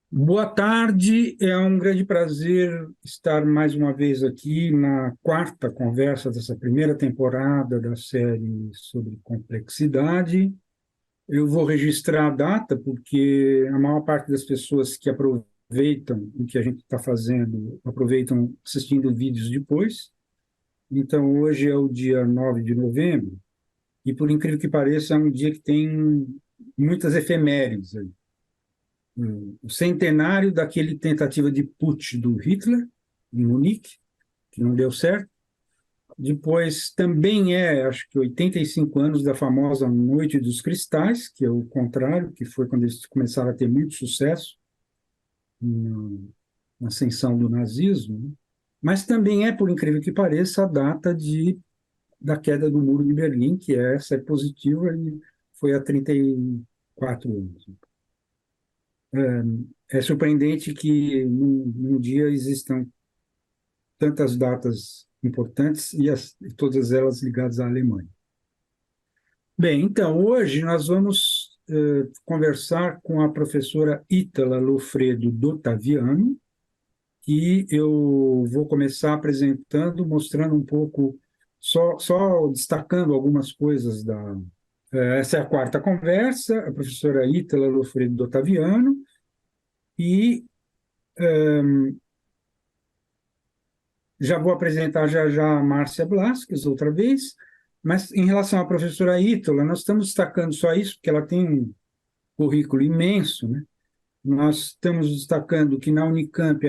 Boa tarde, é um grande prazer estar mais uma vez aqui na quarta conversa dessa primeira temporada da série sobre complexidade. Eu vou registrar a data porque a maior parte das pessoas que aproveitam o que a gente está fazendo aproveitam assistindo vídeos depois. Então, hoje é o dia 9 de novembro e, por incrível que pareça, é um dia que tem muitas efemérides aí. O centenário daquele tentativa de putsch do Hitler, em Munique, que não deu certo. Depois também acho que 85 anos da famosa Noite dos Cristais, que é o contrário, que foi quando eles começaram a ter muito sucesso na, na ascensão do nazismo, né? Mas também por incrível que pareça, a data da queda do Muro de Berlim, que essa é positiva e foi há 34 anos. É surpreendente que num dia existam tantas datas importantes e todas elas ligadas à Alemanha. Bem, então, hoje nós vamos conversar com a professora Ítala Lofredo Dottaviano, e eu vou começar apresentando, mostrando um pouco, só destacando algumas coisas da. Essa é a quarta conversa, a professora Ítala Lofredo Dottaviano, e já vou apresentar já a Márcia Blasques outra vez, mas em relação à professora Ítola, nós estamos destacando só isso, porque ela tem um currículo imenso, né? Nós estamos destacando que na Unicamp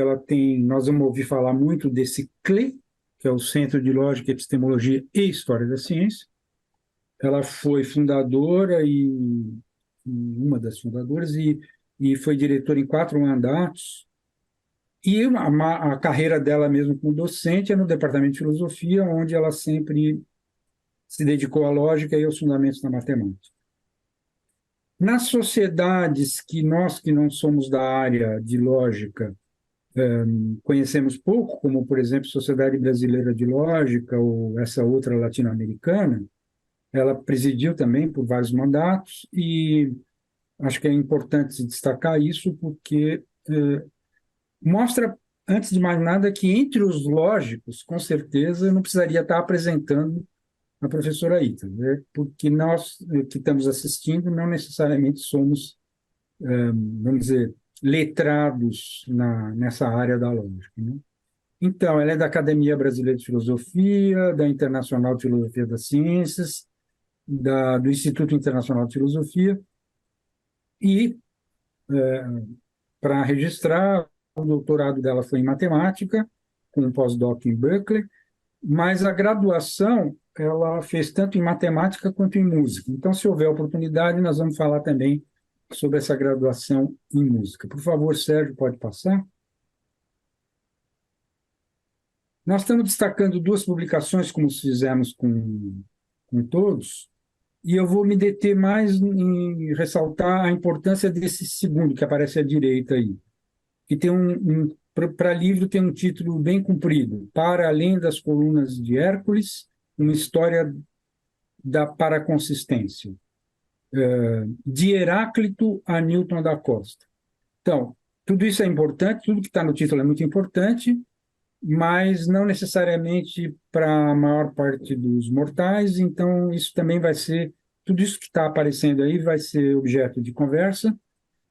nós vamos ouvir falar muito desse CLE, que é o Centro de Lógica, Epistemologia e História da Ciência. Ela foi fundadora e uma das fundadoras e foi diretora em 4 mandatos. E a carreira dela mesmo como docente é no Departamento de Filosofia, onde ela sempre se dedicou à lógica e aos fundamentos da matemática. Nas sociedades que nós que não somos da área de lógica conhecemos pouco, como, por exemplo, Sociedade Brasileira de Lógica ou essa outra latino-americana, ela presidiu também por vários mandatos e acho que é importante destacar isso porque mostra, antes de mais nada, que entre os lógicos, com certeza, eu não precisaria estar apresentando a professora Ita, né? Porque nós que estamos assistindo não necessariamente somos, vamos dizer, letrados nessa área da lógica, né? Então, ela é da Academia Brasileira de Filosofia, da Internacional de Filosofia das Ciências, do Instituto Internacional de Filosofia, e, para registrar, o doutorado dela foi em matemática, com um pós-doc em Berkeley, mas a graduação ela fez tanto em matemática quanto em música. Então, se houver oportunidade, nós vamos falar também sobre essa graduação em música. Por favor, Sérgio, pode passar? Nós estamos destacando duas publicações, como fizemos com todos, e eu vou me deter mais em ressaltar a importância desse segundo, que aparece à direita aí, que tem para livro tem um título bem comprido, Para Além das Colunas de Hércules, uma história da paraconsistência, de Heráclito a Newton da Costa. Então, tudo isso é importante, tudo que está no título é muito importante, mas não necessariamente para a maior parte dos mortais, então isso também vai ser, tudo isso que está aparecendo aí vai ser objeto de conversa,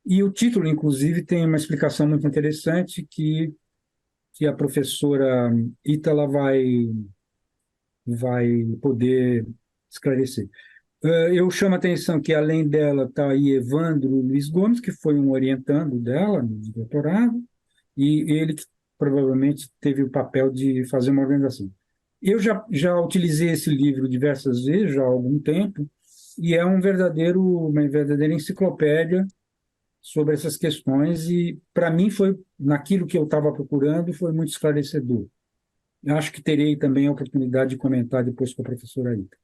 e o título, inclusive, tem uma explicação muito interessante que a professora Ítala vai poder esclarecer. Eu chamo a atenção que, além dela, está aí Evandro Luiz Gomes, que foi um orientando dela no doutorado, e ele que provavelmente teve o papel de fazer uma organização. Eu já utilizei esse livro diversas vezes, já há algum tempo, e é uma verdadeira enciclopédia sobre essas questões, e para mim foi, naquilo que eu estava procurando, foi muito esclarecedor. Eu acho que terei também a oportunidade de comentar depois com a professora Ita.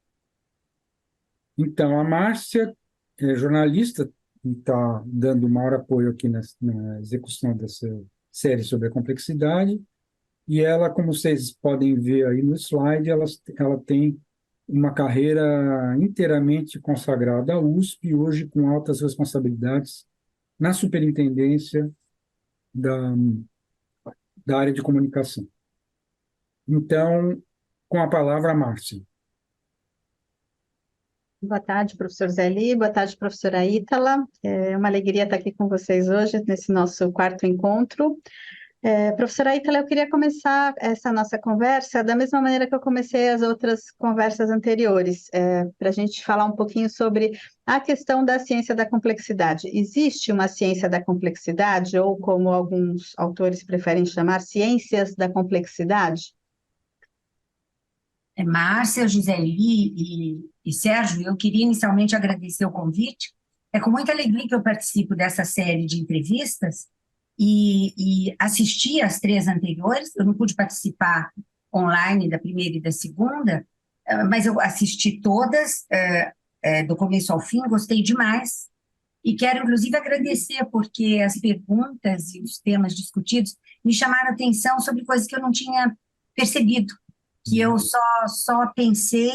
Então, a Márcia é jornalista e está dando maior apoio aqui na execução dessa série sobre a complexidade. E ela, como vocês podem ver aí no slide, ela tem uma carreira inteiramente consagrada à USP, hoje com altas responsabilidades na superintendência da, da área de comunicação. Então, com a palavra, Márcia. Boa tarde, professor Zeli. Boa tarde, professora Ítala. É uma alegria estar aqui com vocês hoje, nesse nosso quarto encontro. Professora Ítala, eu queria começar essa nossa conversa da mesma maneira que eu comecei as outras conversas anteriores, para a gente falar um pouquinho sobre a questão da ciência da complexidade. Existe uma ciência da complexidade, ou como alguns autores preferem chamar, ciências da complexidade? Márcia, Giseli e Sérgio, eu queria inicialmente agradecer o convite. É com muita alegria que eu participo dessa série de entrevistas e assisti às 3 anteriores. Eu não pude participar online da primeira e da segunda, mas eu assisti todas, do começo ao fim, gostei demais. E quero, inclusive, agradecer, porque as perguntas e os temas discutidos me chamaram a atenção sobre coisas que eu não tinha percebido, que eu só pensei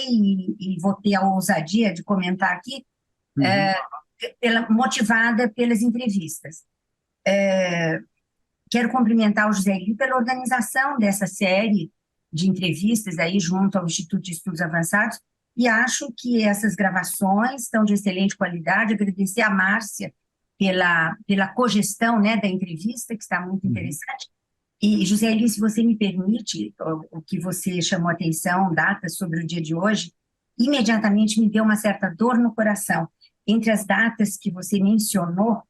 e vou ter a ousadia de comentar aqui, motivada pelas entrevistas. Quero cumprimentar o José Eli pela organização dessa série de entrevistas aí junto ao Instituto de Estudos Avançados, e acho que essas gravações estão de excelente qualidade. Agradecer a Márcia pela cogestão, né, da entrevista, que está muito interessante. E, José Eli, se você me permite, o que você chamou a atenção, datas sobre o dia de hoje, imediatamente me deu uma certa dor no coração. Entre as datas que você mencionou,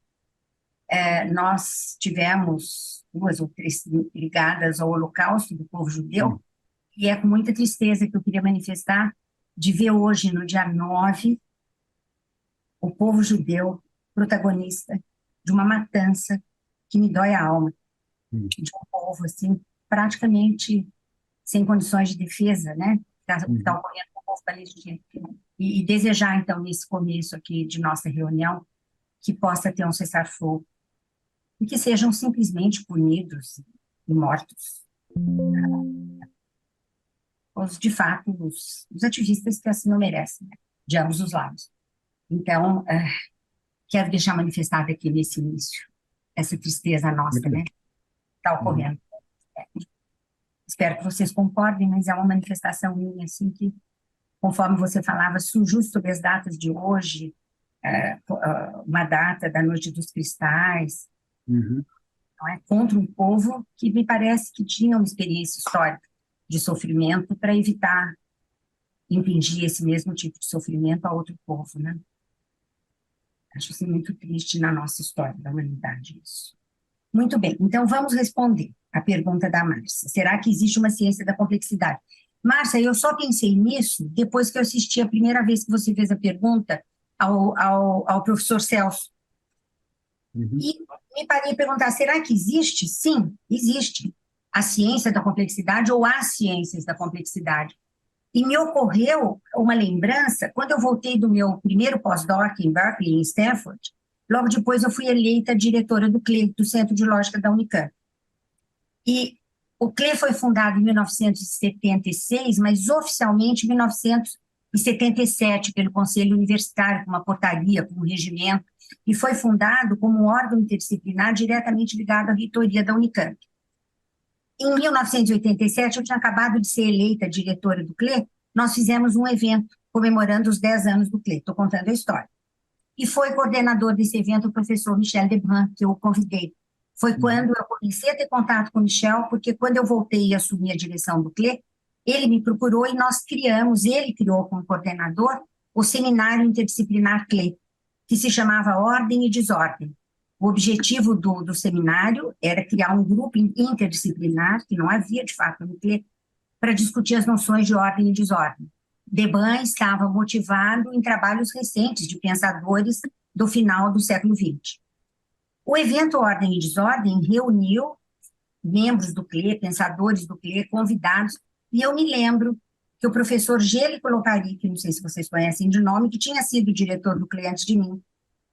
nós tivemos 2 ou 3 ligadas ao Holocausto do povo judeu, e é com muita tristeza que eu queria manifestar de ver hoje, no dia 9, o povo judeu protagonista de uma matança que me dói a alma, de um povo, assim, praticamente sem condições de defesa, né? Está ocorrendo com o povo palestino. E desejar, então, nesse começo aqui de nossa reunião, que possa ter um cessar-fogo e que sejam simplesmente punidos e mortos de fato, os ativistas que assim não merecem, né? De ambos os lados. Então, quero deixar manifestada aqui nesse início essa tristeza nossa, né? Está ocorrendo. Espero que vocês concordem, mas é uma manifestação minha, assim, que, conforme você falava, surgiu sobre as datas de hoje, uma data da Noite dos Cristais, não é? Contra um povo que me parece que tinha uma experiência histórica de sofrimento para evitar impingir esse mesmo tipo de sofrimento a outro povo, né? Acho assim muito triste na nossa história da humanidade isso. Muito bem, então vamos responder a pergunta da Márcia. Será que existe uma ciência da complexidade? Márcia, eu só pensei nisso depois que eu assisti a primeira vez que você fez a pergunta ao professor Celso. E me parei a perguntar, será que existe? Sim, existe a ciência da complexidade ou as ciências da complexidade. E me ocorreu uma lembrança, quando eu voltei do meu primeiro pós-doc em Berkeley, em Stanford, logo depois eu fui eleita diretora do CLE, do Centro de Lógica da Unicamp. E o CLE foi fundado em 1976, mas oficialmente em 1977, pelo Conselho Universitário, com uma portaria, com um regimento, e foi fundado como um órgão interdisciplinar diretamente ligado à reitoria da Unicamp. Em 1987, eu tinha acabado de ser eleita diretora do CLE, nós fizemos um evento comemorando os 10 anos do CLE, estou contando a história. E foi coordenador desse evento o professor Michel Debrun, que eu convidei. Foi quando eu comecei a ter contato com o Michel, porque quando eu voltei e assumi a direção do CLE, ele me procurou e nós criamos, ele criou como coordenador, o Seminário Interdisciplinar CLE, que se chamava Ordem e Desordem. O objetivo do seminário era criar um grupo interdisciplinar, que não havia, de fato, no CLE, para discutir as noções de ordem e desordem. Debrun estava motivado em trabalhos recentes de pensadores do final do século XX. O evento Ordem e Desordem reuniu membros do CLE, pensadores do CLE, convidados, e eu me lembro que o professor Gélico Lopari, que não sei se vocês conhecem de nome, que tinha sido diretor do CLE antes de mim,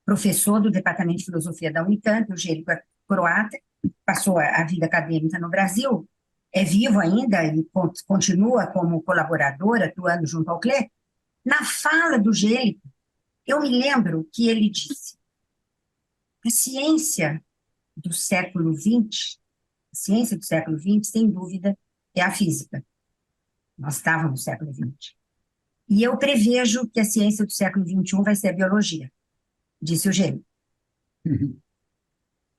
professor do Departamento de Filosofia da Unicamp, o Gélico é croata, passou a vida acadêmica no Brasil, é vivo ainda e continua como colaborador, atuando junto ao CLE. Na fala do Gélico, eu me lembro que ele disse: a ciência do século XX, a ciência do século XX, sem dúvida, é a física. Nós estávamos no século XX. E eu prevejo que a ciência do século XXI vai ser a biologia, disse o Gênio. Uhum.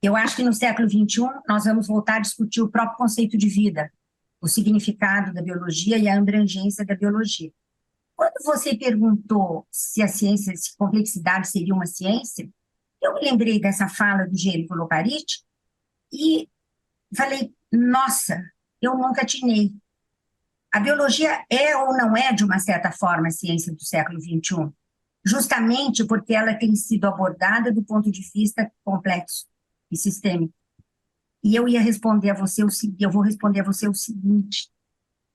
Eu acho que no século XXI nós vamos voltar a discutir o próprio conceito de vida, o significado da biologia e a abrangência da biologia. Quando você perguntou se a ciência, se complexidade seria uma ciência, eu me lembrei dessa fala do Gênio Lopariti e falei, nossa, eu nunca atinei. A biologia é ou não é, de uma certa forma, a ciência do século XXI, justamente porque ela tem sido abordada do ponto de vista complexo e sistêmico. E eu ia responder a você eu vou responder a você o seguinte: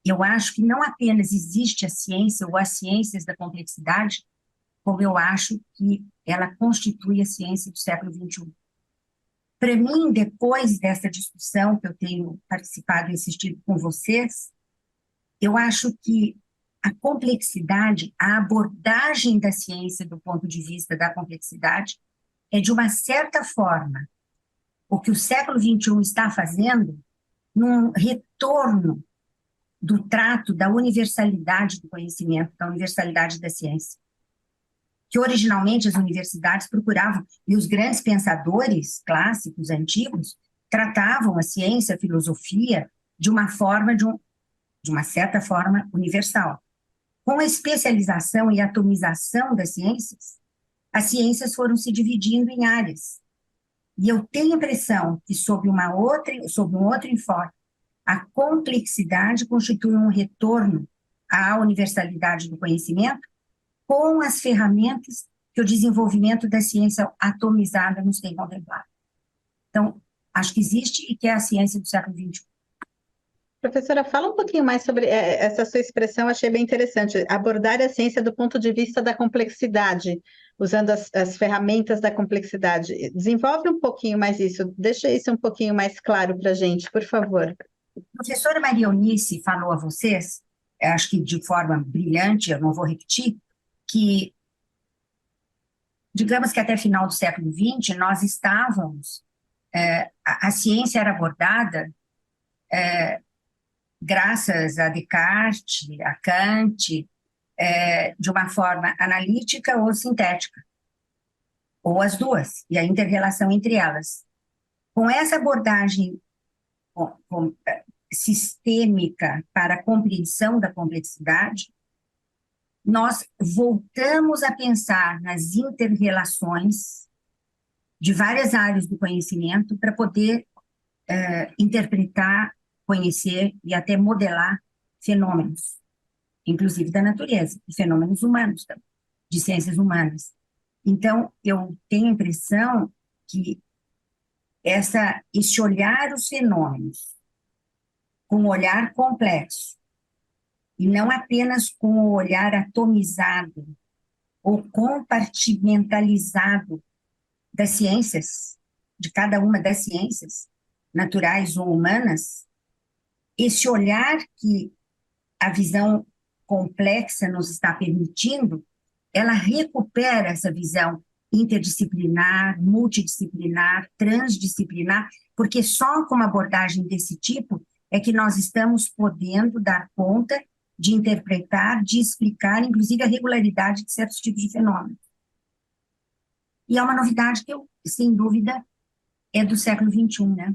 eu acho que não apenas existe a ciência ou as ciências da complexidade, como eu acho que ela constitui a ciência do século XXI. Para mim, depois dessa discussão que eu tenho participado e assistido com vocês, eu acho que a complexidade, a abordagem da ciência do ponto de vista da complexidade, é, de uma certa forma, o que o século XXI está fazendo num retorno do trato da universalidade do conhecimento, da universalidade da ciência. Que originalmente as universidades procuravam, e os grandes pensadores clássicos, antigos, tratavam a ciência, a filosofia, de uma forma, de uma certa forma, universal. Com a especialização e atomização das ciências, as ciências foram se dividindo em áreas. E eu tenho a impressão que, sob um outro enfoque, a complexidade constitui um retorno à universalidade do conhecimento com as ferramentas que o desenvolvimento da ciência atomizada nos tem contemplado. Então, acho que existe e que é a ciência do século XXI. Professora, fala um pouquinho mais sobre essa sua expressão, achei bem interessante. Abordar a ciência do ponto de vista da complexidade, usando as ferramentas da complexidade. Desenvolve um pouquinho mais isso, deixa isso um pouquinho mais claro para a gente, por favor. A professora Maria Eunice falou a vocês, acho que de forma brilhante, eu não vou repetir, que, digamos que até final do século XX, nós estávamos, a ciência era abordada graças a Descartes, a Kant, de uma forma analítica ou sintética, ou as duas, e a inter-relação entre elas. Com essa abordagem sistêmica para a compreensão da complexidade, nós voltamos a pensar nas inter-relações de várias áreas do conhecimento para poder interpretar, conhecer e até modelar fenômenos, inclusive da natureza, e fenômenos humanos também, de ciências humanas. Então, eu tenho a impressão que esse olhar os fenômenos com um olhar complexo, e não apenas com o olhar atomizado ou compartimentalizado das ciências, de cada uma das ciências, naturais ou humanas, esse olhar que a visão complexa nos está permitindo, ela recupera essa visão interdisciplinar, multidisciplinar, transdisciplinar, porque só com uma abordagem desse tipo é que nós estamos podendo dar conta de interpretar, de explicar, inclusive, a regularidade de certos tipos de fenômenos. E é uma novidade que, sem dúvida, é do século XXI, né?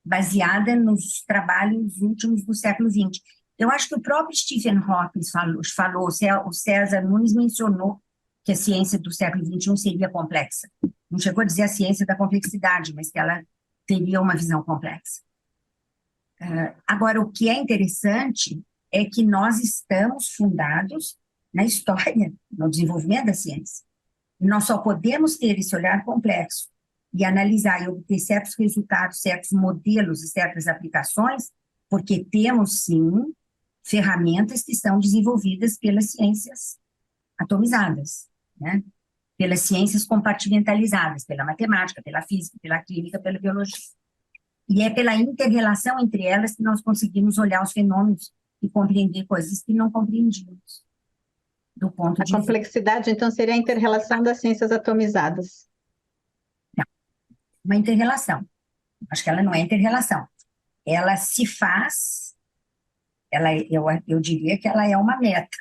Baseada nos trabalhos últimos do século XX. Eu acho que o próprio Stephen Hawking falou, o César Nunes mencionou que a ciência do século XXI seria complexa. Não chegou a dizer a ciência da complexidade, mas que ela teria uma visão complexa. Agora, o que é interessante é que nós estamos fundados na história, no desenvolvimento da ciência. E nós só podemos ter esse olhar complexo e analisar e obter certos resultados, certos modelos e certas aplicações, porque temos, sim, ferramentas que são desenvolvidas pelas ciências atomizadas, né? Pelas ciências compartimentalizadas, pela matemática, pela física, pela química, pela biologia. E é pela inter-relação entre elas que nós conseguimos olhar os fenômenos e compreender coisas que não compreendíamos. Do ponto de A complexidade, então, seria a inter-relação das ciências atomizadas. Uma inter-relação. Acho que ela não é inter-relação. Ela se faz, eu diria que ela é uma meta.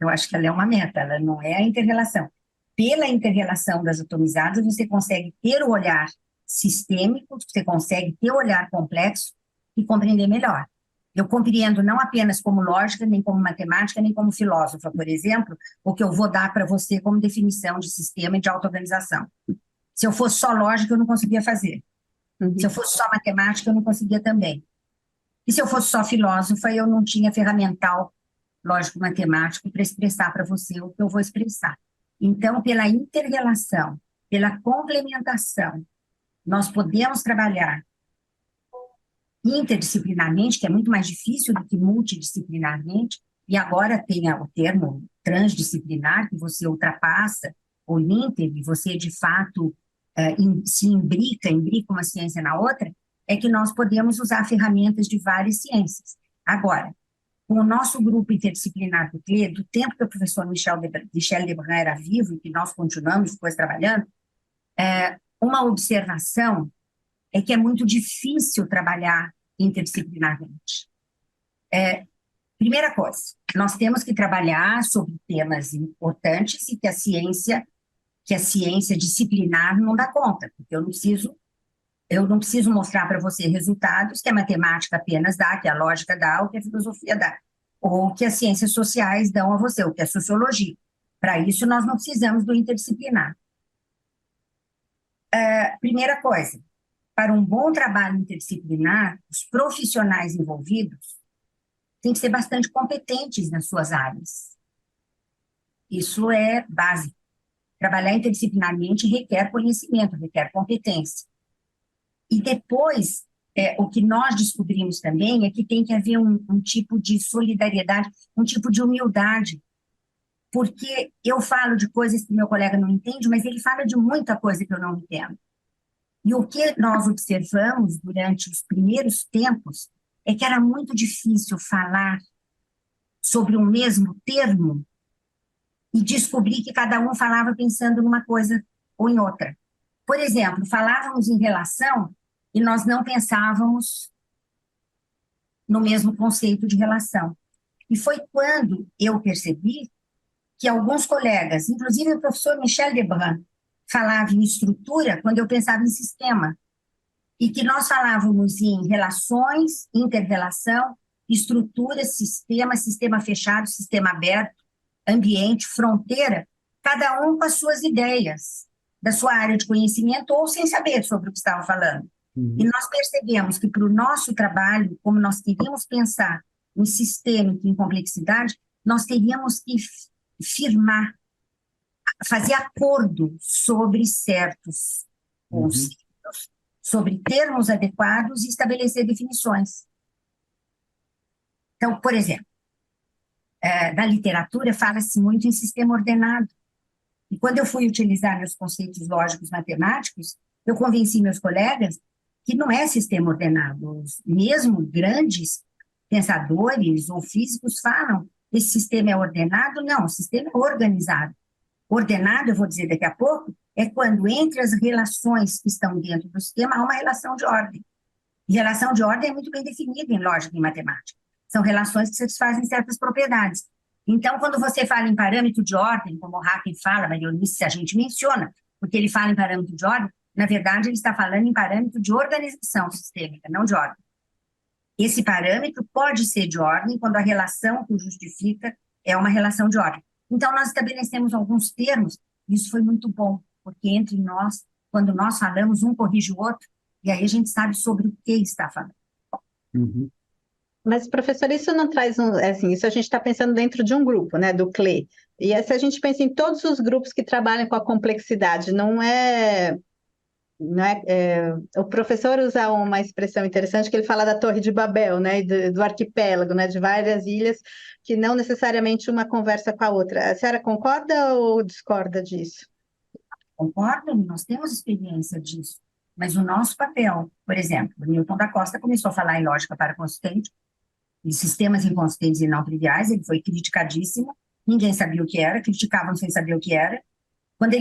Eu acho que ela é uma meta, ela não é a inter-relação. Pela inter-relação das atomizadas, você consegue ter o olhar sistêmico, você consegue ter o olhar complexo e compreender melhor. Eu compreendo não apenas como lógica, nem como matemática, nem como filósofa, por exemplo, o que eu vou dar para você como definição de sistema e de auto-organização. Se eu fosse só lógica, eu não conseguia fazer. Se eu fosse só matemática, eu não conseguia também. E se eu fosse só filósofa, eu não tinha ferramental lógico-matemático para expressar para você o que eu vou expressar. Então, pela inter-relação, pela complementação, nós podemos trabalhar interdisciplinarmente, que é muito mais difícil do que multidisciplinarmente, e agora tem o termo transdisciplinar, que você ultrapassa o inter, e você, de fato, se imbrica uma ciência na outra, é que nós podemos usar ferramentas de várias ciências. Agora, com o nosso grupo interdisciplinar do CLE, do tempo que o professor Michel Lebrun era vivo e que nós continuamos depois trabalhando, uma observação é que é muito difícil trabalhar interdisciplinarmente. Primeira coisa, nós temos que trabalhar sobre temas importantes e que a ciência disciplinar não dá conta, porque eu não preciso mostrar para você resultados que a matemática apenas dá, que a lógica dá, ou que a filosofia dá, ou que as ciências sociais dão a você, ou que a sociologia. Para isso, nós não precisamos do interdisciplinar. Primeira coisa, para um bom trabalho interdisciplinar, os profissionais envolvidos têm que ser bastante competentes nas suas áreas. Isso é básico. Trabalhar interdisciplinarmente requer conhecimento, requer competência. E depois, o que nós descobrimos também é que tem que haver um tipo de solidariedade, um tipo de humildade, porque eu falo de coisas que meu colega não entende, mas ele fala de muita coisa que eu não entendo. E o que nós observamos durante os primeiros tempos é que era muito difícil falar sobre um mesmo termo e descobrir que cada um falava pensando numa coisa ou em outra. Por exemplo, falávamos em relação e nós não pensávamos no mesmo conceito de relação. E foi quando eu percebi que alguns colegas, inclusive o professor Michel Lebrun, falava em estrutura quando eu pensava em sistema, e que nós falávamos em relações, inter-relação, estrutura, sistema fechado, sistema aberto, ambiente, fronteira, cada um com as suas ideias, da sua área de conhecimento ou sem saber sobre o que estava falando. E nós percebemos que para o nosso trabalho, como nós queríamos pensar em sistêmica, em complexidade, nós teríamos que firmar, fazer acordo sobre certos conceitos, sobre termos adequados e estabelecer definições. Então, por exemplo, na literatura fala-se muito em sistema ordenado. E quando eu fui utilizar meus conceitos lógicos matemáticos, eu convenci meus colegas que não é sistema ordenado. Mesmo grandes pensadores ou físicos falam que esse sistema é ordenado. Não, o sistema é organizado. Ordenado, eu vou dizer daqui a pouco, é quando entre as relações que estão dentro do sistema há uma relação de ordem. E relação de ordem é muito bem definida em lógica e em matemática. São relações que satisfazem certas propriedades. Então, quando você fala em parâmetro de ordem, como o Haken fala, Maria Eunice, a gente menciona, porque ele fala em parâmetro de ordem, na verdade, ele está falando em parâmetro de organização sistêmica, não de ordem. Esse parâmetro pode ser de ordem quando a relação que o justifica é uma relação de ordem. Então, nós estabelecemos alguns termos, e isso foi muito bom, porque entre nós, quando nós falamos, um corrige o outro, e aí a gente sabe sobre o que está falando. Mas, professor, isso não traz assim, isso a gente está pensando dentro de um grupo, né, do CLE. E se a gente pensa em todos os grupos que trabalham com a complexidade, o professor usa uma expressão interessante que ele fala da Torre de Babel, né, do arquipélago, né, de várias ilhas que não necessariamente uma conversa com a outra. A senhora concorda ou discorda disso? Concordo, nós temos experiência disso. Mas o nosso papel, por exemplo, o Newton da Costa começou a falar em lógica para consistente, em sistemas inconsistentes e não triviais, ele foi criticadíssimo, ninguém sabia o que era, criticavam sem saber o que era. Quando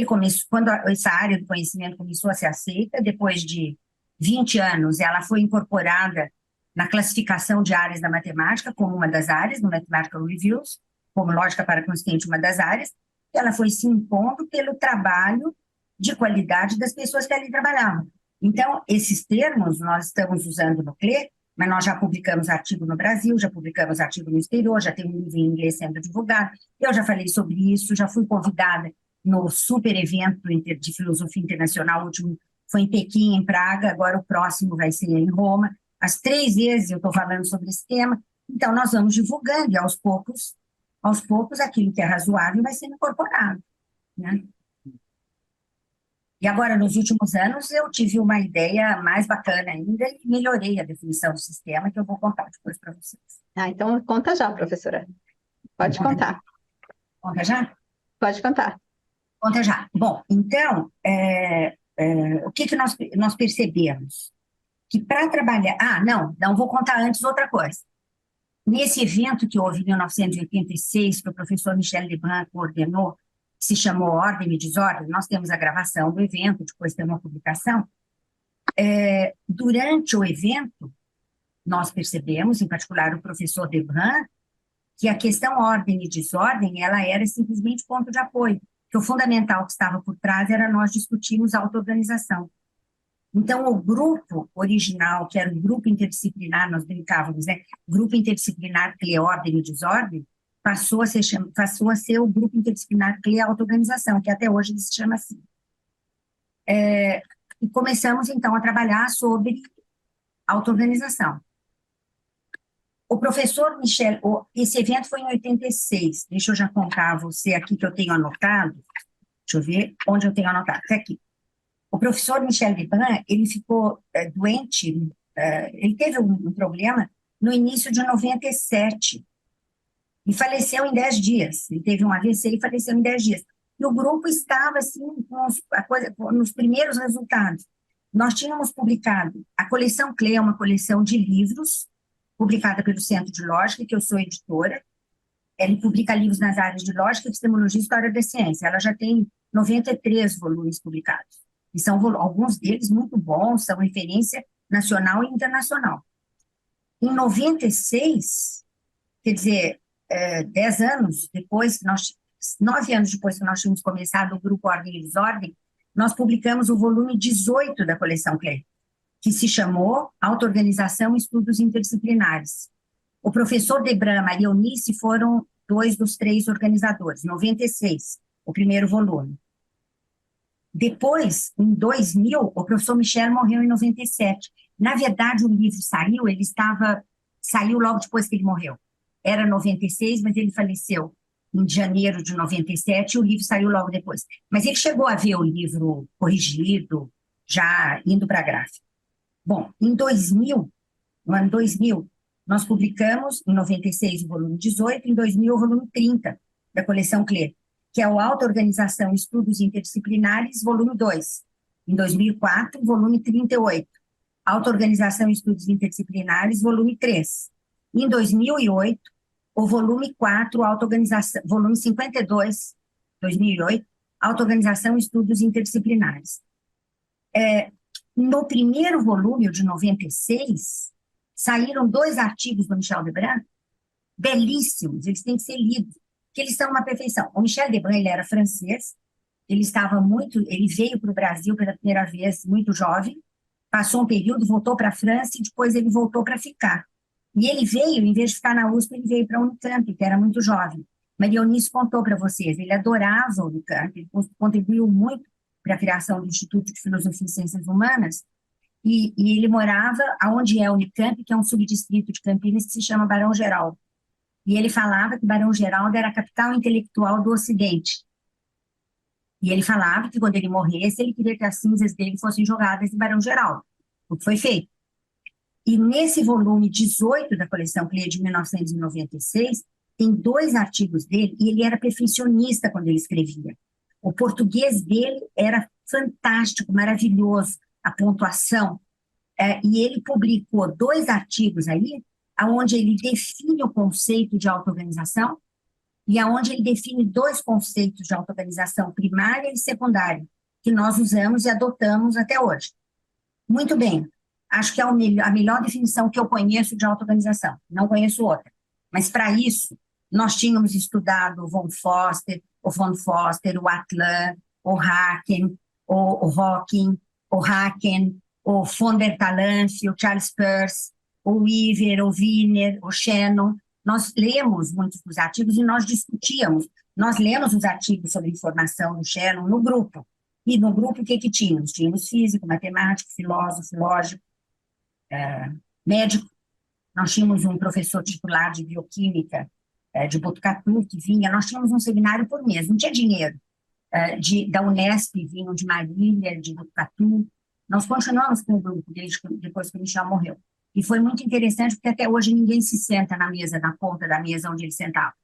essa área do conhecimento começou a ser aceita, depois de 20 anos, ela foi incorporada na classificação de áreas da matemática, como uma das áreas, no Mathematical Reviews, como lógica para consistente, uma das áreas, e ela foi se impondo pelo trabalho de qualidade das pessoas que ali trabalhavam. Então, esses termos nós estamos usando no CLE, mas nós já publicamos artigo no Brasil, já publicamos artigo no exterior, já tem um livro em inglês sendo divulgado, eu já falei sobre isso, já fui convidada no super evento de filosofia internacional, o último foi em Pequim, em Praga, agora o próximo vai ser em Roma. As 3 vezes eu estou falando sobre esse tema, então nós vamos divulgando e aos poucos, aquilo que é razoável vai sendo incorporado, né? E agora, nos últimos anos, eu tive uma ideia mais bacana ainda e melhorei a definição do sistema, que eu vou contar depois para vocês. Ah, então conta já, professora. Pode contar. Conta já? Pode contar. Conta já. Bom, então, o que nós percebemos? Que para trabalhar... não vou contar antes outra coisa. Nesse evento que houve em 1986, que o professor Michel Lebrun coordenou, que se chamou Ordem e Desordem, nós temos a gravação do evento, depois tem uma publicação. Durante o evento, nós percebemos, em particular o professor Lebrun, que a questão ordem e desordem, ela era simplesmente ponto de apoio, que o fundamental que estava por trás era nós discutirmos a auto-organização. Então, o grupo original, que era um grupo interdisciplinar, nós brincávamos, né? Grupo interdisciplinar CLE Ordem e Desordem, passou a ser o grupo interdisciplinar CLE Auto-Organização, que até hoje ele se chama assim. E começamos, então, a trabalhar sobre auto-organização. O professor Michel, esse evento foi em 86, deixa eu já contar a você aqui que eu tenho anotado, deixa eu ver onde eu tenho anotado, até aqui. O professor Michel Lebrun, ele ficou doente, ele teve um problema no início de 97 e faleceu em 10 dias. Ele teve um AVC e faleceu em 10 dias. E o grupo estava, assim, nos primeiros resultados. Nós tínhamos publicado, a coleção CLE é uma coleção de livros, publicada pelo Centro de Lógica, que eu sou editora. Ele publica livros nas áreas de lógica, epistemologia e história da ciência. Ela já tem 93 volumes publicados. E são alguns deles muito bons, são referência nacional e internacional. Em 96, quer dizer, 10 anos depois, 9 anos depois que nós tínhamos começado o grupo Ordem e Desordem, nós publicamos o volume 18 da coleção CLE, que se chamou Auto-Organização e Estudos Interdisciplinares. O professor Lebrun e Maria Eunice foram 2 dos 3 organizadores, 96, o primeiro volume. Depois, em 2000, o professor Michel morreu em 97. Na verdade, o livro saiu logo depois que ele morreu. Era 96, mas ele faleceu em janeiro de 97 e o livro saiu logo depois. Mas ele chegou a ver o livro corrigido, já indo para a gráfica. Bom, no ano 2000, nós publicamos, em 96, o volume 18, em 2000, o volume 30 da coleção CLE, que é o Auto-Organização e Estudos Interdisciplinares, volume 2. Em 2004, volume 38. Auto-Organização e Estudos Interdisciplinares, volume 3. Em 2008, o volume 4, volume 52, 2008, Auto-Organização e Estudos Interdisciplinares. No primeiro volume, o de 96, saíram 2 artigos do Michel Lebrun, belíssimos, eles têm que ser lidos, que eles são uma perfeição. O Michel Lebrun, ele era francês, ele veio para o Brasil pela primeira vez muito jovem, passou um período, voltou para a França e depois ele voltou para ficar. E ele veio, em vez de ficar na USP, ele veio para a Unicamp, que era muito jovem. Maria Eunice contou para vocês, ele adorava a Unicamp, ele contribuiu muito para a criação do Instituto de Filosofia e Ciências Humanas, e ele morava onde é a Unicamp, que é um subdistrito de Campinas que se chama Barão Geraldo. E ele falava que Barão Geraldo era a capital intelectual do Ocidente. E ele falava que quando ele morresse, ele queria que as cinzas dele fossem jogadas em Barão Geraldo, o que foi feito. E nesse volume 18 da coleção CLE de 1996, tem 2 artigos dele, e ele era perfeccionista quando ele escrevia. O português dele era fantástico, maravilhoso, a pontuação. E ele publicou 2 artigos aí, onde ele define o conceito de auto-organização e onde ele define 2 conceitos de auto-organização primária e secundária, que nós usamos e adotamos até hoje. Muito bem. Acho que é a melhor definição que eu conheço de auto-organização. Não conheço outra. Mas, para isso, nós tínhamos estudado o von Foster, o Atlan, o Haken, o Hawking, o Haken, o von der Talanff, o Charles Peirce, o Weaver, o Wiener, o Shannon. Nós lemos muitos dos artigos e nós discutíamos. Nós lemos os artigos sobre informação do Shannon no grupo. E no grupo, o que que tínhamos? Tínhamos físico, matemático, filósofo, lógico, médico. Nós tínhamos um professor titular de bioquímica de Botucatu que vinha. Nós tínhamos um seminário por mês, não tinha dinheiro. Da Unesp, vinham de Marília, de Botucatu. Nós continuamos com o grupo depois que o Michel morreu. E foi muito interessante, porque até hoje ninguém se senta na mesa, na ponta da mesa onde ele sentava.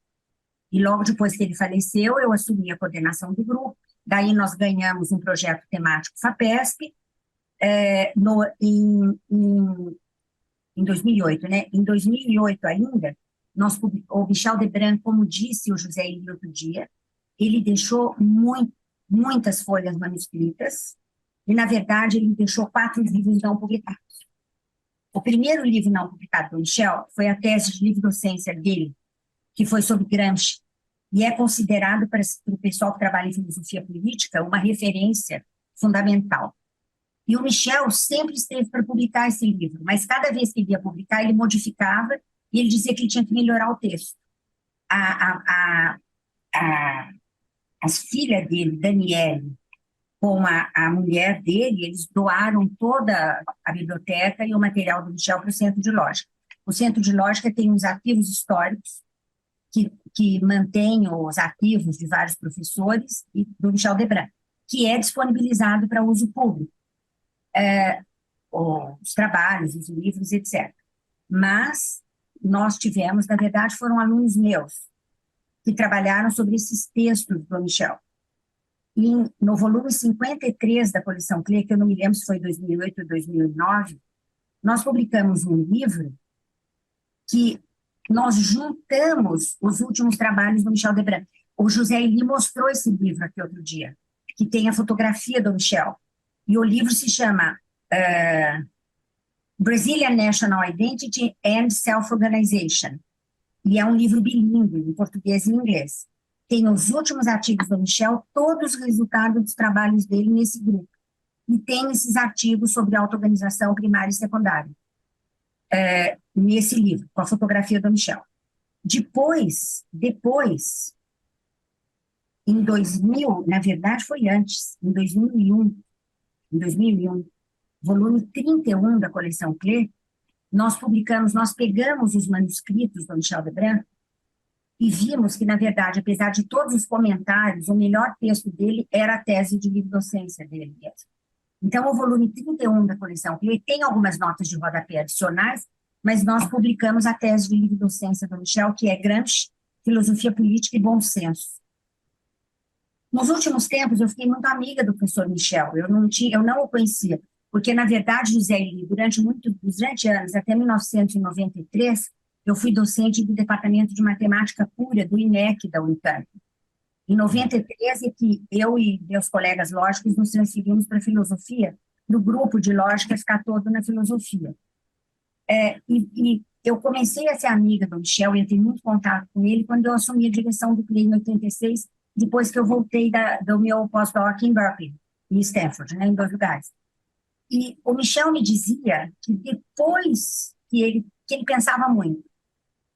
E logo depois que ele faleceu, eu assumi a coordenação do grupo. Daí nós ganhamos um projeto temático FAPESP em 2008, né? Em 2008 ainda, o Michel Debrun, como disse o José Eli outro dia, ele deixou muitas folhas manuscritas e, na verdade, ele deixou 4 livros não publicados. O primeiro livro não publicado do Michel foi a tese de livre-docência dele, que foi sobre Gramsci, e é considerado, para o pessoal que trabalha em filosofia política, uma referência fundamental. E o Michel sempre esteve para publicar esse livro, mas cada vez que ele ia publicar, ele modificava e ele dizia que ele tinha que melhorar o texto. As filhas dele, Daniele, com a mulher dele, eles doaram toda a biblioteca e o material do Michel para o Centro de Lógica. O Centro de Lógica tem uns arquivos históricos que mantém os arquivos de vários professores e do Michel Debrun, que é disponibilizado para uso público, os trabalhos, os livros, etc. Mas nós tivemos, na verdade, foram alunos meus que trabalharam sobre esses textos do Michel. E no volume 53 da coleção CLE, que eu não me lembro se foi 2008 ou 2009, nós publicamos um livro que nós juntamos os últimos trabalhos do Michel Debrun. O José Eli mostrou esse livro aqui outro dia, que tem a fotografia do Michel. E o livro se chama Brazilian National Identity and Self-Organization. E é um livro bilíngue, em português e inglês. Tem os últimos artigos do Michel, todos os resultados dos trabalhos dele nesse grupo. E tem esses artigos sobre auto-organização primária e secundária. Nesse livro, com a fotografia do Michel. Depois, em 2000, na verdade foi antes, em 2001, volume 31 da coleção CLE, nós pegamos os manuscritos do Michel Debrun e vimos que, na verdade, apesar de todos os comentários, o melhor texto dele era a tese de livre-docência dele mesmo. Então, o volume 31 da coleção CLE tem algumas notas de rodapé adicionais, mas nós publicamos a tese de livre-docência do Michel, que é Gramsci, Filosofia Política e Bom Senso. Nos últimos tempos, eu fiquei muito amiga do professor Michel, eu não o conhecia, porque, na verdade, José Eli, durante anos, até 1993, eu fui docente do Departamento de Matemática Pura do INEC da Unicamp. Em 93 é que eu e meus colegas lógicos nos transferimos para a filosofia, no grupo de lógica ficar todo na filosofia. E eu comecei a ser amiga do Michel, entrei muito em contato com ele quando eu assumi a direção do CLE em 86, depois que eu voltei do meu pós-doc em Berkeley, em Stanford, né, em 2 lugares. E o Michel me dizia que depois que ele pensava muito,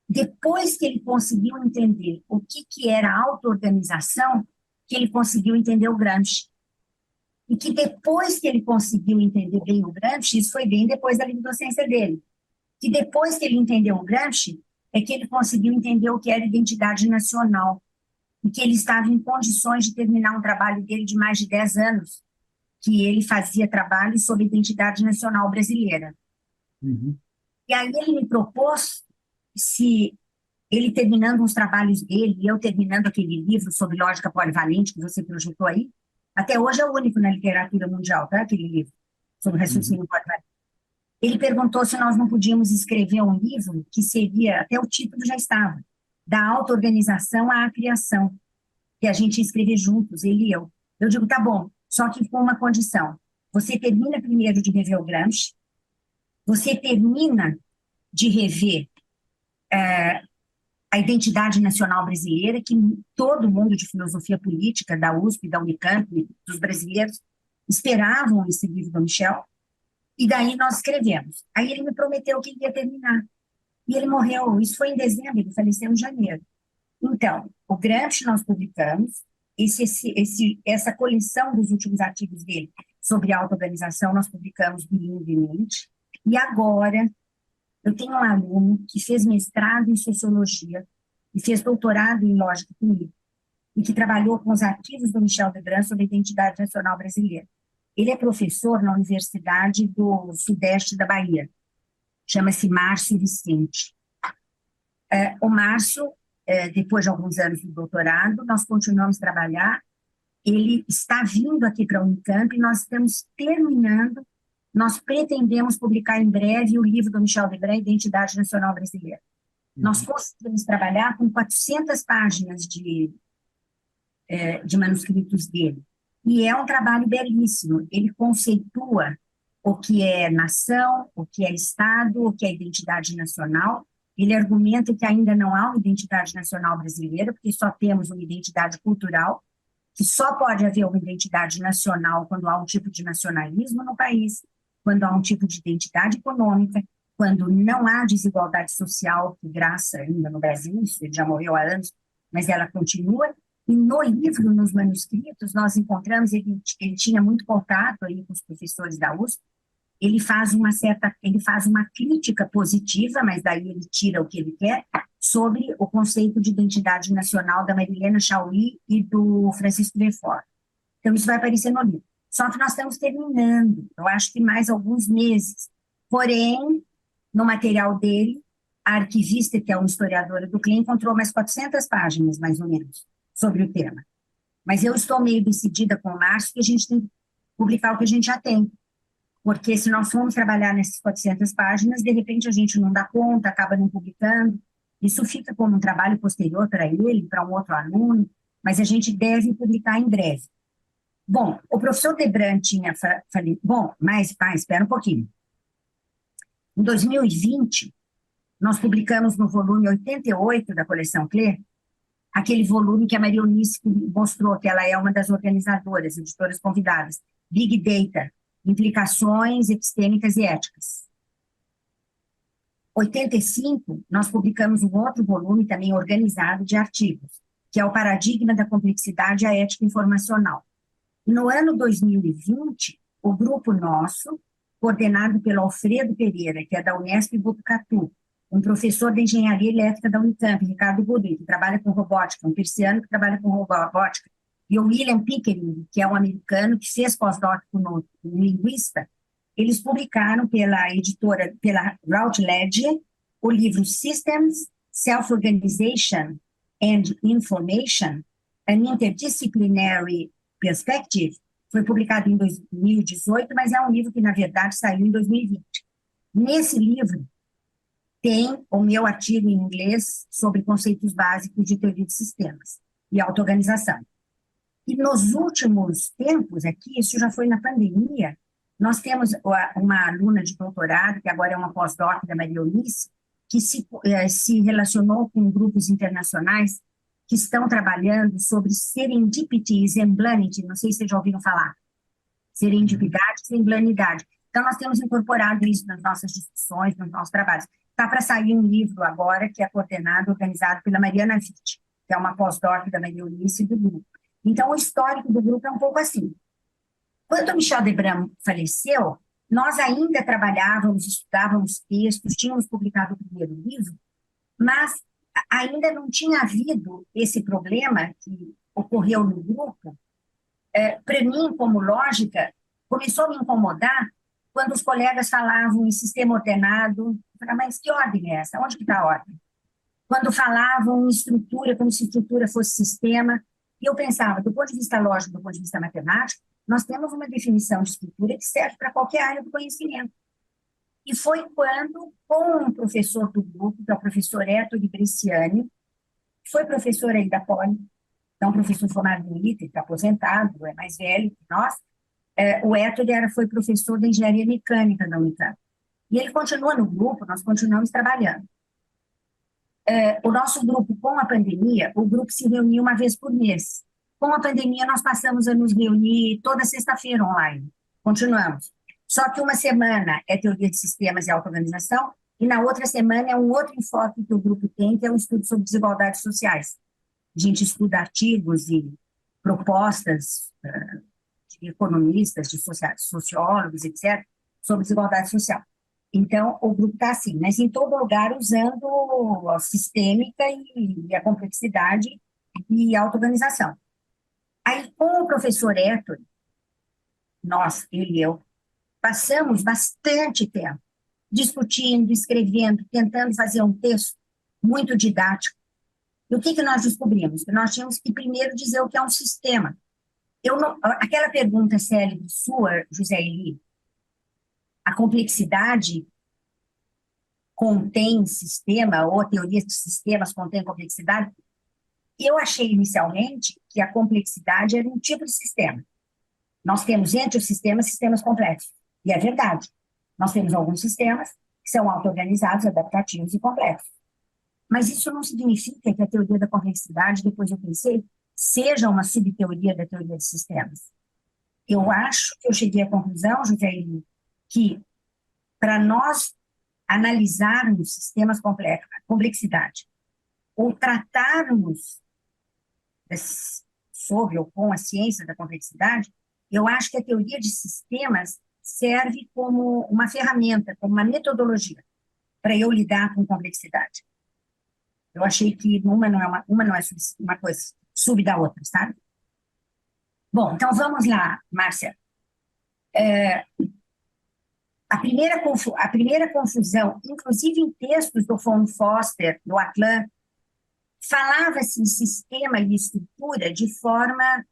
depois que ele conseguiu entender o que era auto-organização, que ele conseguiu entender o Gramsci. E que depois que ele conseguiu entender bem o Gramsci, isso foi bem depois da livre-docência dele, que depois que ele entendeu o Gramsci, é que ele conseguiu entender o que era identidade nacional, e que ele estava em condições de terminar um trabalho dele de mais de 10 anos, que ele fazia trabalho sobre identidade nacional brasileira. Uhum. E aí ele me propôs, se ele terminando os trabalhos dele, e eu terminando aquele livro sobre lógica polivalente que você projetou aí, até hoje é o único na literatura mundial, tá? Aquele livro sobre raciocínio polivalente. Ele perguntou se nós não podíamos escrever um livro que seria, até o título já estava, da auto-organização à criação, que a gente ia escrever juntos, ele e eu. Eu digo, tá bom, só que com uma condição. Você termina primeiro de rever o Gramsci, você termina de rever a identidade nacional brasileira, que todo mundo de filosofia política, da USP, da Unicamp, dos brasileiros, esperavam esse livro do Michel, e daí nós escrevemos. Aí ele me prometeu que ia terminar. E ele morreu, isso foi em dezembro, ele faleceu em janeiro. Então, o Gramsci nós publicamos, essa coleção dos últimos artigos dele sobre auto-organização nós publicamos bilinguemente, e agora eu tenho um aluno que fez mestrado em sociologia e fez doutorado em lógica comigo, e que trabalhou com os arquivos do Michel Legrand sobre a identidade nacional brasileira. Ele é professor na Universidade do Sudeste da Bahia, chama-se Márcio Vicente. O Márcio, depois de alguns anos de doutorado, nós continuamos a trabalhar, ele está vindo aqui para a Unicamp e nós estamos terminando, nós pretendemos publicar em breve o livro do Michel Legrand, Identidade Nacional Brasileira. Nós conseguimos trabalhar com 400 páginas de manuscritos dele. E é um trabalho belíssimo. Ele conceitua o que é nação, o que é Estado, o que é identidade nacional. Ele argumenta que ainda não há uma identidade nacional brasileira, porque só temos uma identidade cultural, que só pode haver uma identidade nacional quando há um tipo de nacionalismo no país, quando há um tipo de identidade econômica, quando não há desigualdade social, que graça ainda no Brasil, isso ele já morreu há anos, mas ela continua. E no livro, nos manuscritos, nós encontramos, ele tinha muito contato aí com os professores da USP, ele faz uma crítica positiva, mas daí ele tira o que ele quer, sobre o conceito de identidade nacional da Marilena Chaui e do Francisco Lefort. Então, isso vai aparecer no livro. Só que nós estamos terminando, eu acho que mais alguns meses. Porém, no material dele, a arquivista, que é uma historiadora do CLIA, encontrou mais 400 páginas, mais ou menos, sobre o tema. Mas eu estou meio decidida com o Márcio que a gente tem que publicar o que a gente já tem. Porque se nós formos trabalhar nessas 400 páginas, de repente a gente não dá conta, acaba não publicando. Isso fica como um trabalho posterior para ele, para um outro aluno, mas a gente deve publicar em breve. Bom, o professor Legrand tinha falado, bom, mas espera um pouquinho. Em 2020, nós publicamos no volume 88 da coleção CLE, aquele volume que a Maria Eunice mostrou, que ela é uma das organizadoras, editoras convidadas, Big Data, Implicações Epistêmicas e Éticas. Em 85, nós publicamos um outro volume também organizado de artigos, que é o Paradigma da Complexidade e a Ética Informacional. No ano 2020, o grupo nosso, coordenado pelo Alfredo Pereira, que é da Unesp Botucatu, um professor de engenharia elétrica da Unicamp, Ricardo Godin, que trabalha com robótica, um persiano que trabalha com robótica, e o William Pickering, que é um americano que fez pós-doc no linguista, eles publicaram pela editora, pela Routledge, o livro Systems, Self-Organization and Information, an Interdisciplinary Perspective, foi publicado em 2018, mas é um livro que, na verdade, saiu em 2020. Nesse livro, tem o meu artigo em inglês sobre conceitos básicos de teoria de sistemas e auto-organização. E nos últimos tempos aqui, isso já foi na pandemia, nós temos uma aluna de doutorado, que agora é uma pós-doc da Maria Eunice, que se relacionou com grupos internacionais que estão trabalhando sobre serendipity e zemblanity, não sei se vocês já ouviram falar, serendipidade e zemblanidade. Então, nós temos incorporado isso nas nossas discussões, nos nossos trabalhos. Está para sair um livro agora, que é coordenado, organizado pela Mariana Witt, que é uma pós-doc da Maria Eunice e do grupo. Então, o histórico do grupo é um pouco assim. Quando o Michel Legrand faleceu, nós ainda trabalhávamos, estudávamos textos, tínhamos publicado o primeiro livro, mas ainda não tinha havido esse problema que ocorreu no grupo. Para mim, como lógica, começou a me incomodar quando os colegas falavam em sistema ordenado. Eu falava, mas que ordem é essa? Onde que está a ordem? Quando falavam em estrutura, como se estrutura fosse sistema, e eu pensava, do ponto de vista lógico, do ponto de vista matemático, nós temos uma definição de estrutura que serve para qualquer área do conhecimento. E foi quando, com um professor do grupo, que é o professor Ettore Bresciani, que foi professor aí da Poli, é um professor formado em ITA, está aposentado, é mais velho que nós, O Ettore foi professor de engenharia mecânica da Unicamp. E ele continua no grupo, nós continuamos trabalhando. O nosso grupo, com a pandemia, o grupo se reunia uma vez por mês. Com a pandemia, nós passamos a nos reunir toda sexta-feira online. Continuamos. Só que uma semana é teoria de sistemas e auto-organização, e na outra semana é um outro enfoque que o grupo tem, que é um estudo sobre desigualdades sociais. A gente estuda artigos e propostas de economistas, de sociólogos, etc., sobre desigualdade social. Então, o grupo está assim, mas em todo lugar usando a sistêmica e a complexidade e a auto-organização. Aí, com o professor Ettore, nós, ele e eu, passamos bastante tempo discutindo, escrevendo, tentando fazer um texto muito didático. E o que nós descobrimos? Que nós tínhamos que primeiro dizer o que é um sistema. Aquela pergunta célebre sua, José Eli, a complexidade contém sistema, ou a teoria de sistemas contém complexidade, eu achei inicialmente que a complexidade era um tipo de sistema. Nós temos entre os sistemas complexos, e é verdade. Nós temos alguns sistemas que são auto-organizados, adaptativos e complexos. Mas isso não significa que a teoria da complexidade, depois eu pensei, seja uma subteoria da teoria de sistemas. Eu acho que eu cheguei à conclusão, José, que para nós analisarmos sistemas complexos, complexidade, ou tratarmos sobre ou com a ciência da complexidade, eu acho que a teoria de sistemas serve como uma ferramenta, como uma metodologia para eu lidar com complexidade. Eu achei que uma não é uma coisa sub da outra, sabe? Bom, então vamos lá, Márcia. A primeira confusão, inclusive em textos do von Foster, do Atlan, falava-se em sistema e estrutura de forma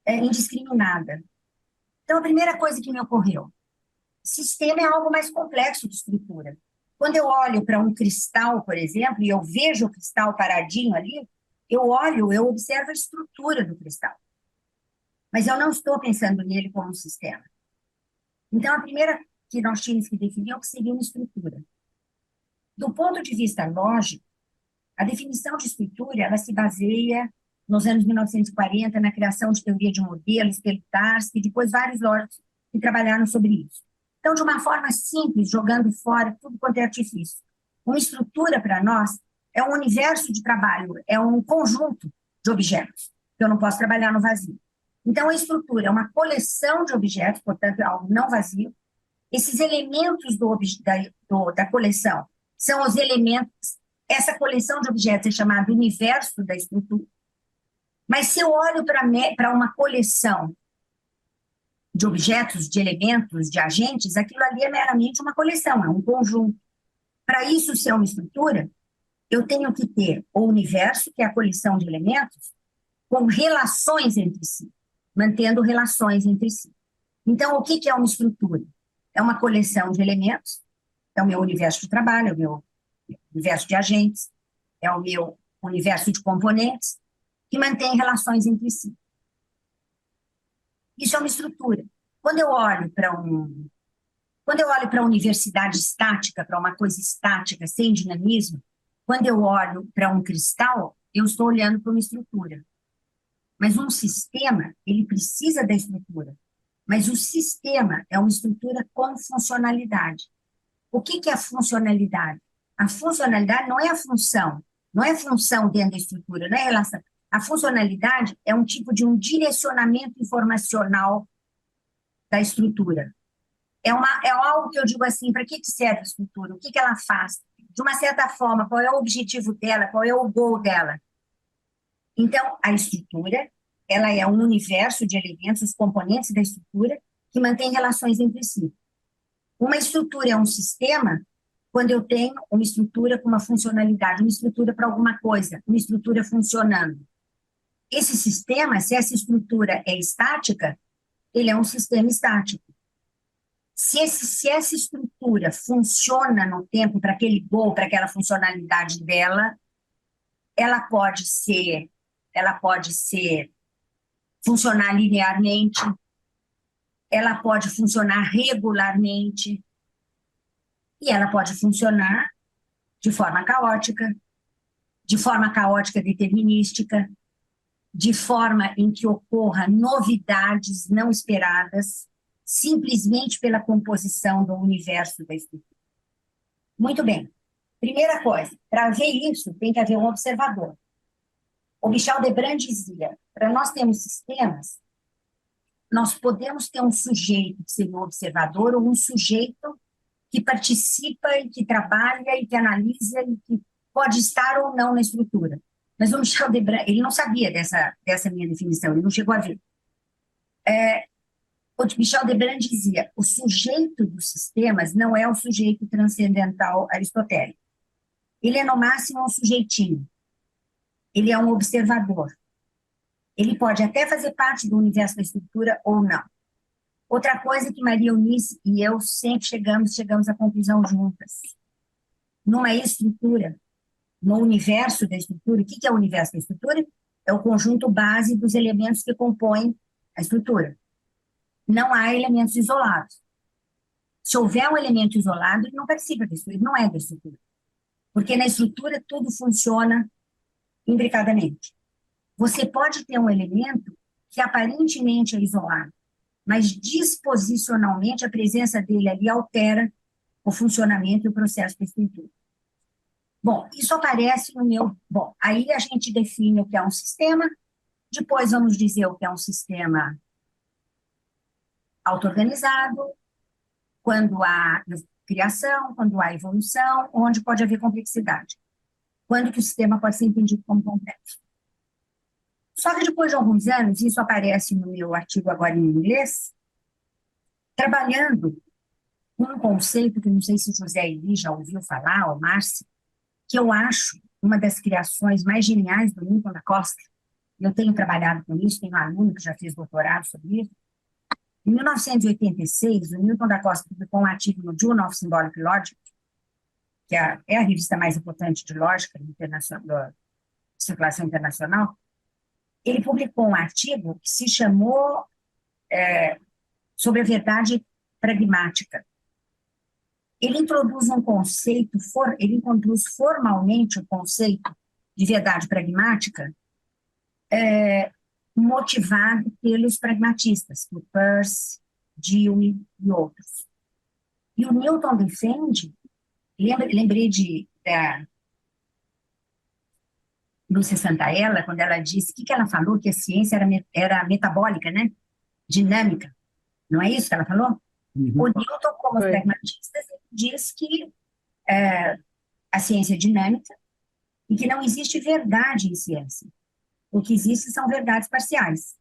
indiscriminada. Então, a primeira coisa que me ocorreu, sistema é algo mais complexo que estrutura. Quando eu olho para um cristal, por exemplo, e eu vejo o cristal paradinho ali, eu observo a estrutura do cristal. Mas eu não estou pensando nele como um sistema. Então, a primeira que nós tínhamos que definir é o que seria uma estrutura. Do ponto de vista lógico, a definição de estrutura, ela se baseia nos anos 1940 na criação de teoria de modelos, Tarski, e depois vários lógicos que trabalharam sobre isso. Então, de uma forma simples, jogando fora tudo quanto é artifício. Uma estrutura, para nós, é um universo de trabalho, é um conjunto de objetos, que eu não posso trabalhar no vazio. Então, a estrutura é uma coleção de objetos, portanto, é algo não vazio. Esses elementos da coleção são os elementos. Essa coleção de objetos é chamada universo da estrutura. Mas se eu olho para uma coleção de objetos, de elementos, de agentes, aquilo ali é meramente uma coleção, é um conjunto. Para isso ser uma estrutura, eu tenho que ter o universo, que é a coleção de elementos, com relações entre si, mantendo relações entre si. Então, o que é uma estrutura? É uma coleção de elementos, é o meu universo de trabalho, é o meu universo de agentes, é o meu universo de componentes, que mantém relações entre si. Isso é uma estrutura. Quando eu olho para a universidade estática, para uma coisa estática, sem dinamismo, quando eu olho para um cristal, eu estou olhando para uma estrutura. Mas um sistema, ele precisa da estrutura. Mas o sistema é uma estrutura com funcionalidade. O que é a funcionalidade? A funcionalidade não é a função, não é função dentro da estrutura, não é relação. A funcionalidade é um tipo de um direcionamento informacional da estrutura. É algo que eu digo assim, para que serve a estrutura? O que ela faz? De uma certa forma, qual é o objetivo dela? Qual é o goal dela? Então, a estrutura, ela é um universo de elementos, os componentes da estrutura, que mantém relações entre si. Uma estrutura é um sistema quando eu tenho uma estrutura com uma funcionalidade, uma estrutura para alguma coisa, uma estrutura funcionando. Esse sistema, se essa estrutura é estática, ele é um sistema estático. Se essa estrutura funciona no tempo para aquele goal, para aquela funcionalidade dela, ela pode funcionar linearmente, ela pode funcionar regularmente e ela pode funcionar de forma caótica determinística, de forma em que ocorra novidades não esperadas, simplesmente pela composição do universo da estrutura. Muito bem. Primeira coisa, para ver isso, tem que haver um observador. O Michel Debrun dizia, para nós termos sistemas, nós podemos ter um sujeito que seria um observador ou um sujeito que participa e que trabalha e que analisa e que pode estar ou não na estrutura. Mas o Michel Debrun, ele não sabia dessa minha definição, ele não chegou a ver. O Michel Debrun dizia, o sujeito dos sistemas não é o sujeito transcendental aristotélico. Ele é, no máximo, um sujeitinho. Ele é um observador. Ele pode até fazer parte do universo da estrutura ou não. Outra coisa que Maria Eunice e eu sempre chegamos à conclusão juntas. Numa estrutura, no universo da estrutura, o que é o universo da estrutura? É o conjunto base dos elementos que compõem a estrutura. Não há elementos isolados. Se houver um elemento isolado, ele não participa da estrutura, ele não é da estrutura. Porque na estrutura tudo funciona imbricadamente. Você pode ter um elemento que aparentemente é isolado, mas disposicionalmente a presença dele ali altera o funcionamento e o processo da estrutura. Bom, isso aparece no meu... Bom, aí a gente define o que é um sistema, depois vamos dizer o que é um sistema auto-organizado, quando há criação, quando há evolução, onde pode haver complexidade. Quando que o sistema pode ser entendido como complexo. Só que depois de alguns anos, isso aparece no meu artigo agora em inglês, trabalhando com um conceito que não sei se o José Eli já ouviu falar, ou Márcia, que eu acho uma das criações mais geniais do Newton da Costa. Eu tenho trabalhado com isso, tenho um aluno que já fez doutorado sobre isso. Em 1986, o Newton da Costa publicou um artigo no Journal of Symbolic Logic, que é a revista mais importante de lógica de circulação internacional. Ele publicou um artigo que se chamou sobre a verdade pragmática. Ele introduz um conceito, ele introduz formalmente o conceito de verdade pragmática, motivado pelos pragmatistas, por Peirce, Dewey e outros. E o Newton defende, lembrei da Lúcia Santaella, quando ela disse, o que ela falou? Que a ciência era metabólica, né? Dinâmica. Não é isso que ela falou? Uhum. O Newton, como os pragmatistas, diz que a ciência é dinâmica e que não existe verdade em ciência. O que existe são verdades parciais,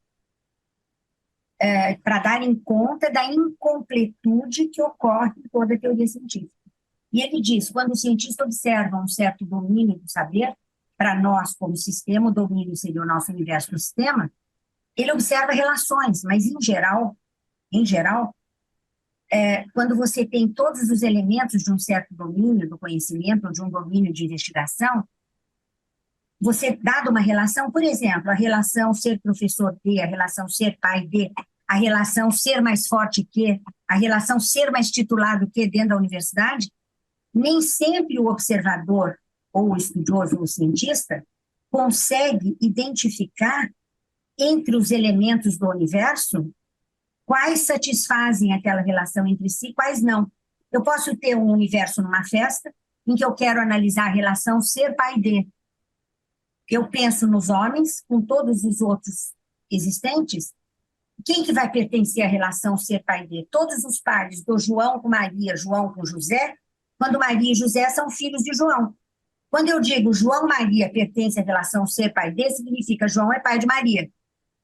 para darem conta da incompletude que ocorre em toda a teoria científica. E ele diz, quando o cientista observa um certo domínio do saber, para nós, como sistema, o domínio seria o nosso universo do sistema, ele observa relações, mas, em geral, quando você tem todos os elementos de um certo domínio do conhecimento, ou de um domínio de investigação, você, dado uma relação, por exemplo, a relação ser professor de, a relação ser pai de, a relação ser mais forte que, a relação ser mais titulado que dentro da universidade, nem sempre o observador, ou o estudioso, ou o cientista, consegue identificar entre os elementos do universo quais satisfazem aquela relação entre si, quais não. Eu posso ter um universo numa festa em que eu quero analisar a relação ser pai de. Eu penso nos homens, com todos os outros existentes, quem que vai pertencer à relação ser pai de? Todos os pares do João com Maria, João com José, quando Maria e José são filhos de João. Quando eu digo João Maria pertence à relação ser pai de, significa João é pai de Maria.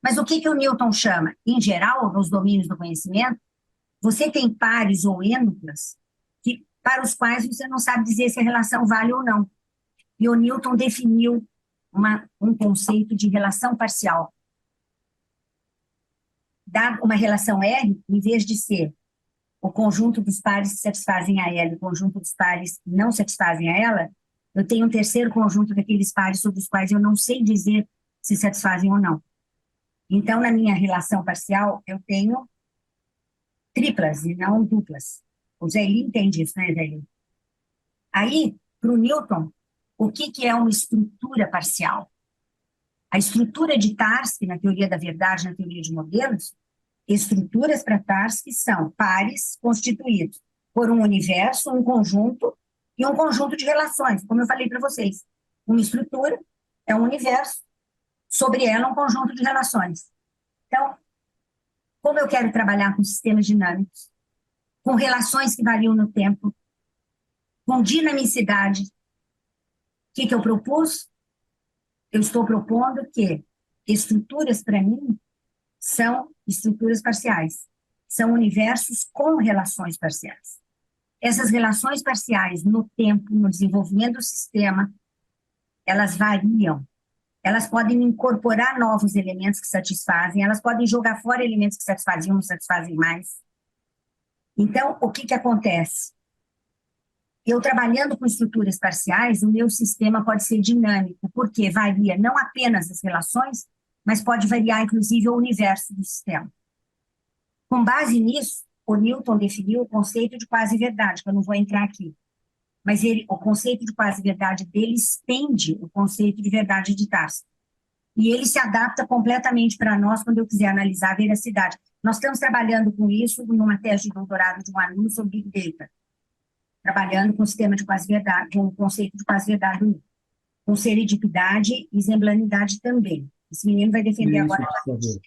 Mas o que o Newton chama? Em geral, nos domínios do conhecimento, você tem pares ou ênuplas para os quais você não sabe dizer se a relação vale ou não. E o Newton definiu um conceito de relação parcial. Dá uma relação R, em vez de ser o conjunto dos pares que satisfazem a ela e o conjunto dos pares que não satisfazem a ela, eu tenho um terceiro conjunto daqueles pares sobre os quais eu não sei dizer se satisfazem ou não. Então, na minha relação parcial, eu tenho triplas e não duplas. O Zé Eli entende isso, né, Zé Eli? Aí, para o Newton, o que é uma estrutura parcial? A estrutura de Tarski, na teoria da verdade, na teoria de modelos, estruturas para Tarski são pares constituídos por um universo, um conjunto e um conjunto de relações, como eu falei para vocês. Uma estrutura é um universo, sobre ela um conjunto de relações. Então, como eu quero trabalhar com sistemas dinâmicos, com relações que variam no tempo, com dinamicidade, o que eu propus? Eu estou propondo que estruturas, para mim, são estruturas parciais. São universos com relações parciais. Essas relações parciais, no tempo, no desenvolvimento do sistema, elas variam. Elas podem incorporar novos elementos que satisfazem, elas podem jogar fora elementos que satisfaziam, não satisfazem mais. Então, o que acontece? Eu trabalhando com estruturas parciais, o meu sistema pode ser dinâmico, porque varia não apenas as relações, mas pode variar, inclusive, o universo do sistema. Com base nisso, o Newton definiu o conceito de quase-verdade, que eu não vou entrar aqui. Mas o conceito de quase-verdade dele estende o conceito de verdade de Tarski. E ele se adapta completamente para nós quando eu quiser analisar a veracidade. Nós estamos trabalhando com isso numa tese de doutorado de um aluno sobre Big Data, trabalhando com o sistema de quase-verdade, com o conceito de quase-verdade, com serendipidade e exemplanidade também. Esse menino vai defender Isso, agora. por favor.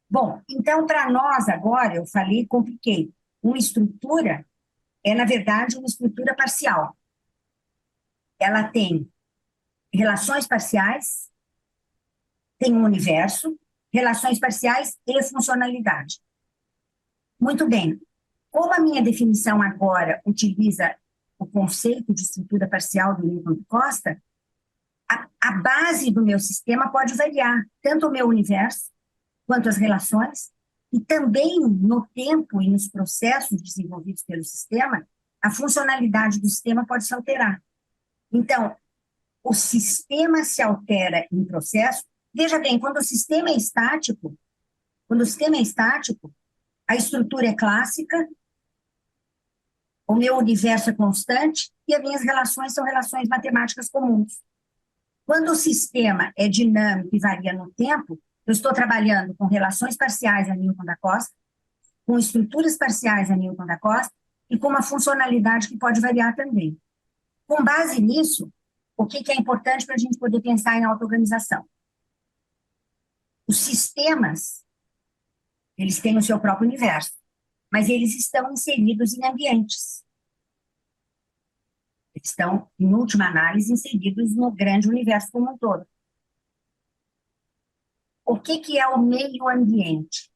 Bom, então, para nós agora, eu falei, compliquei. Uma estrutura é, na verdade, uma estrutura parcial. Ela tem relações parciais, tem um universo, relações parciais e funcionalidade. Muito bem. Como a minha definição agora utiliza o conceito de estrutura parcial do Newton Costa, a base do meu sistema pode variar, tanto o meu universo, quanto as relações, e também no tempo e nos processos desenvolvidos pelo sistema, a funcionalidade do sistema pode se alterar. Então, o sistema se altera em processo. Veja bem, quando o sistema é estático, a estrutura é clássica, o meu universo é constante e as minhas relações são relações matemáticas comuns. Quando o sistema é dinâmico e varia no tempo, eu estou trabalhando com relações parciais a Newton da Costa, com estruturas parciais a Newton da Costa e com uma funcionalidade que pode variar também. Com base nisso, o que é importante para a gente poder pensar em auto-organização? Os sistemas, eles têm o seu próprio universo, mas eles estão inseridos em ambientes. Eles estão, em última análise, inseridos no grande universo como um todo. O que é o meio ambiente?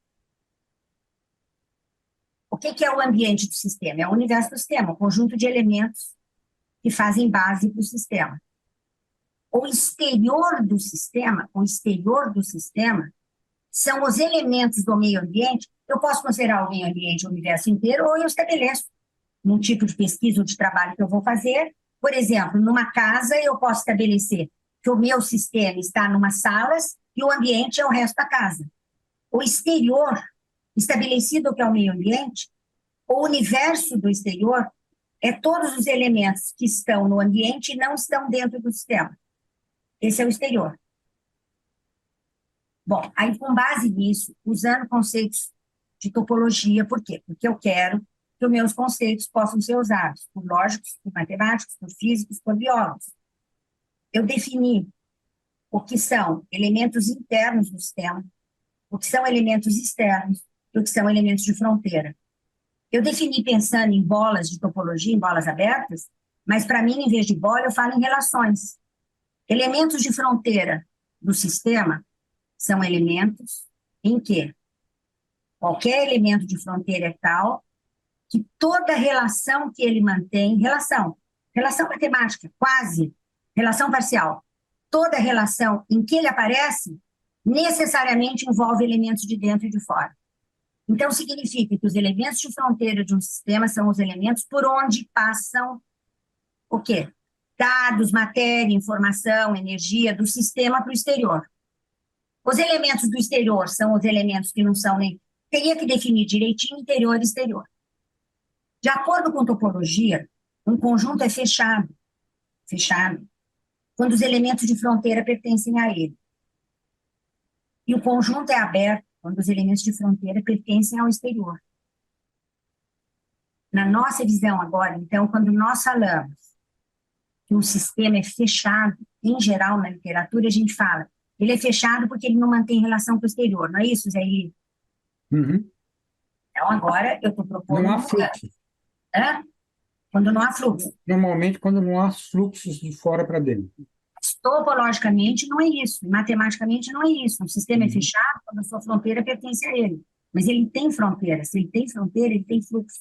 O que é o ambiente do sistema? É o universo do sistema, o conjunto de elementos que fazem base para o sistema. O exterior do sistema, são os elementos do meio ambiente. Eu posso considerar o meio ambiente o universo inteiro, ou eu estabeleço num tipo de pesquisa ou de trabalho que eu vou fazer. Por exemplo, numa casa, eu posso estabelecer que o meu sistema está numa salas e o ambiente é o resto da casa. O exterior, estabelecido que é o meio ambiente, o universo do exterior é todos os elementos que estão no ambiente e não estão dentro do sistema. Esse é o exterior. Bom, aí com base nisso, usando conceitos de topologia, por quê? Porque eu quero que os meus conceitos possam ser usados por lógicos, por matemáticos, por físicos, por biólogos. Eu defini o que são elementos internos do sistema, o que são elementos externos e o que são elementos de fronteira. Eu defini pensando em bolas de topologia, em bolas abertas, mas para mim, em vez de bola, eu falo em relações. Elementos de fronteira do sistema são elementos em que qualquer elemento de fronteira é tal que toda relação que ele mantém, relação matemática, quase, relação parcial, toda relação em que ele aparece necessariamente envolve elementos de dentro e de fora. Então, significa que os elementos de fronteira de um sistema são os elementos por onde passam o quê? Dados, matéria, informação, energia do sistema para o exterior. Os elementos do exterior são os elementos que não são nem teria que definir direitinho interior e exterior. De acordo com topologia, um conjunto é fechado, quando os elementos de fronteira pertencem a ele. E o conjunto é aberto quando os elementos de fronteira pertencem ao exterior. Na nossa visão agora, então, quando nós falamos que um sistema é fechado, em geral, na literatura, a gente fala, ele é fechado porque ele não mantém relação com o exterior, não é isso, Zé Eli? Uhum. Então, agora, eu estou propondo... Não há fluxo. Hã? Quando não há fluxo. Normalmente, quando não há fluxos de fora para dentro. Topologicamente, não é isso. Matematicamente, não é isso. Um sistema é fechado quando a sua fronteira pertence a ele. Mas ele tem fronteira. Se ele tem fronteira, ele tem fluxo.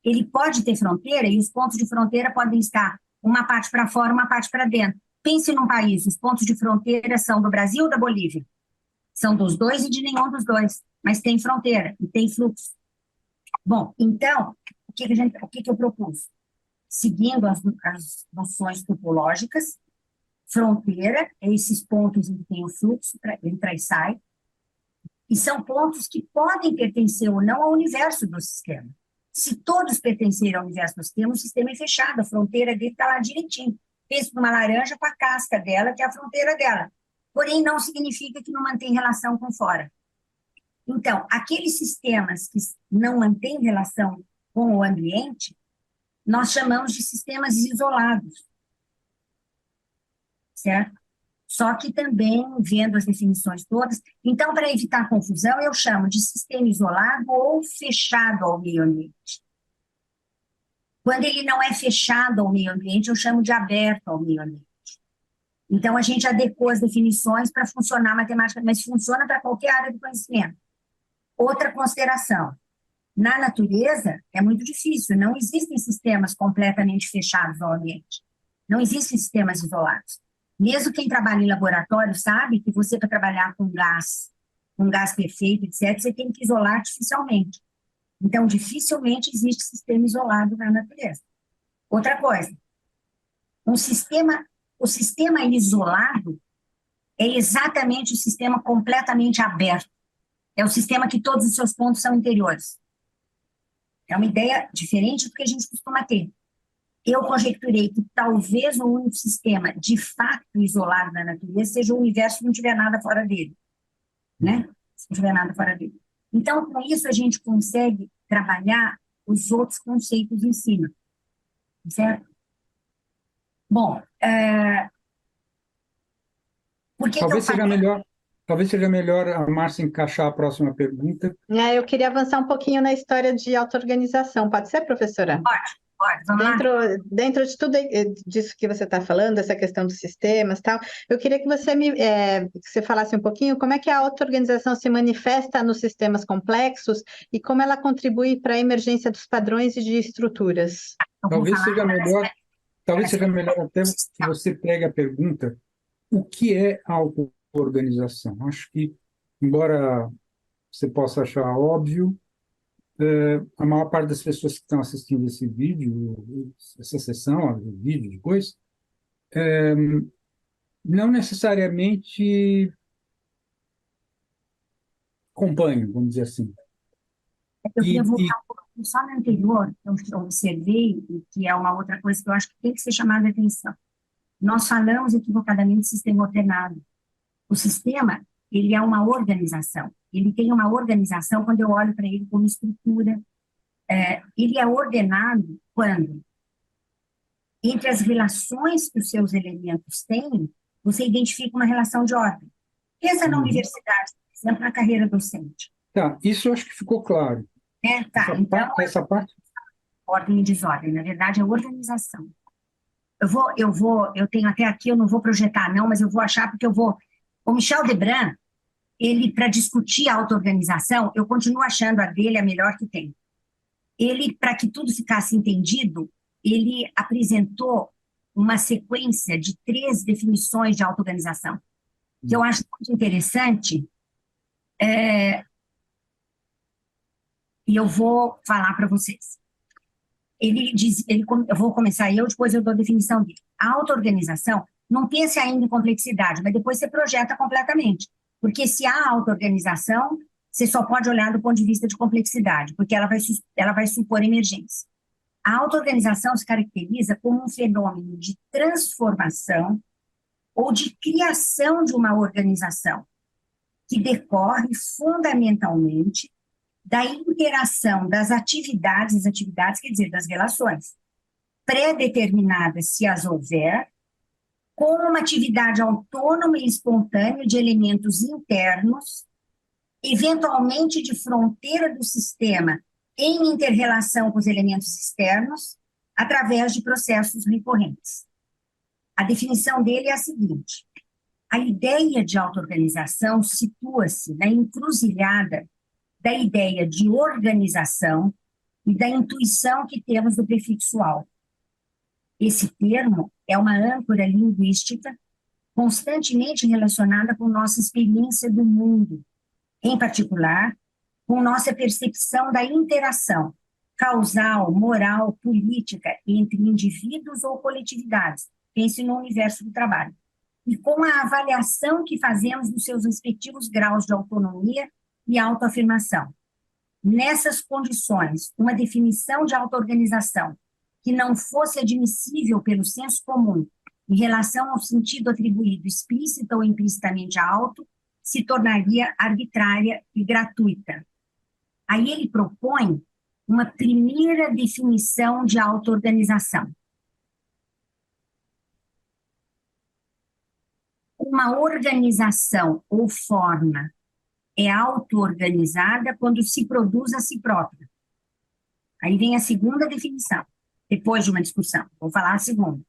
Ele pode ter fronteira e os pontos de fronteira podem estar uma parte para fora, uma parte para dentro. Pense num país. Os pontos de fronteira são do Brasil ou da Bolívia? São dos dois e de nenhum dos dois. Mas tem fronteira e tem fluxo. Bom, então, o que eu propus? Seguindo as noções topológicas, fronteira é esses pontos em que tem o fluxo, entra e sai, e são pontos que podem pertencer ou não ao universo do sistema. Se todos pertencerem ao universo do sistema, o sistema é fechado, a fronteira dele está lá direitinho. Pense numa laranja com a casca dela, que é a fronteira dela. Porém, não significa que não mantém relação com fora. Então, aqueles sistemas que não mantêm relação com o ambiente, nós chamamos de sistemas isolados. Certo? Só que também, vendo as definições todas, então, para evitar confusão, eu chamo de sistema isolado ou fechado ao meio ambiente. Quando ele não é fechado ao meio ambiente, eu chamo de aberto ao meio ambiente. Então, a gente adequou as definições para funcionar matematicamente, mas funciona para qualquer área do conhecimento. Outra consideração, na natureza é muito difícil, não existem sistemas completamente fechados ao ambiente, não existem sistemas isolados. Mesmo quem trabalha em laboratório sabe que você, para trabalhar com gás perfeito, etc., você tem que isolar artificialmente. Então, dificilmente existe sistema isolado na natureza. Outra coisa, o sistema isolado é exatamente o sistema completamente aberto. É o sistema que todos os seus pontos são interiores. É uma ideia diferente do que a gente costuma ter. Eu conjecturei que talvez o único sistema de fato isolado na natureza seja o universo que não tiver nada fora dele. Né? Se não tiver nada fora dele. Então, com isso, a gente consegue trabalhar os outros conceitos em cima. Certo? Bom, por que Talvez que eu seja melhor, talvez seja melhor a Márcia encaixar a próxima pergunta. Eu queria avançar um pouquinho na história de auto-organização. Pode ser, professora? Pode, vamos lá. Dentro de tudo disso que você está falando, essa questão dos sistemas e tal, eu queria que você falasse um pouquinho como é que a auto-organização se manifesta nos sistemas complexos e como ela contribui para a emergência dos padrões e de estruturas. Talvez seja melhor até que você pegue a pergunta: o que é auto-organização? Acho que, embora você possa achar óbvio, a maior parte das pessoas que estão assistindo esse vídeo, essa sessão, o vídeo depois, não necessariamente acompanham, vamos dizer assim. Eu queria voltar um pouquinho só no anterior, que eu observei, e que é uma outra coisa que eu acho que tem que ser chamada a atenção. Nós falamos equivocadamente de sistema ordenado. O sistema, ele é uma organização. Ele tem uma organização quando eu olho para ele como estrutura. Ele é ordenado quando, entre as relações que os seus elementos têm, você identifica uma relação de ordem. Pensa na universidade, por exemplo, na carreira docente. Tá, isso eu acho que ficou claro. Então, essa parte... ordem e desordem, na verdade, é organização. Eu tenho até aqui, eu não vou projetar não, mas eu vou achar porque eu vou... O Michel Debrun, ele, para discutir a auto-organização, eu continuo achando a dele a melhor que tem. Ele, para que tudo ficasse entendido, ele apresentou uma sequência de 3 definições de auto-organização, que eu acho muito interessante, e eu vou falar para vocês. Ele diz, eu vou começar depois eu dou a definição dele. A auto-organização, não pense ainda em complexidade, mas depois você projeta completamente. Porque se há auto-organização, você só pode olhar do ponto de vista de complexidade, porque ela vai supor emergência. A auto-organização se caracteriza como um fenômeno de transformação ou de criação de uma organização, que decorre fundamentalmente da interação das atividades quer dizer, das relações, pré-determinadas, se as houver, com uma atividade autônoma e espontânea de elementos internos, eventualmente de fronteira do sistema em inter-relação com os elementos externos, através de processos recorrentes. A definição dele é a seguinte: a ideia de auto-organização situa-se na encruzilhada da ideia de organização e da intuição que temos do prefixo auto. Esse termo é uma âncora linguística constantemente relacionada com nossa experiência do mundo, em particular, com nossa percepção da interação causal, moral, política entre indivíduos ou coletividades, pense no universo do trabalho, e com a avaliação que fazemos dos seus respectivos graus de autonomia e autoafirmação. Nessas condições, uma definição de auto-organização que não fosse admissível pelo senso comum em relação ao sentido atribuído explícita ou implicitamente a auto, se tornaria arbitrária e gratuita. Aí ele propõe uma primeira definição de auto-organização. Uma organização ou forma é auto-organizada quando se produz a si própria. Aí vem a segunda definição, depois de uma discussão. Vou falar a segunda.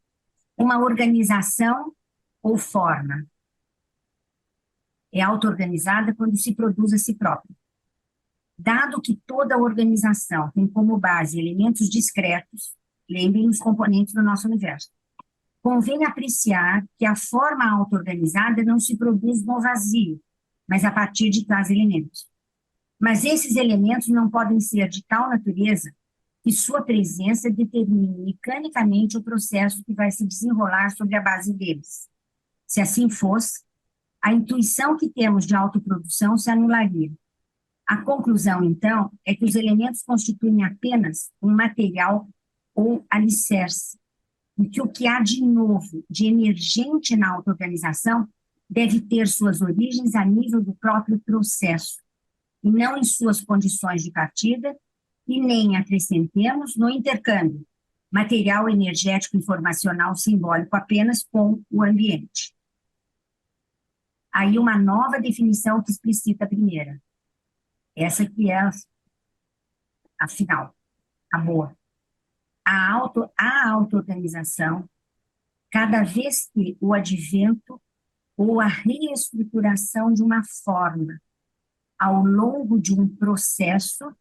Uma organização ou forma é auto-organizada quando se produz a si própria. Dado que toda organização tem como base elementos discretos, lembrem os componentes do nosso universo, convém apreciar que a forma auto-organizada não se produz no vazio, mas a partir de tais elementos. Mas esses elementos não podem ser de tal natureza que sua presença determine mecanicamente o processo que vai se desenrolar sobre a base deles. Se assim fosse, a intuição que temos de autoprodução se anularia. A conclusão, então, é que os elementos constituem apenas um material ou alicerce, e que o que há de novo, de emergente na auto-organização, deve ter suas origens a nível do próprio processo, e não em suas condições de partida, e nem acrescentemos no intercâmbio, material energético informacional simbólico apenas com o ambiente. Aí uma nova definição que explicita a primeira. Essa que é a final, a boa. A auto-organização, cada vez que o advento ou a reestruturação de uma forma ao longo de um processo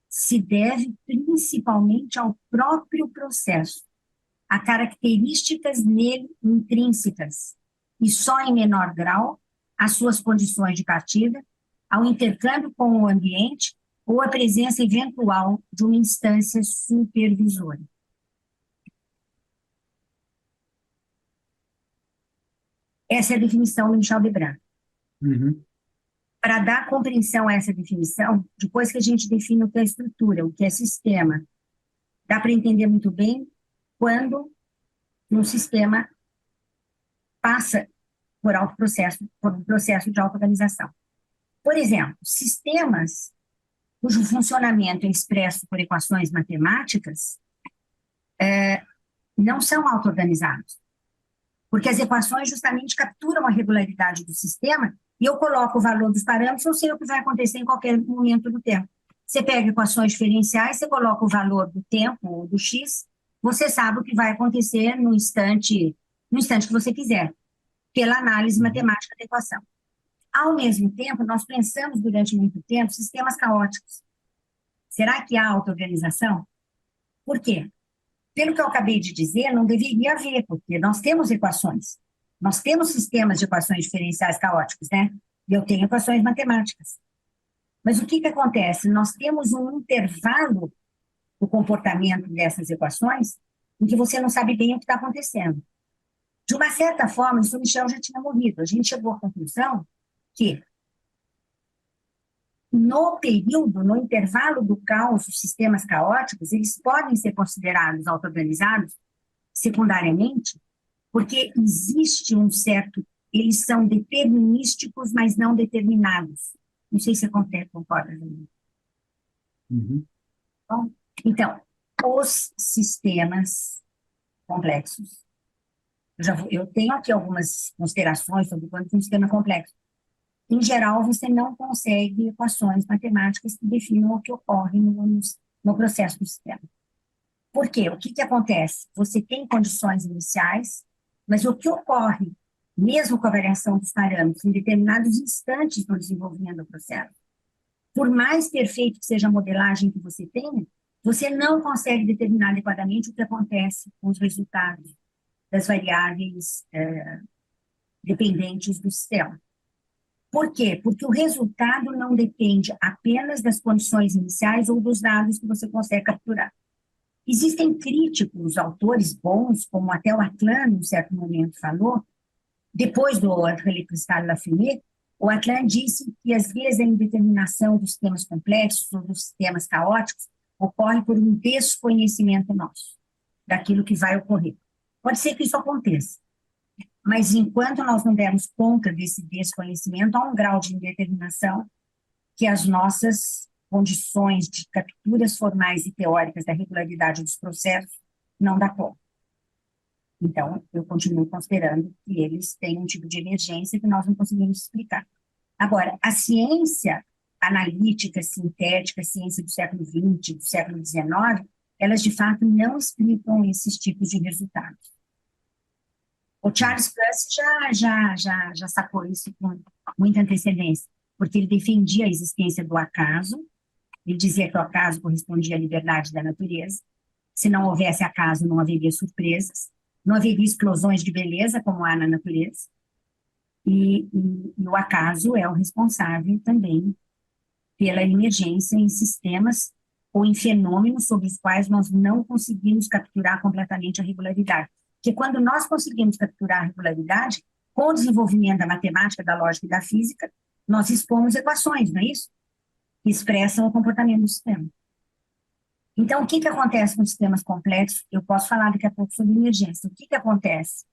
se deve principalmente ao próprio processo, a características nele intrínsecas, e só em menor grau às suas condições de partida, ao intercâmbio com o ambiente ou à presença eventual de uma instância supervisora. Essa é a definição do Michel Debrun. Uhum. Para dar compreensão a essa definição, depois que a gente define o que é estrutura, o que é sistema, dá para entender muito bem quando um sistema passa por um processo de auto-organização. Por exemplo, sistemas cujo funcionamento é expresso por equações matemáticas não são auto-organizados, porque as equações justamente capturam a regularidade do sistema e eu coloco o valor dos parâmetros, eu sei o que vai acontecer em qualquer momento do tempo. Você pega equações diferenciais, você coloca o valor do tempo ou do x, você sabe o que vai acontecer no instante que você quiser, pela análise matemática da equação. Ao mesmo tempo, nós pensamos durante muito tempo sistemas caóticos. Será que há auto-organização? Por quê? Pelo que eu acabei de dizer, não deveria haver, porque nós temos equações. Nós temos sistemas de equações diferenciais caóticos, né? E eu tenho equações matemáticas. Mas o que acontece? Nós temos um intervalo do comportamento dessas equações em que você não sabe bem o que está acontecendo. De uma certa forma, isso o Michel já tinha morrido. A gente chegou à conclusão que no período, no intervalo do caos, os sistemas caóticos, eles podem ser considerados auto-organizados secundariamente, porque existe um certo, eles são determinísticos, mas não determinados. Não sei se você concorda comigo. Uhum. Bom, então, os sistemas complexos, eu tenho aqui algumas considerações sobre quando um sistema é complexo. Em geral, você não consegue equações matemáticas que definam o que ocorre no processo do sistema. Por quê? O que acontece? Você tem condições iniciais, mas o que ocorre, mesmo com a variação dos parâmetros, em determinados instantes no desenvolvimento do processo, por mais perfeito que seja a modelagem que você tenha, você não consegue determinar adequadamente o que acontece com os resultados das variáveis dependentes do sistema. Por quê? Porque o resultado não depende apenas das condições iniciais ou dos dados que você consegue capturar. Existem críticos, autores bons, como até o Atlan, em certo momento, falou, depois do André Cristal-Lafayette, o Atlan disse que, às vezes, a indeterminação dos sistemas complexos ou dos sistemas caóticos ocorre por um desconhecimento nosso, daquilo que vai ocorrer. Pode ser que isso aconteça, mas enquanto nós não dermos conta desse desconhecimento, há um grau de indeterminação que as nossas condições de capturas formais e teóricas da regularidade dos processos não dá conta. Então, eu continuo considerando que eles têm um tipo de emergência que nós não conseguimos explicar. Agora, a ciência analítica, sintética, a ciência do século XX, do século XIX, elas de fato não explicam esses tipos de resultados. O Charles Fuss já sacou isso com muita antecedência, porque ele defendia a existência do acaso, ele dizia que o acaso correspondia à liberdade da natureza, se não houvesse acaso não haveria surpresas, não haveria explosões de beleza como há na natureza, e o acaso é o responsável também pela emergência em sistemas ou em fenômenos sobre os quais nós não conseguimos capturar completamente a regularidade. Porque quando nós conseguimos capturar a regularidade, com o desenvolvimento da matemática, da lógica e da física, nós expomos equações, não é isso? Que expressam o comportamento do sistema. Então, o que acontece com sistemas complexos? Eu posso falar daqui a pouco sobre emergência. O que acontece?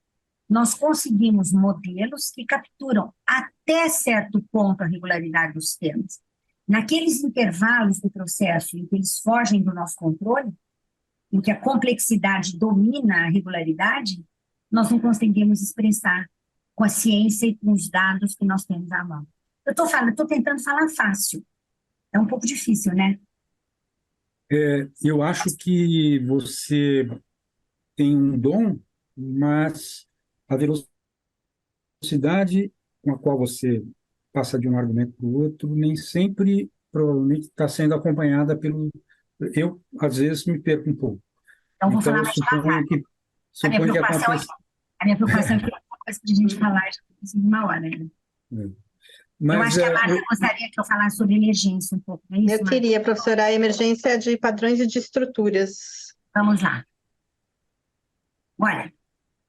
Nós conseguimos modelos que capturam até certo ponto a regularidade dos sistemas. Naqueles intervalos do processo em que eles fogem do nosso controle, em que a complexidade domina a regularidade, nós não conseguimos expressar com a ciência e com os dados que nós temos à mão. Eu estou tentando falar fácil. É um pouco difícil, né? Eu acho que você tem um dom, mas a velocidade com a qual você passa de um argumento para o outro nem sempre, provavelmente, está sendo acompanhada pelo... Eu, às vezes, me perco um pouco. Então, vou Então, falar eu mais devagar. suponho que acontece... A minha preocupação é que depois de a gente falar, já precisa de uma hora, né? Eu acho que a Márcia gostaria que eu falasse sobre emergência um pouco, não é isso, Eu queria, professora, a emergência de padrões e de estruturas. Vamos lá. Olha,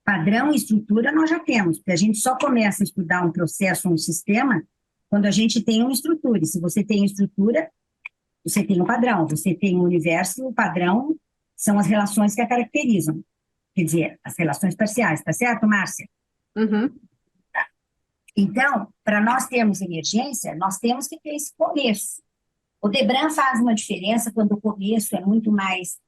padrão e estrutura nós já temos, porque a gente só começa a estudar um processo, um sistema, quando a gente tem uma estrutura. E se você tem estrutura, você tem um padrão. Você tem um universo, o padrão são as relações que a caracterizam. Quer dizer, as relações parciais, tá certo, Márcia? Uhum. Então, para nós termos emergência, nós temos que ter esse começo. O Debran faz uma diferença quando o começo é muito mais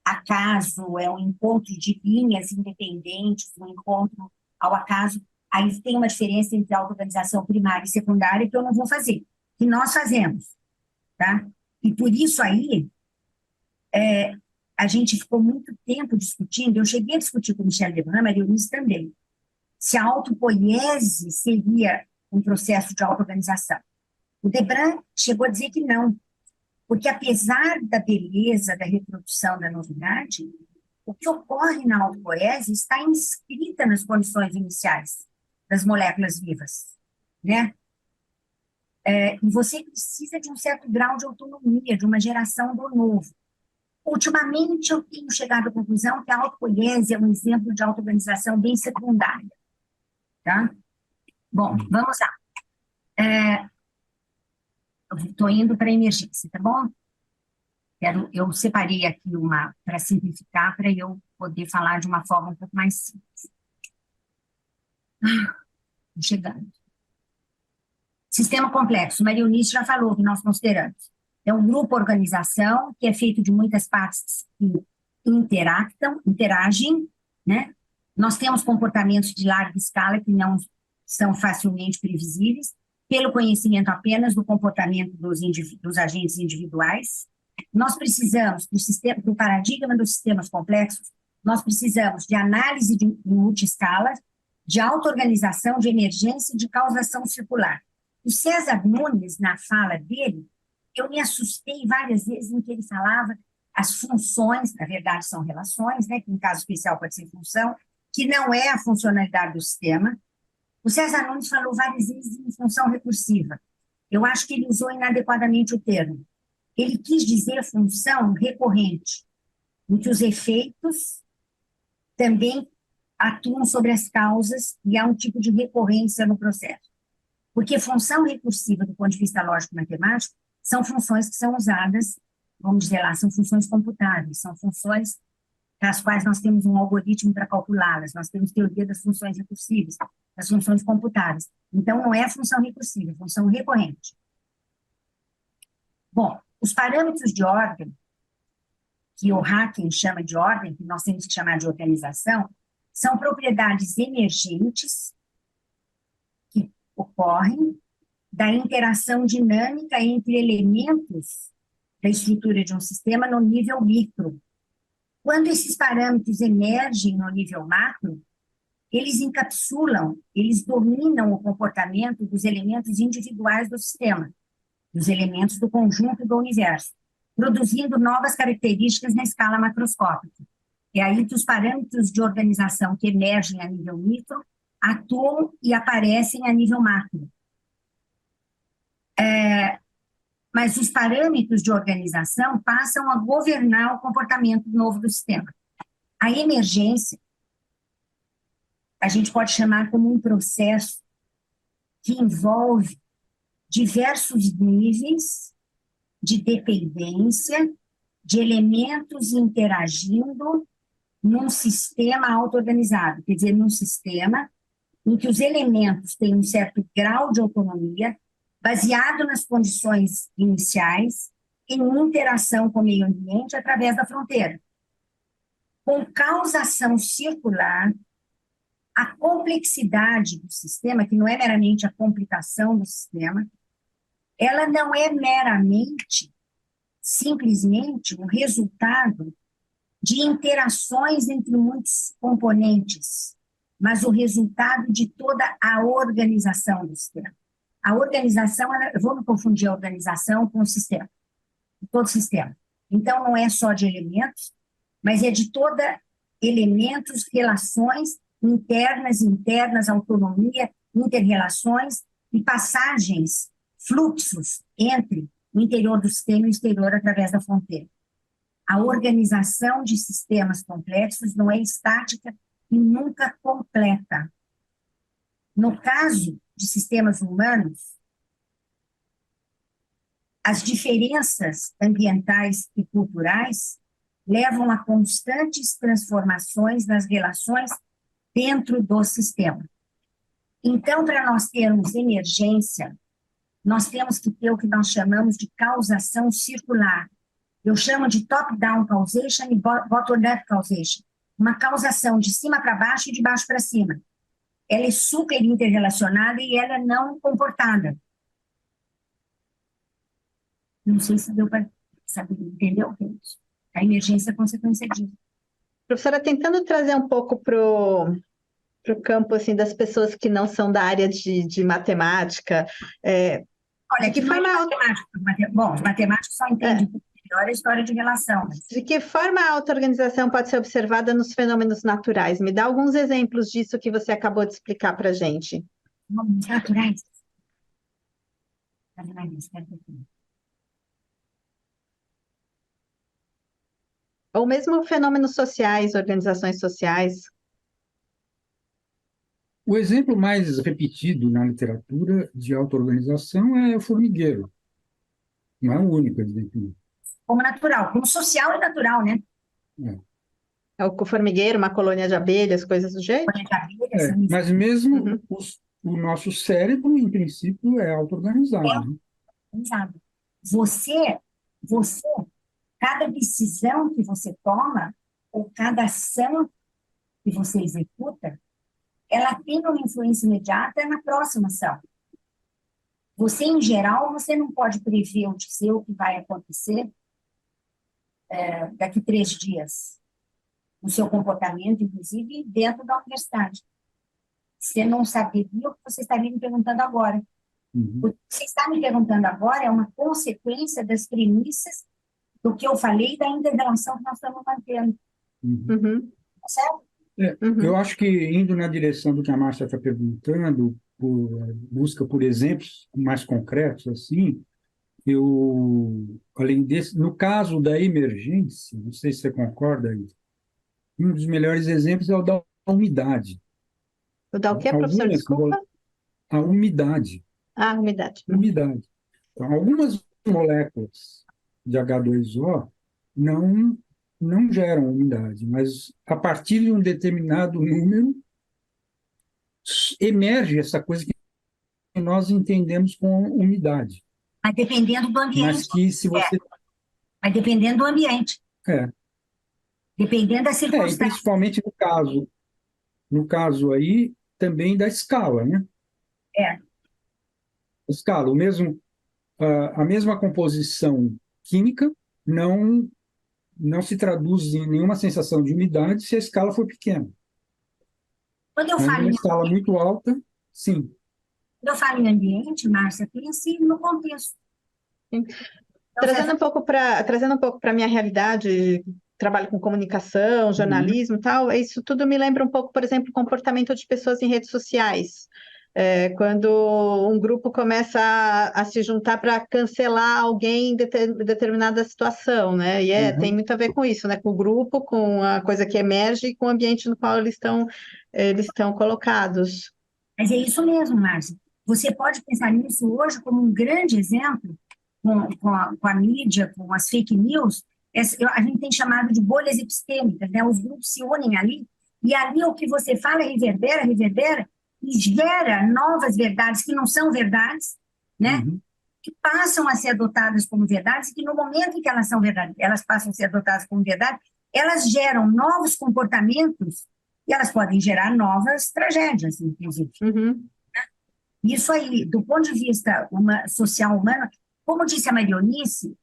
acaso, é um encontro de linhas independentes, um encontro ao acaso. Aí tem uma diferença entre a auto-organização primária e secundária que eu não vou fazer, que nós fazemos, tá? E por isso aí, a gente ficou muito tempo discutindo, eu cheguei a discutir com o Michel Debran, mas eu disse também, se a autopoiese seria um processo de auto-organização. O Debran chegou a dizer que não, porque apesar da beleza, da reprodução, da novidade, o que ocorre na autopoiese está inscrita nas condições iniciais das moléculas vivas, né? E você precisa de um certo grau de autonomia, de uma geração do novo. Ultimamente, eu tenho chegado à conclusão que a autopoiese é um exemplo de auto-organização bem secundária, tá? Bom, vamos lá. estou indo para a emergência, tá bom? Eu separei aqui uma para simplificar, para eu poder falar de uma forma um pouco mais simples. Tô chegando. Sistema complexo. Maria Eunice já falou que nós consideramos. É um grupo organização que é feito de muitas partes que interagem, né? Nós temos comportamentos de larga escala que não são facilmente previsíveis, pelo conhecimento apenas do comportamento dos agentes individuais. Nós precisamos do paradigma dos sistemas complexos, nós precisamos de análise de multiescala, de auto-organização, de emergência e de causação circular. O César Nunes, na fala dele, eu me assustei várias vezes em que ele falava as funções, na verdade são relações, né, que em caso especial pode ser função, que não é a funcionalidade do sistema. O César Nunes falou várias vezes em função recursiva. Eu acho que ele usou inadequadamente o termo. Ele quis dizer função recorrente, em que os efeitos também atuam sobre as causas e há um tipo de recorrência no processo. Porque função recursiva, do ponto de vista lógico-matemático, são funções que são usadas, vamos dizer lá, são funções computáveis, são funções das quais nós temos um algoritmo para calculá-las, nós temos teoria das funções recursivas, das funções computáveis. Então, não é função recursiva, é função recorrente. Bom, os parâmetros de ordem, que o Haken chama de ordem, que nós temos que chamar de organização, são propriedades emergentes que ocorrem da interação dinâmica entre elementos da estrutura de um sistema no nível micro. Quando esses parâmetros emergem no nível macro, eles encapsulam, eles dominam o comportamento dos elementos individuais do sistema, dos elementos do conjunto do universo, produzindo novas características na escala macroscópica. É aí que os parâmetros de organização que emergem a nível micro atuam e aparecem a nível macro. Mas os parâmetros de organização passam a governar o comportamento novo do sistema. A emergência, a gente pode chamar como um processo que envolve diversos níveis de dependência de elementos interagindo num sistema auto-organizado, quer dizer, num sistema em que os elementos têm um certo grau de autonomia, baseado nas condições iniciais, em interação com o meio ambiente através da fronteira. Com causação circular, a complexidade do sistema, que não é meramente a complicação do sistema, ela não é meramente, simplesmente, o resultado de interações entre muitos componentes, mas o resultado de toda a organização do sistema. A organização, eu vou me confundir a organização com o sistema, todo o sistema. Então, não é só de elementos, mas é de toda elementos, relações internas, autonomia, interrelações e passagens, fluxos entre o interior do sistema e o exterior através da fronteira. A organização de sistemas complexos não é estática e nunca completa. No caso de sistemas humanos, as diferenças ambientais e culturais levam a constantes transformações nas relações dentro do sistema. Então, para nós termos emergência, nós temos que ter o que nós chamamos de causação circular. Eu chamo de top-down causation e bottom-up causation. Uma causação de cima para baixo e de baixo para cima. Ela é super interrelacionada e ela é não comportada. Não sei se deu para saber, entendeu? A emergência é consequência disso. Professora, tentando trazer um pouco para o campo assim, das pessoas que não são da área de matemática. Olha, que forma bom, os matemáticos só entendem melhor a história de relação. Mas... De que forma a auto-organização pode ser observada nos fenômenos naturais? Me dá alguns exemplos disso que você acabou de explicar para a gente. Fenômenos naturais? Ou mesmo fenômenos sociais, organizações sociais. O exemplo mais repetido na literatura de auto-organização é o formigueiro. Não é o único, evidentemente. como natural, como social e natural, né? É. É o formigueiro, uma colônia de abelhas, coisas do jeito? Colônia de abelhas, Mas mesmo Uhum. o nosso cérebro, em princípio, é auto-organizado, né? organizado. Você, cada decisão que você toma, ou cada ação que você executa, ela tem uma influência imediata na próxima ação. Você, em geral, você não pode prever ou dizer o que vai acontecer daqui 3 dias, no seu comportamento, inclusive, dentro da universidade. Você não saberia o que você estaria me perguntando agora. Uhum. O que você está me perguntando agora é uma consequência das premissas do que eu falei e da interrelação que nós estamos mantendo. Uhum. Uhum. Tá certo? Eu Uhum. acho que, indo na direção do que a Márcia está perguntando, busca por exemplos mais concretos, assim, além desse, no caso da emergência, não sei se você concorda, aí, um dos melhores exemplos é o da umidade. O da o quê, professor? Algumas, Desculpa. a umidade, Ah, umidade. Uhum. umidade. Então, algumas moléculas de H2O não, não geram umidade, mas a partir de um determinado número emerge essa coisa que nós entendemos como umidade. Mas dependendo do Mas ambiente. que se você... Mas dependendo do ambiente. É, Dependendo da e circunstância. principalmente no caso aí, também da escala, né? É. Escala, a mesma composição química não se traduz em nenhuma sensação de umidade se a escala for pequena. Quando eu Mas falo numa em, escala muito alta, sim. quando eu falo em ambiente, Márcia, pense no contexto. Sim. Então, Trazendo um pouco para a minha realidade, trabalho com comunicação, Uhum, jornalismo e tal, isso tudo me lembra um pouco, por exemplo, o comportamento de pessoas em redes sociais. Quando um grupo começa a se juntar para cancelar alguém em determinada situação, né? E tem uhum. muito a ver com isso, né? Com o grupo, com a coisa que emerge e com o ambiente no qual eles estão colocados. mas é isso mesmo, Márcia. Você pode pensar nisso hoje como um grande exemplo com a mídia, com as fake news. A gente tem chamado de bolhas epistêmicas, né? Os grupos se unem ali, e ali o que você fala reverbera, reverbera, e gera novas verdades que não são verdades, né? Uhum. Que passam a ser adotadas como verdades, e que no momento em que elas são verdade, elas passam a ser adotadas como verdade, elas geram novos comportamentos e elas podem gerar novas tragédias, inclusive. Uhum. Isso aí, do ponto de vista social humano, como disse a Marionice,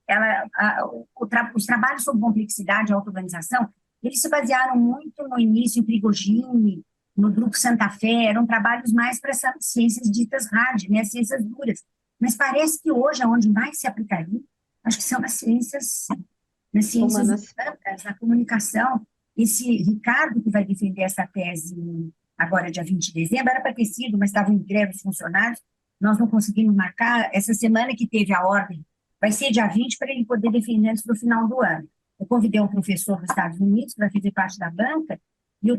os trabalhos sobre complexidade e auto-organização, eles se basearam muito no início em Prigogine, no grupo Santa Fé, eram trabalhos mais para essas ciências ditas hard, né, ciências duras. Mas parece que hoje, onde mais se aplicaria, acho que são nas ciências Humanas. humanas, na comunicação. Esse Ricardo, que vai defender essa tese agora, dia 20 de dezembro, era para ter sido, mas estavam em greve os funcionários, nós não conseguimos marcar. Essa semana que teve a ordem, vai ser dia 20 para ele poder defender antes do final do ano. Eu convidei um professor dos Estados Unidos para fazer parte da banca, e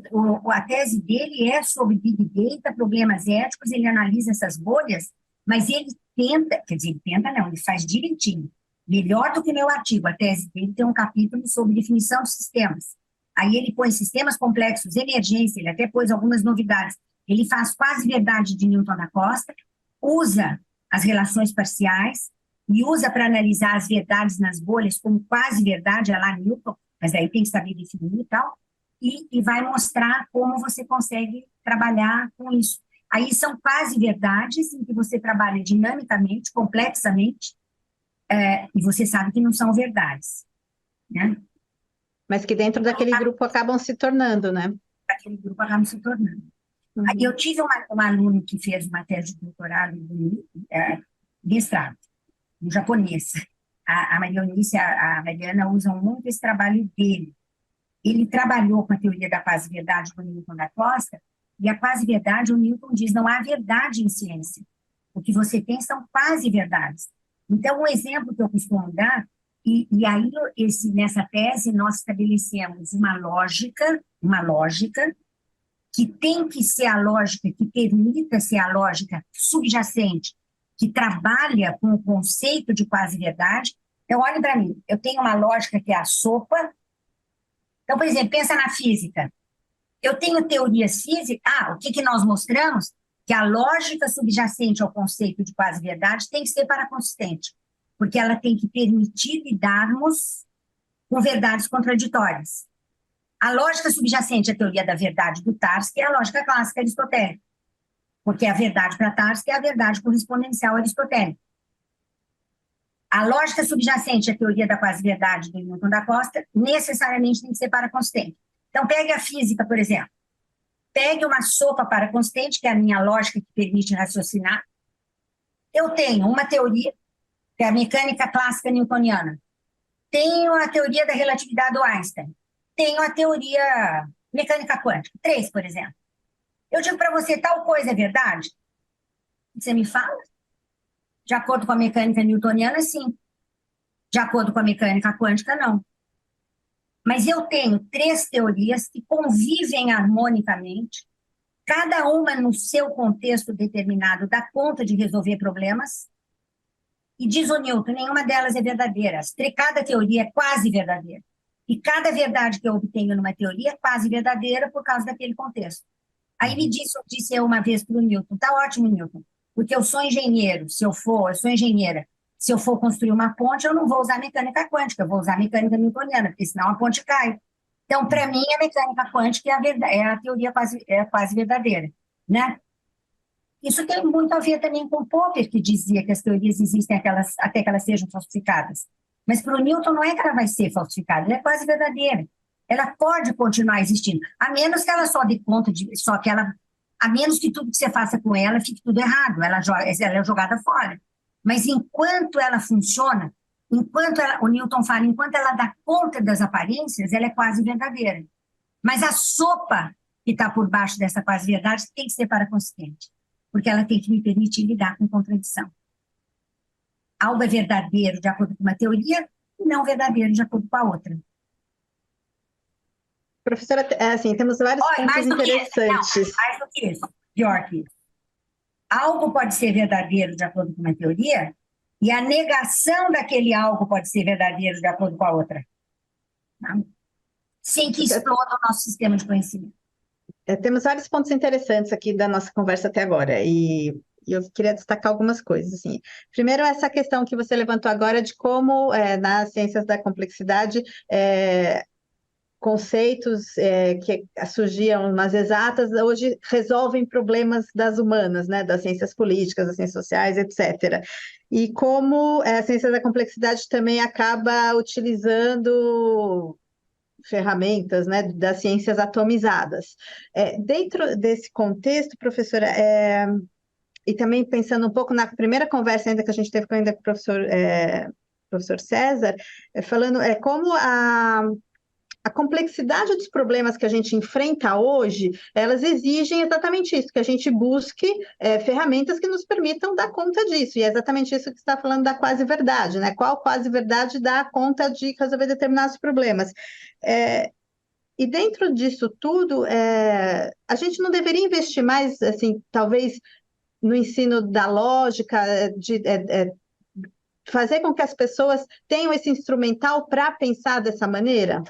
a tese dele é sobre Big Data, problemas éticos, ele analisa essas bolhas, mas ele tenta, quer dizer, ele tenta não, ele faz direitinho, melhor do que meu artigo. A tese dele tem um capítulo sobre definição de sistemas. Aí ele põe sistemas complexos, emergência, ele até pôs algumas novidades. Ele faz quase verdade de Newton da Costa, usa as relações parciais e usa para analisar as verdades nas bolhas como quase verdade, é lá Newton, mas aí tem que saber definir e tal, e vai mostrar como você consegue trabalhar com isso. Aí são quase verdades em que você trabalha dinamicamente, complexamente, e você sabe que não são verdades, né? Mas que dentro daquele grupo acabam se tornando, né? Aquele grupo acaba se tornando. Aí Uhum. eu tive uma aluna que fez uma tese de doutorado, mestrado, no japonês. A Marionice, a Mariana usam muito esse trabalho dele. Ele trabalhou com a teoria da quase-verdade do Newton da Costa, e a quase-verdade, o Newton diz, não há verdade em ciência. O que você tem são quase-verdades. Então, um exemplo que eu costumo dar, e aí nessa tese nós estabelecemos uma lógica que tem que ser a lógica que permita ser a lógica subjacente, que trabalha com o conceito de quase-verdade. Então, olhe para mim, eu tenho uma lógica que é a sopa. Então, por exemplo, pensa na física. Eu tenho teorias físicas. O que nós mostramos? Que a lógica subjacente ao conceito de quase-verdade tem que ser paraconsistente, porque ela tem que permitir lidarmos com verdades contraditórias. A lógica subjacente à teoria da verdade do Tarski é a lógica clássica aristotélica, porque a verdade para Tarski é a verdade correspondencial aristotélica. A lógica subjacente à teoria da quase-verdade do Newton da Costa necessariamente tem que ser paraconsistente. Então, pegue a física, por exemplo. Pegue uma sopa paraconsistente, que é a minha lógica que permite raciocinar. Eu tenho uma teoria, que é a mecânica clássica newtoniana. Tenho a teoria da relatividade do Einstein. Tenho a teoria mecânica quântica. 3, por exemplo. Eu digo para você, tal coisa é verdade? Você me fala? De acordo com a mecânica newtoniana, sim. De acordo com a mecânica quântica, não. Mas eu tenho 3 teorias que convivem harmonicamente, cada uma no seu contexto determinado dá conta de resolver problemas, e diz o Newton, nenhuma delas é verdadeira. Cada teoria é quase verdadeira. E cada verdade que eu obtenho numa teoria é quase verdadeira por causa daquele contexto. Aí eu disse eu uma vez para o Newton, tá ótimo, Newton, porque eu sou engenheiro, eu sou engenheira, se eu for construir uma ponte, eu não vou usar mecânica quântica, eu vou usar mecânica newtoniana, porque senão a ponte cai. Então, para mim, a mecânica quântica é a teoria quase verdadeira, né? Isso tem muito a ver também com Popper, que dizia que as teorias existem até que elas sejam falsificadas. Mas para o Newton não é que ela vai ser falsificada, ela é quase verdadeira. Ela pode continuar existindo, a menos que ela só dê conta a menos que tudo que você faça com ela fique tudo errado, ela é jogada fora. Mas enquanto ela funciona, o Newton fala, enquanto ela dá conta das aparências, ela é quase verdadeira. Mas a sopa que está por baixo dessa quase-verdade tem que ser paraconsistente, porque ela tem que me permitir lidar com contradição. Algo é verdadeiro de acordo com uma teoria e não verdadeiro de acordo com a outra. Professora, assim, temos vários pontos interessantes. Mais do que isso, pior que isso. Algo pode ser verdadeiro de acordo com uma teoria e a negação daquele algo pode ser verdadeiro de acordo com a outra. Não? Sem que exploda o nosso sistema de conhecimento. Temos vários pontos interessantes aqui da nossa conversa até agora, e eu queria destacar algumas coisas. Assim. Primeiro, essa questão que você levantou agora de como, nas ciências da complexidade, conceitos que surgiam nas exatas, hoje resolvem problemas das humanas, né, das ciências políticas, das ciências sociais, etc. E como a ciência da complexidade também acaba utilizando ferramentas, né, das ciências atomizadas. Dentro desse contexto, professora, e também pensando um pouco na primeira conversa ainda que a gente teve ainda com o professor César, falando como a complexidade dos problemas que a gente enfrenta hoje, elas exigem exatamente isso, que a gente busque ferramentas que nos permitam dar conta disso, e é exatamente isso que você está falando da quase-verdade, né? Qual quase-verdade dá conta de resolver determinados problemas. E dentro disso tudo, a gente não deveria investir mais, assim, talvez, no ensino da lógica, de fazer com que as pessoas tenham esse instrumental para pensar dessa maneira?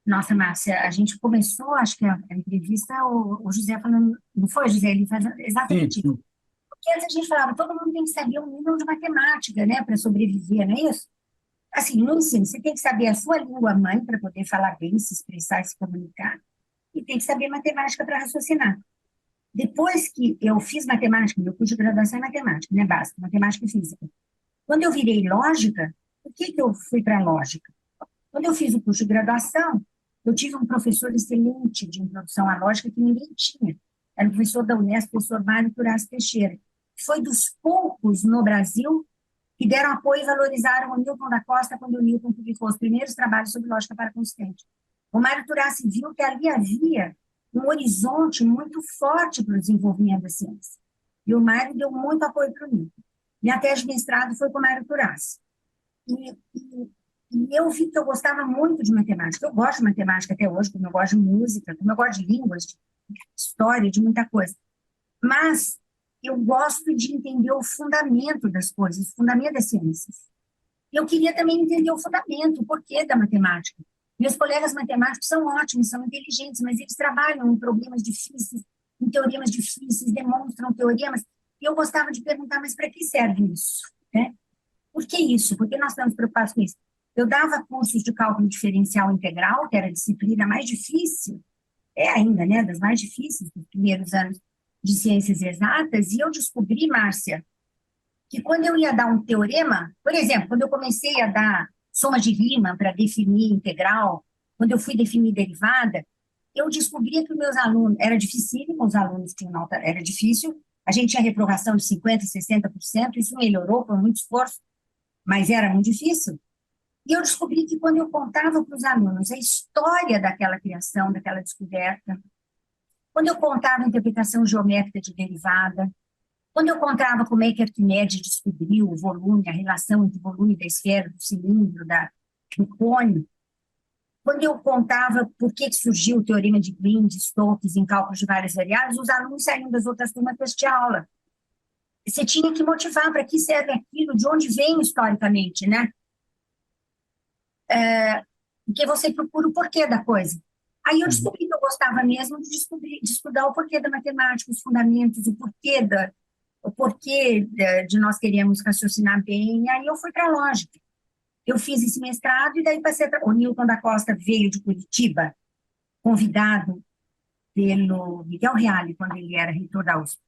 Nossa, Márcia, a gente começou, acho que a entrevista, o José falando, não foi, José? Ele faz exatamente isso. Porque antes a gente falava, todo mundo tem que saber um nível de matemática, né, para sobreviver, não é isso? Assim, no ensino, você tem que saber a sua língua mãe para poder falar bem, se expressar e se comunicar, e tem que saber matemática para raciocinar. Depois que eu fiz matemática, meu curso de graduação é matemática, né, básica, matemática e física. Quando eu virei lógica, por que eu fui para a lógica? Quando eu fiz o curso de graduação, eu tive um professor excelente de introdução à lógica que ninguém tinha. Era o professor da Unesp, o professor Mário Turassi Teixeira. Foi dos poucos no Brasil que deram apoio e valorizaram o Newton da Costa quando o Newton publicou os primeiros trabalhos sobre lógica paraconsistente. O Mário Turassi viu que ali havia um horizonte muito forte para o desenvolvimento da ciência. E o Mário deu muito apoio para o Newton. Minha tese de mestrado foi com o Mário Turassi. E eu vi que eu gostava muito de matemática. Eu gosto de matemática até hoje, como eu gosto de música, como eu gosto de línguas, de história, de muita coisa. Mas eu gosto de entender o fundamento das coisas, o fundamento das ciências. Eu queria também entender o fundamento, o porquê da matemática. Meus colegas matemáticos são ótimos, são inteligentes, mas eles trabalham em problemas difíceis, em teoremas difíceis, demonstram teoremas. E eu gostava de perguntar, mas para que serve isso? Né? Por que isso? Por que nós estamos preocupados com isso? Eu dava cursos de cálculo diferencial integral, que era a disciplina mais difícil, é ainda, né, das mais difíceis dos primeiros anos de ciências exatas, e eu descobri, Márcia, que quando eu ia dar um teorema, por exemplo, quando eu comecei a dar soma de Riemann para definir integral, quando eu fui definir derivada, eu descobria que os meus alunos, era dificílimo, os alunos tinham nota, era difícil, a gente tinha reprovação de 50%, 60%, isso melhorou com muito esforço, mas era muito difícil. E eu descobri que quando eu contava para os alunos a história daquela criação, daquela descoberta, quando eu contava a interpretação geométrica de derivada, quando eu contava como é que Arquimedes descobriu o volume, a relação entre o volume da esfera, do cilindro, do cone, quando eu contava por que surgiu o teorema de Green, de Stokes, em cálculos de várias variáveis, os alunos saíam das outras turmas para assistir aula. Você tinha que motivar para que serve aquilo, de onde vem historicamente, né? Porque você procura o porquê da coisa. Aí eu descobri que eu gostava mesmo de estudar o porquê da matemática, os fundamentos, o porquê de nós queríamos raciocinar bem, e aí eu fui para a lógica. Eu fiz esse mestrado e daí passei para... O Newton da Costa veio de Curitiba, convidado pelo Miguel Reale, quando ele era reitor da USP,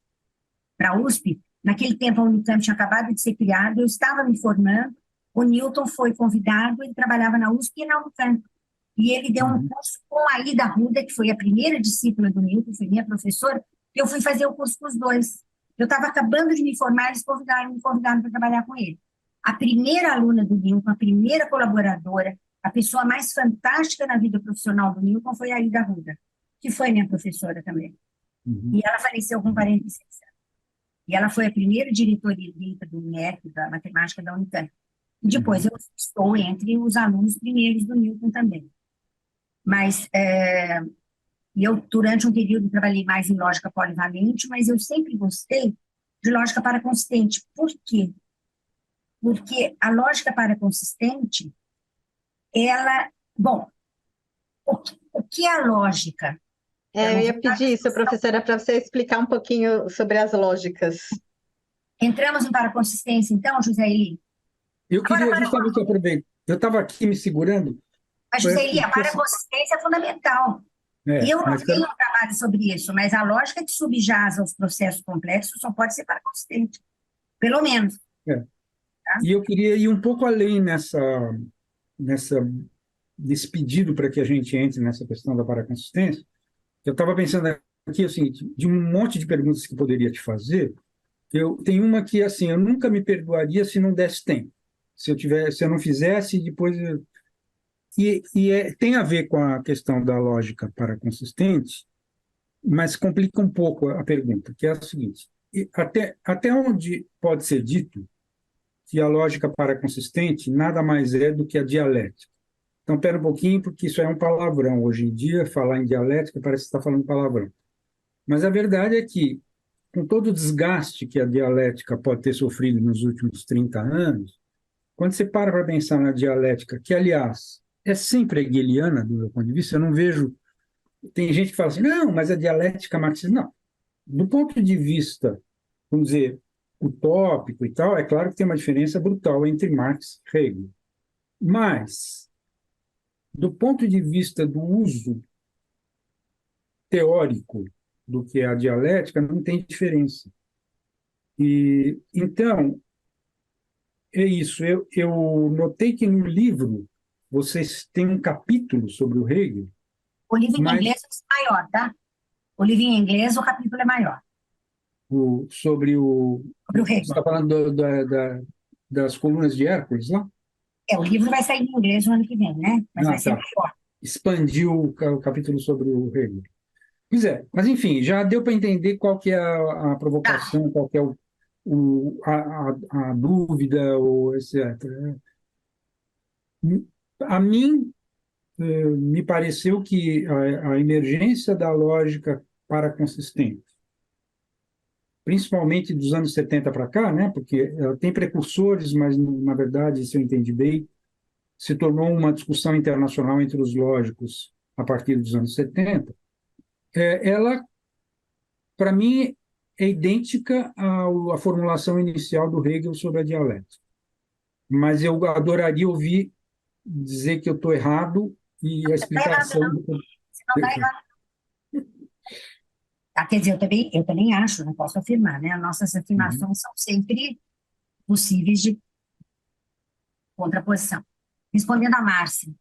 para a USP. Naquele tempo a Unicamp tinha acabado de ser criada, eu estava me formando, o Newton foi convidado, ele trabalhava na USP e na Unicamp. E ele deu um curso com a Ida Arruda, que foi a primeira discípula do Newton, foi minha professora, e eu fui fazer o curso com os dois. Eu estava acabando de me formar, eles me convidaram para trabalhar com ele. A primeira aluna do Newton, a primeira colaboradora, a pessoa mais fantástica na vida profissional do Newton foi a Ida Arruda, que foi minha professora também. E ela faleceu com 46 anos. E ela foi a primeira diretora eleita do MEC, da matemática da Unicamp. E depois eu estou entre os alunos primeiros do Newton também. Mas eu, durante um período, trabalhei mais em lógica polivalente, mas eu sempre gostei de lógica paraconsistente. Por quê? Porque a lógica paraconsistente, ela... Bom, o que é a lógica? Eu ia pedir isso, professora, para você explicar um pouquinho sobre as lógicas. Entramos em paraconsistência, então, José Eli? Eu queria justamente aproveitar. Eu estava aqui me segurando. Mas, José Eli, a paraconsistência é fundamental. Eu não tenho um trabalho sobre isso, mas a lógica que subjaz aos processos complexos só pode ser paraconsistente, pelo menos. Tá? E eu queria ir um pouco além nesse pedido para que a gente entre nessa questão da paraconsistência. Eu estava pensando aqui o seguinte, de um monte de perguntas que poderia te fazer, tem uma que, assim, eu nunca me perdoaria se não desse tempo. Se eu não fizesse, depois... tem a ver com a questão da lógica paraconsistente, mas complica um pouco a pergunta, que é a seguinte, até onde pode ser dito que a lógica paraconsistente nada mais é do que a dialética? Então, espera um pouquinho, porque isso é um palavrão. Hoje em dia, falar em dialética parece que está falando palavrão. Mas a verdade é que, com todo o desgaste que a dialética pode ter sofrido nos últimos 30 anos, quando você para pensar na dialética, que, aliás, é sempre hegeliana, do meu ponto de vista, eu não vejo... Tem gente que fala assim, não, mas a dialética marxista... Não. Do ponto de vista, vamos dizer, utópico e tal, é claro que tem uma diferença brutal entre Marx e Hegel. Mas... do ponto de vista do uso teórico do que é a dialética, não tem diferença. E, então, é isso. Eu notei que no livro vocês têm um capítulo sobre o Hegel. O livro em inglês é maior, tá? O livro em inglês, o capítulo é maior. Sobre o Hegel. Você está falando das colunas de Hércules, lá? O livro vai sair em inglês no ano que vem, né? Mas vai ser maior. Expandiu o capítulo sobre o Hegel. Pois é, mas enfim, já deu para entender qual que é a provocação, qual que é a dúvida, ou etc. A mim, me pareceu que a emergência da lógica paraconsistente principalmente dos anos 70 para cá, né? Porque tem precursores, mas, na verdade, se eu entendi bem, se tornou uma discussão internacional entre os lógicos a partir dos anos 70. Ela, para mim, é idêntica à formulação inicial do Hegel sobre a dialética. Mas eu adoraria ouvir dizer que eu estou errado e a explicação... Você não está errado. Quer dizer, eu também acho, não posso afirmar, né? As nossas afirmações são sempre possíveis de contraposição. Respondendo a Márcia,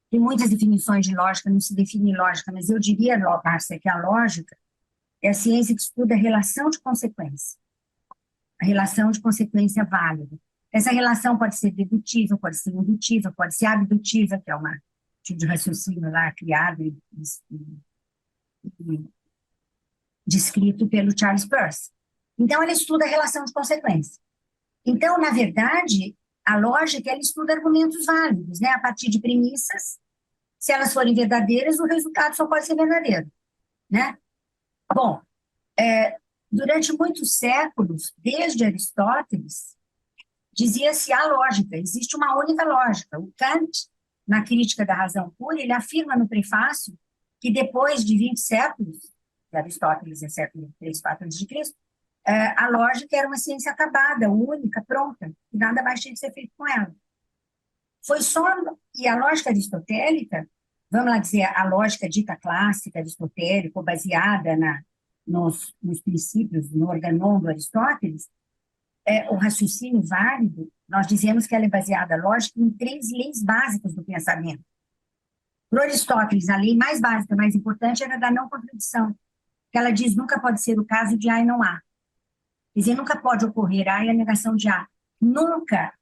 tem muitas definições de lógica, não se define lógica, mas eu diria, Márcia, que a lógica é a ciência que estuda a relação de consequência. A relação de consequência válida. Essa relação pode ser dedutiva, pode ser indutiva, pode ser abdutiva, que é uma tipo de raciocínio lá criado e descrito pelo Charles Peirce. Então, ela estuda a relação de consequência. Então, na verdade, a lógica, ela estuda argumentos válidos, né? A partir de premissas. Se elas forem verdadeiras, o resultado só pode ser verdadeiro, né? Bom, durante muitos séculos, desde Aristóteles, dizia-se a lógica, existe uma única lógica. O Kant, na Crítica da Razão Pura, ele afirma no prefácio que depois de 20 séculos, Aristóteles é século 3, 4 a.C., a lógica era uma ciência acabada, única, pronta, e nada mais tinha que ser feito com ela. E a lógica aristotélica, vamos lá dizer, a lógica dita clássica, aristotélica, baseada nos princípios, no organon do Aristóteles, o raciocínio válido, nós dizemos que ela é baseada, lógica, em 3 leis básicas do pensamento. Para Aristóteles, a lei mais básica, mais importante, era da não contradição, que ela diz nunca pode ser o caso de A e não há. Quer dizer, nunca pode ocorrer A e a negação de A. Nunca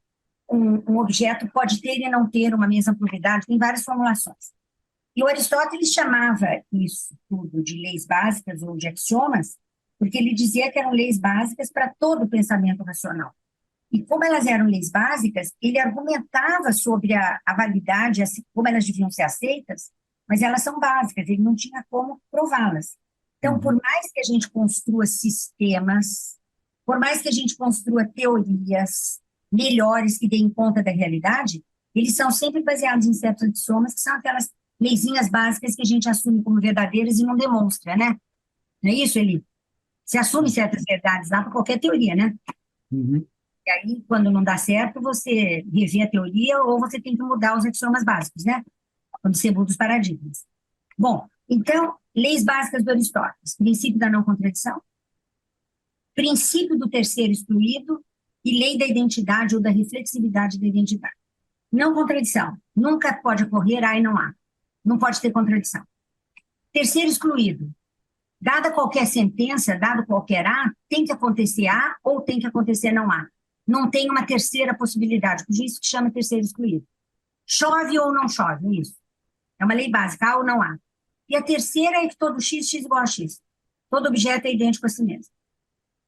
um objeto pode ter e não ter uma mesma propriedade, tem várias formulações. E o Aristóteles chamava isso tudo de leis básicas ou de axiomas, porque ele dizia que eram leis básicas para todo o pensamento racional. E como elas eram leis básicas, ele argumentava sobre a validade, assim, como elas deviam ser aceitas, mas elas são básicas, ele não tinha como prová-las. Então, por mais que a gente construa sistemas, por mais que a gente construa teorias melhores que deem conta da realidade, eles são sempre baseados em certos axiomas, que são aquelas leizinhas básicas que a gente assume como verdadeiras e não demonstra, né? Não é isso, Eli? Você assume certas verdades lá para qualquer teoria, né? Uhum. E aí, quando não dá certo, você revê a teoria ou você tem que mudar os axiomas básicos, né? Quando você muda os paradigmas. Bom, então, leis básicas do Aristóteles. Princípio da não contradição, princípio do terceiro excluído e lei da identidade ou da reflexividade da identidade. Não contradição. Nunca pode ocorrer A e não há. Não pode ter contradição. Terceiro excluído. Dada qualquer sentença, dado qualquer A, tem que acontecer A ou tem que acontecer não há. Não tem uma terceira possibilidade, por isso que chama terceiro excluído. Chove ou não chove, é isso. É uma lei básica, há ou não há. E a terceira é que todo x igual a x. Todo objeto é idêntico a si mesmo.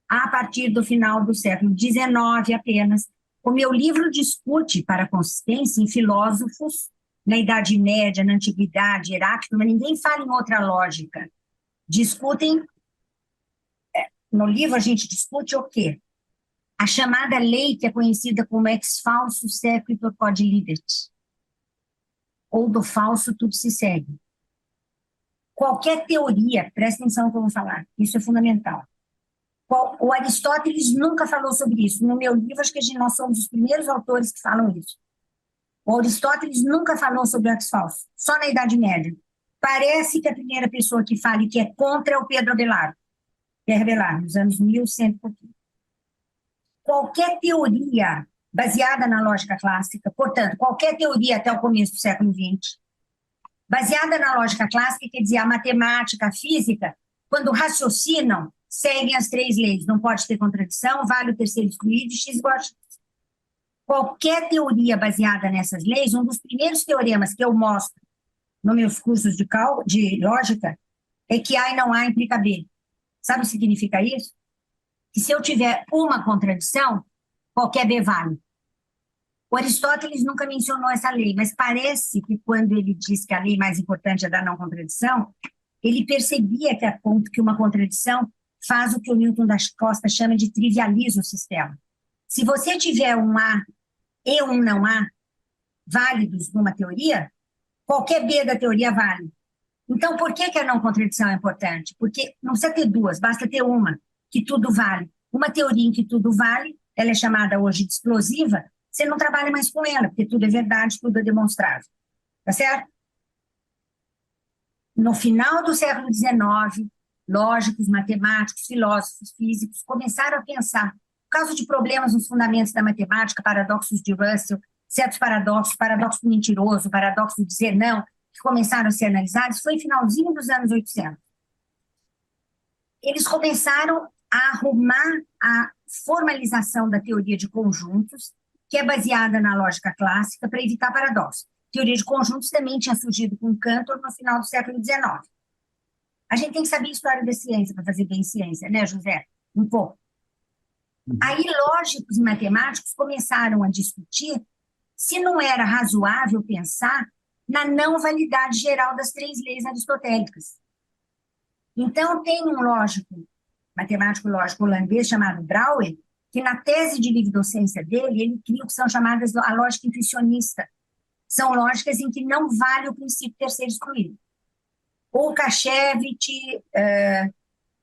A partir do final do século XIX apenas, o meu livro discute para a consistência em filósofos, na Idade Média, na Antiguidade, Heráclito, mas ninguém fala em outra lógica. Discutem, no livro a gente discute o quê? A chamada lei que é conhecida como ex falso sequitur quod lidet, ou do falso tudo se segue. Qualquer teoria, presta atenção no que eu vou falar, isso é fundamental. O Aristóteles nunca falou sobre isso. No meu livro, acho que nós somos os primeiros autores que falam isso. O Aristóteles nunca falou sobre o ex falso, só na Idade Média. Parece que a primeira pessoa que fala e que é contra é o Pedro Abelardo, nos anos 1100 e pouquinho. Qualquer teoria baseada na lógica clássica, portanto, qualquer teoria até o começo do século XX, baseada na lógica clássica, quer dizer, a matemática, a física, quando raciocinam, seguem as 3 leis. Não pode ter contradição, vale o terceiro excluído, x igual a x. Qualquer teoria baseada nessas leis, um dos primeiros teoremas que eu mostro nos meus cursos de lógica é que A e não A implica B. Sabe o que significa isso? Que se eu tiver uma contradição, qualquer B vale. O Aristóteles nunca mencionou essa lei, mas parece que quando ele diz que a lei mais importante é da não contradição, ele percebia que uma contradição faz o que o Newton da Costa chama de trivializa o sistema. Se você tiver um A e um não A válidos numa teoria, qualquer B da teoria vale. Então, por que a não contradição é importante? Porque não precisa ter duas, basta ter uma, que tudo vale. Uma teoria em que tudo vale, ela é chamada hoje de explosiva, você não trabalha mais com ela, porque tudo é verdade, tudo é demonstrável. Tá certo? No final do século XIX, lógicos, matemáticos, filósofos, físicos começaram a pensar, por causa de problemas nos fundamentos da matemática, paradoxos de Russell, certos paradoxos, paradoxo do mentiroso, paradoxo do dizer não, que começaram a ser analisados, foi no finalzinho dos anos 800. Eles começaram a arrumar a formalização da teoria de conjuntos, que é baseada na lógica clássica, para evitar paradoxos. A teoria de conjuntos também tinha surgido com Cantor no final do século XIX. A gente tem que saber a história da ciência para fazer bem ciência, né, José? Um pouco. Aí, lógicos e matemáticos começaram a discutir se não era razoável pensar na não validade geral das três leis aristotélicas. Então, tem um lógico, matemático lógico holandês chamado Brouwer, que na tese de livre docência dele, ele cria o que são chamadas a lógica intuicionista. São lógicas em que não vale o princípio terceiro excluído. Ou Kashevich,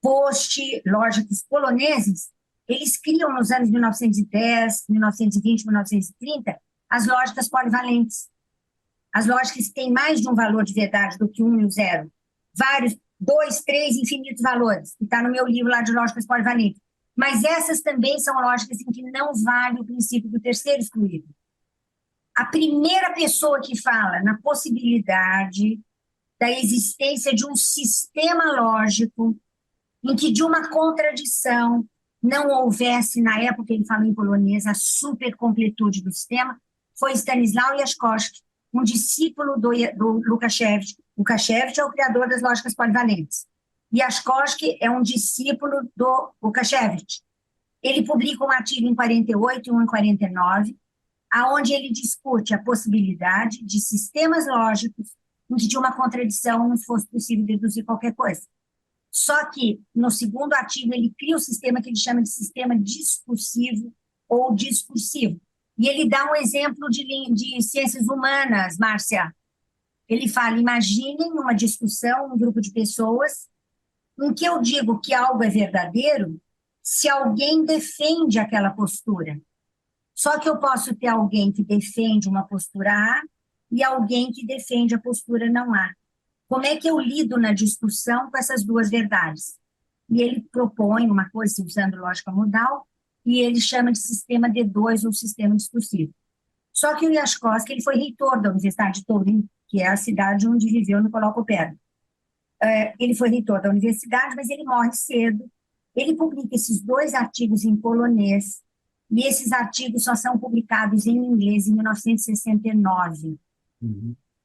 Post, lógicos poloneses, eles criam nos anos 1910, 1920, 1930, as lógicas polivalentes. As lógicas que têm mais de um valor de verdade do que um e o zero. Vários, 2, 3 infinitos valores, que está no meu livro lá de lógicas polivalentes. Mas essas também são lógicas em que não vale o princípio do terceiro excluído. A primeira pessoa que fala na possibilidade da existência de um sistema lógico em que de uma contradição não houvesse, na época ele falou em polonês, a supercompletude do sistema, foi Stanisław Jaśkowski, um discípulo do Lukasiewicz. Lukasiewicz é o criador das lógicas polivalentes. Jaśkowski é um discípulo do Lukasiewicz. Ele publica um artigo em 48 e um em 49, aonde ele discute a possibilidade de sistemas lógicos em que de uma contradição não fosse possível deduzir qualquer coisa. Só que, no segundo artigo, ele cria um sistema que ele chama de sistema discursivo ou discursivo. E ele dá um exemplo de ciências humanas, Márcia. Ele fala, imaginem uma discussão, um grupo de pessoas, em que eu digo que algo é verdadeiro se alguém defende aquela postura. Só que eu posso ter alguém que defende uma postura A e alguém que defende a postura não A. Como é que eu lido na discussão com essas duas verdades? E ele propõe uma coisa usando lógica modal, e ele chama de sistema D2 ou sistema discursivo. Só que o Jaśkowski, ele foi reitor da Universidade de Turim, que é a cidade onde viveu Nicolau Copérnico. Ele foi reitor da universidade, mas ele morre cedo. Ele publica esses 2 artigos em polonês, e esses artigos só são publicados em inglês em 1969.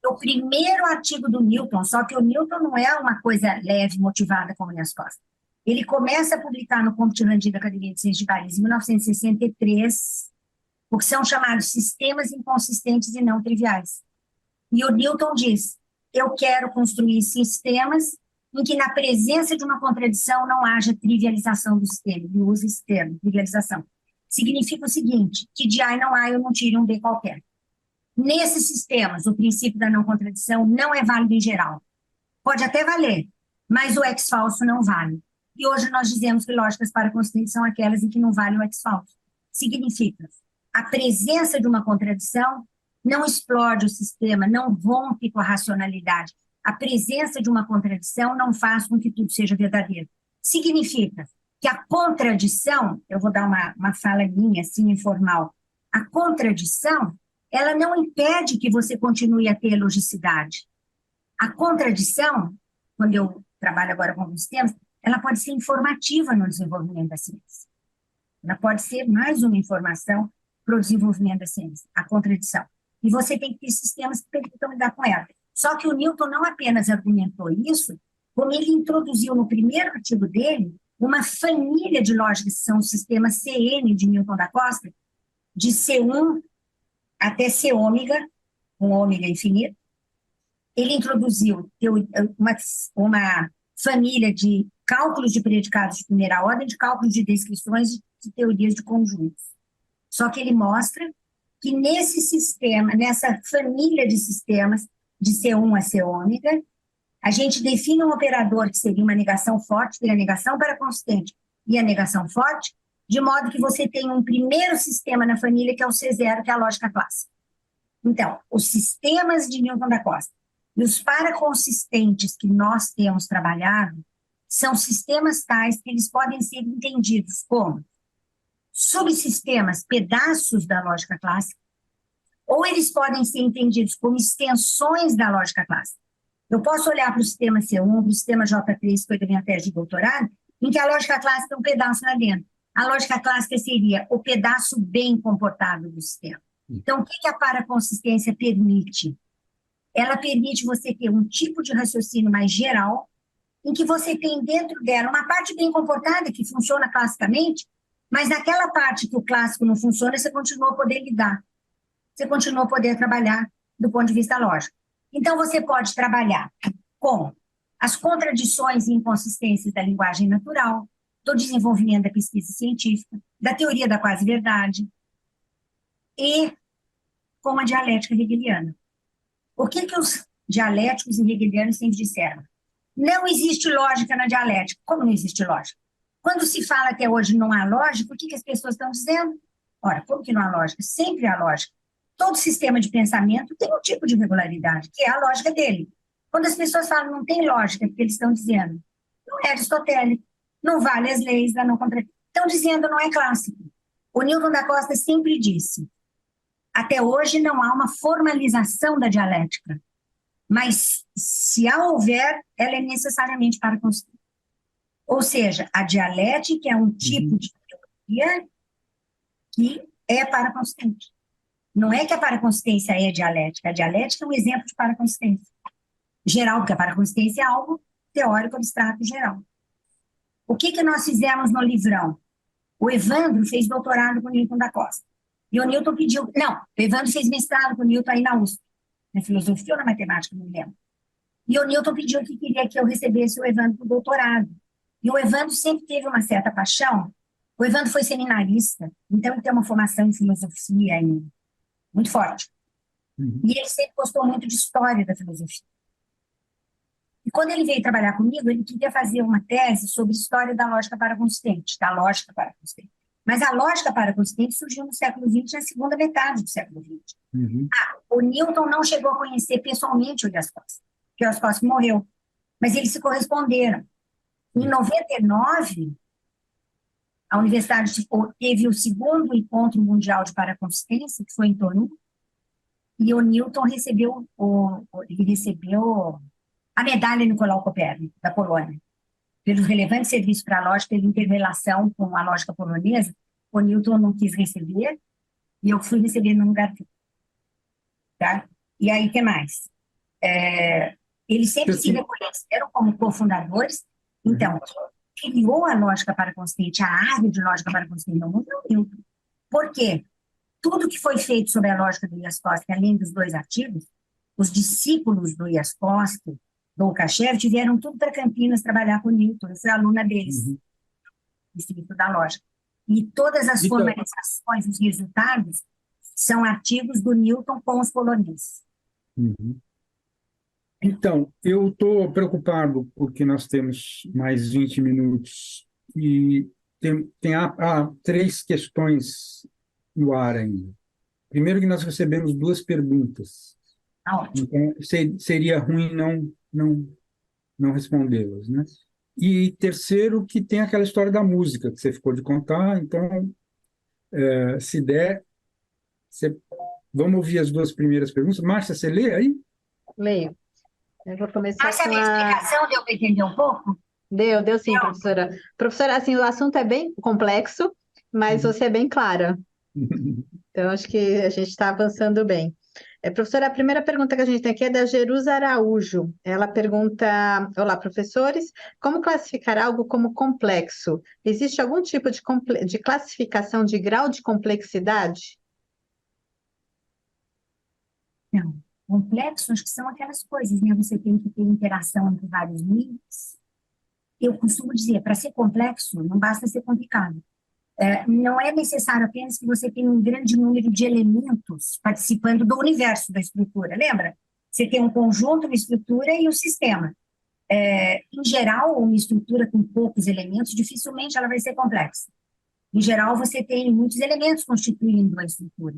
O primeiro artigo do Newton, só que o Newton não é uma coisa leve, motivada como Jaśkowski. Ele começa a publicar no Compte Rendu da Academia de Ciências de Paris em 1963, o que são chamados sistemas inconsistentes e não triviais. E o Newton diz, eu quero construir sistemas em que na presença de uma contradição não haja trivialização do sistema. Ele usa esse termo, trivialização. Significa o seguinte, que de A e não A eu não tire um B qualquer. Nesses sistemas, o princípio da não contradição não é válido em geral. Pode até valer, mas o ex falso não vale. E hoje nós dizemos que lógicas para consistentes são aquelas em que não vale o ex falso. Significa, a presença de uma contradição não explode o sistema, não rompe com a racionalidade. A presença de uma contradição não faz com que tudo seja verdadeiro. Significa que a contradição, eu vou dar uma fala minha, assim, informal, a contradição ela não impede que você continue a ter logicidade. A contradição, quando eu trabalho agora com alguns temas, ela pode ser informativa no desenvolvimento da ciência. Ela pode ser mais uma informação para o desenvolvimento da ciência, a contradição. E você tem que ter sistemas que permitam lidar com ela. Só que o Newton não apenas argumentou isso, como ele introduziu no primeiro artigo dele uma família de lógicas, que são os sistemas CN de Newton da Costa, de C1 até C ômega, um ômega infinito. Ele introduziu uma família de cálculos de predicados de primeira ordem, de cálculos de descrições de teorias de conjuntos. Só que ele mostra que nesse sistema, nessa família de sistemas, de C1 a C ômega, a gente define um operador que seria uma negação forte, tem a negação para consistente e a negação forte, de modo que você tem um primeiro sistema na família, que é o C0, que é a lógica clássica. Então, os sistemas de Newton da Costa e os paraconsistentes que nós temos trabalhado são sistemas tais que eles podem ser entendidos como subsistemas, pedaços da lógica clássica, ou eles podem ser entendidos como extensões da lógica clássica. Eu posso olhar para o sistema C1, para o sistema J3, que foi da minha tese de doutorado, em que a lógica clássica é um pedaço lá dentro. A lógica clássica seria o pedaço bem comportado do sistema. Então, o que a paraconsistência permite? Ela permite você ter um tipo de raciocínio mais geral, em que você tem dentro dela uma parte bem comportada, que funciona classicamente, mas naquela parte que o clássico não funciona, você continua a poder lidar. Você continua a poder trabalhar do ponto de vista lógico. Então, você pode trabalhar com as contradições e inconsistências da linguagem natural, do desenvolvimento da pesquisa científica, da teoria da quase-verdade e com a dialética hegeliana. O que os dialéticos e hegelianos sempre disseram? Não existe lógica na dialética. Como não existe lógica? Quando se fala que hoje não há lógica, o que as pessoas estão dizendo? Ora, como que não há lógica? Sempre há lógica. Todo sistema de pensamento tem um tipo de regularidade, que é a lógica dele. Quando as pessoas falam não tem lógica, é porque eles estão dizendo não é aristotélico, não vale as leis da não contradição. Estão dizendo não é clássico. O Newton da Costa sempre disse, até hoje não há uma formalização da dialética, mas se a houver, ela é necessariamente paraconsistente. Ou seja, a dialética é um tipo de teoria que é paraconsistente. Não é que a paraconsistência é dialética. A dialética é um exemplo de paraconsistência geral, porque a paraconsistência é algo teórico, abstrato, geral. O que nós fizemos no livrão? O Evandro fez doutorado com o Newton da Costa. E o Newton pediu... Não, o Evandro fez mestrado com o Newton aí na USP, na filosofia ou na matemática, não me lembro. E o Newton pediu que queria que eu recebesse o Evandro para o doutorado. E o Evandro sempre teve uma certa paixão. O Evandro foi seminarista, então ele tem uma formação em filosofia muito forte. E ele sempre gostou muito de história da filosofia. E quando ele veio trabalhar comigo, ele queria fazer uma tese sobre história da lógica paraconsistente, da lógica paraconsistente. Mas a lógica paraconsistente surgiu no século XX, na segunda metade do século XX. O Newton não chegou a conhecer pessoalmente o Leopold, porque o Leopold morreu, mas eles se corresponderam. Em 99, a universidade teve o segundo encontro mundial de paraconsistência, que foi em Torino, e o Newton recebeu a medalha Nicolau Copérnico, da Polônia, pelos relevantes serviços para a lógica, pela interrelação com a lógica polonesa. O Newton não quis receber, e eu fui receber no lugar dele. Tá? E aí, o que mais? Eles sempre se reconheceram como cofundadores. Então, quem criou a lógica paraconsistente, a árvore de lógica paraconsistente no mundo, é o Newton. Por quê? Tudo que foi feito sobre a lógica do Jaspolsky, além dos dois artigos, os discípulos do Jaspolsky, do Lukáchev, vieram tudo para Campinas trabalhar com o Newton. Eu fui aluna deles, do Instituto da Lógica. E todas as formalizações, os resultados, são artigos do Newton com os poloneses. Então, eu estou preocupado porque nós temos mais 20 minutos e há 3 questões no ar ainda. Primeiro que nós recebemos 2 perguntas. Ótimo. Então, seria ruim não respondê-las, né? E terceiro, que tem aquela história da música que você ficou de contar. Então, se der, vamos ouvir as 2 primeiras perguntas. Márcia, você lê aí? Leio. Eu vou começar Mas a com minha explicação deu para entender um pouco? Deu sim, professora. Professora, assim, o assunto é bem complexo, mas você é bem clara. Então, acho que a gente está avançando bem. Professora, a primeira pergunta que a gente tem aqui é da Jerusa Araújo. Ela pergunta: olá, professores, como classificar algo como complexo? Existe algum tipo de classificação de grau de complexidade? Não. Complexo, acho que são aquelas coisas, né? Você tem que ter interação entre vários níveis, eu costumo dizer, para ser complexo, não basta ser complicado. Não é necessário apenas que você tenha um grande número de elementos participando do universo da estrutura, lembra? Você tem um conjunto, uma estrutura e um sistema. Em geral, uma estrutura com poucos elementos, dificilmente ela vai ser complexa. Em geral, você tem muitos elementos constituindo a estrutura,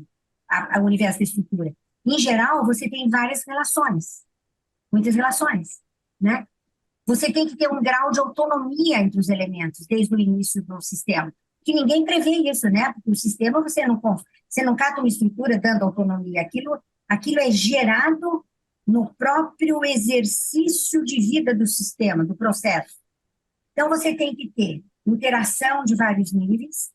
o universo da estrutura. Em geral, você tem várias relações, muitas relações, né? Você tem que ter um grau de autonomia entre os elementos desde o início do sistema, que ninguém prevê isso, né? Porque o sistema você não cata uma estrutura dando autonomia, aquilo é gerado no próprio exercício de vida do sistema, do processo. Então, você tem que ter interação de vários níveis,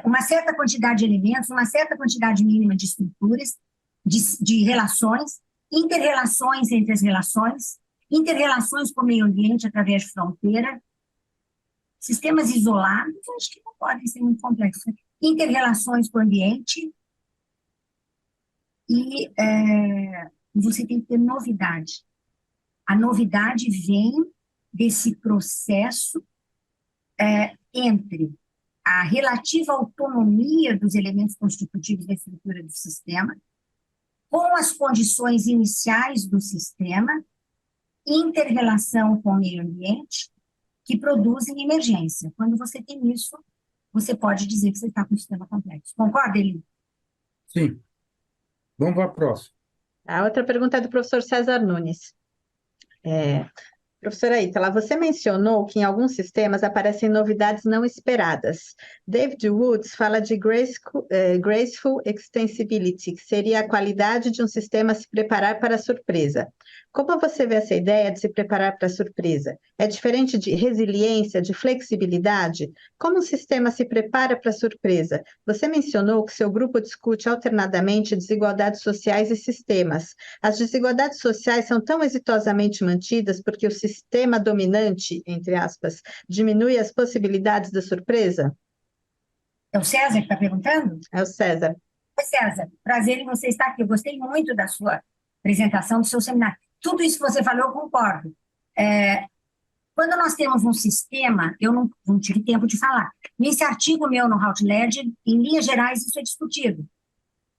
uma certa quantidade de elementos, uma certa quantidade mínima de estruturas, de relações, inter-relações entre as relações, inter-relações com o meio ambiente através de fronteira, sistemas isolados, acho que não podem ser muito complexos, inter-relações com o ambiente, e você tem que ter novidade. A novidade vem desse processo entre a relativa autonomia dos elementos constitutivos da estrutura do sistema, com as condições iniciais do sistema, inter-relação com o meio ambiente, que produzem emergência. Quando você tem isso, você pode dizer que você está com um sistema complexo. Concorda, Eli? Sim. Vamos para a próxima. A outra pergunta é do professor César Nunes. Professora Ítala, você mencionou que em alguns sistemas aparecem novidades não esperadas. David Woods fala de graceful extensibility, que seria a qualidade de um sistema se preparar para a surpresa. Como você vê essa ideia de se preparar para a surpresa? É diferente de resiliência, de flexibilidade? Como um sistema se prepara para a surpresa? Você mencionou que seu grupo discute alternadamente desigualdades sociais e sistemas. As desigualdades sociais são tão exitosamente mantidas porque o sistema dominante, entre aspas, diminui as possibilidades da surpresa? É o César que está perguntando? É o César. Oi, César, prazer em você estar aqui. Eu gostei muito da sua apresentação, do seu seminário. Tudo isso que você falou, eu concordo. Quando nós temos um sistema, eu não tive tempo de falar. Nesse artigo meu no Routledge, em linhas gerais, isso é discutido.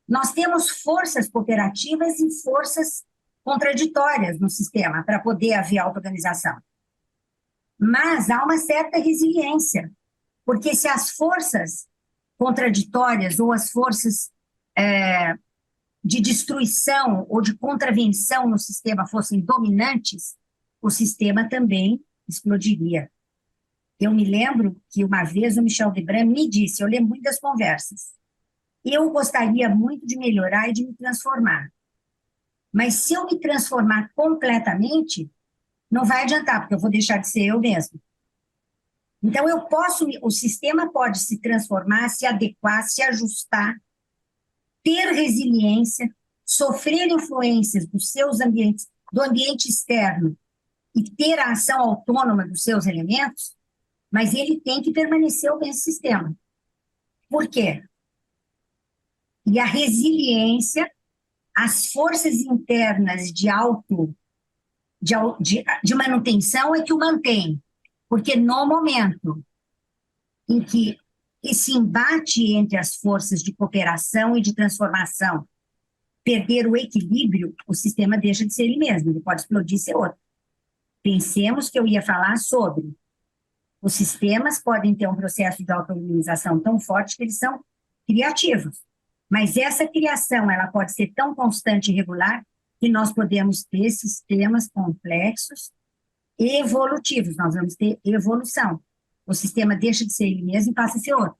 Nós temos forças cooperativas e forças contraditórias no sistema para poder haver auto-organização. Mas há uma certa resiliência, porque se as forças contraditórias ou as forças de destruição ou de contravenção no sistema fossem dominantes, o sistema também explodiria. Eu me lembro que uma vez o Michel Debrun me disse, eu lembro muito das conversas, eu gostaria muito de melhorar e de me transformar. Mas se eu me transformar completamente, não vai adiantar, porque eu vou deixar de ser eu mesmo. Então, o sistema pode se transformar, se adequar, se ajustar, ter resiliência, sofrer influências dos seus ambientes, do ambiente externo, e ter a ação autônoma dos seus elementos, mas ele tem que permanecer o mesmo sistema. Por quê? E a resiliência, as forças internas de manutenção é que o mantém. Porque no momento em que esse embate entre as forças de cooperação e de transformação perder o equilíbrio, o sistema deixa de ser ele mesmo, ele pode explodir e ser outro. Pensemos que eu ia falar sobre os sistemas podem ter um processo de auto-organização tão forte que eles são criativos. Mas essa criação ela pode ser tão constante e regular que nós podemos ter sistemas complexos e evolutivos. Nós vamos ter evolução. O sistema deixa de ser ele mesmo e passa a ser outro.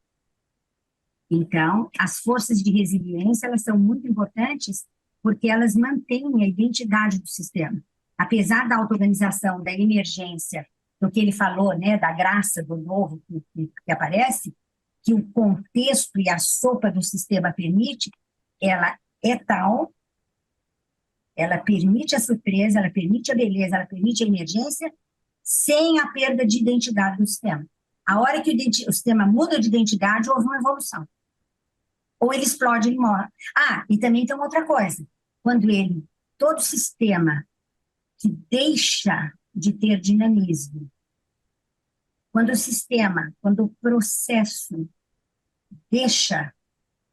Então, as forças de resiliência elas são muito importantes porque elas mantêm a identidade do sistema. Apesar da auto-organização, da emergência, do que ele falou, né, da graça do novo que aparece, que o contexto e a sopa do sistema permite, ela é tal, ela permite a surpresa, ela permite a beleza, ela permite a emergência, sem a perda de identidade do sistema. A hora que o sistema muda de identidade, houve uma evolução. Ou ele explode, ele morre. E também tem uma outra coisa. Quando todo sistema que deixa de ter dinamismo quando o processo deixa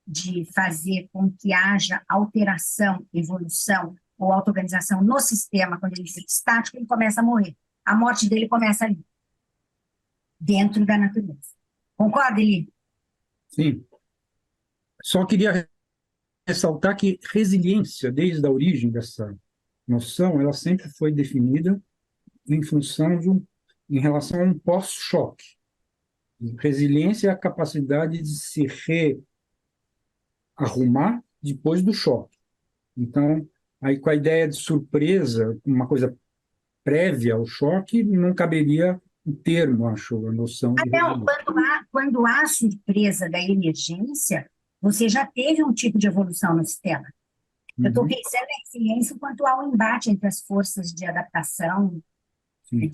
de fazer com que haja alteração, evolução ou auto-organização no sistema, quando ele fica estático, ele começa a morrer. A morte dele começa ali, dentro da natureza. Concorda, Eli? Sim. Só queria ressaltar que resiliência, desde a origem dessa noção, ela sempre foi definida em função em relação a um pós-choque. Resiliência é a capacidade de se rearrumar depois do choque. Então, aí com a ideia de surpresa, uma coisa prévia ao choque, não caberia o termo, acho, a noção de Não, resiliência. quando há surpresa da emergência, você já teve um tipo de evolução no sistema. Eu estou Uhum, pensando em resiliência enquanto há um embate entre as forças de adaptação, sim.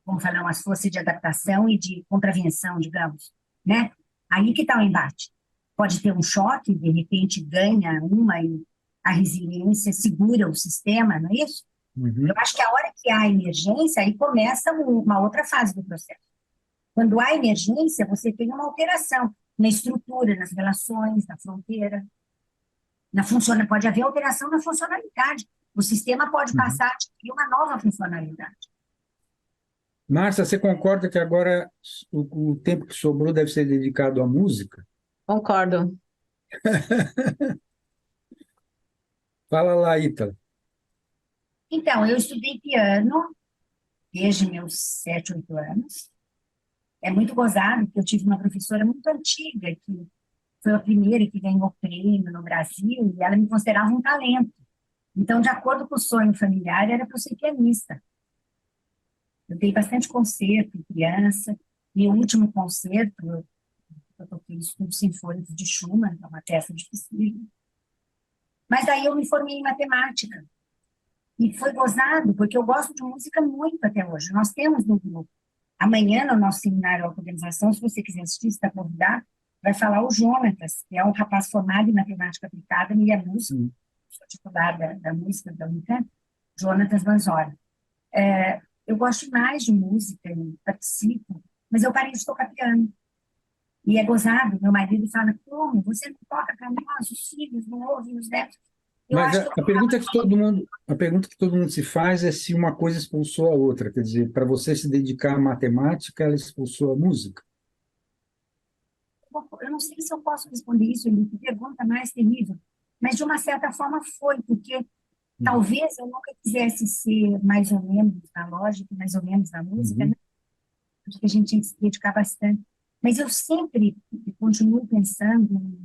como falam, as forças de adaptação e de contravenção, digamos, né? Aí que está o embate. Pode ter um choque, de repente ganha uma e a resiliência segura o sistema, não é isso? Eu Uhum, acho que a hora que há emergência, aí começa uma outra fase do processo. Quando há emergência, você tem uma alteração na estrutura, nas relações, na fronteira, pode haver alteração na funcionalidade. O sistema pode uhum. passar a adquirir uma nova funcionalidade. Márcia, você concorda que agora o tempo que sobrou deve ser dedicado à música? Concordo. Fala lá, Ítala. Então, eu estudei piano desde meus 7, 8 anos. É muito gozado, porque eu tive uma professora muito antiga, que foi a primeira que ganhou prêmio no Brasil, e ela me considerava um talento. Então, de acordo com o sonho familiar, era para eu ser pianista. Eu dei bastante concerto em criança. Meu último concerto, eu toquei Estudos Sinfônicos de Schumann, que é uma peça difícil. Mas daí eu me formei em matemática. E foi gozado, porque eu gosto de música muito até hoje. Nós temos no grupo. Amanhã, no nosso seminário de organização, se você quiser assistir, está convidado, vai falar o Jonatas, que é um rapaz formado em matemática aplicada e é músico, Hum. sou titular da música da Unicamp, Jonatas Manzori. Eu gosto mais de música e participo, mas eu parei de tocar piano. E é gozado, meu marido fala, como? Você não toca para nós, os filhos, não ouvem os netos. Eu Mas acho que eu a pergunta que todo mundo se faz é se uma coisa expulsou a outra. Quer dizer, para você se dedicar à matemática, ela expulsou a música. eu não sei se eu posso responder isso, ele pergunta mais terrível, mas de uma certa forma foi, porque Uhum, talvez eu nunca quisesse ser mais ou menos na lógica, mais ou menos na música, né? uhum, Porque a gente tinha que se dedicar bastante. Mas eu sempre continuo pensando,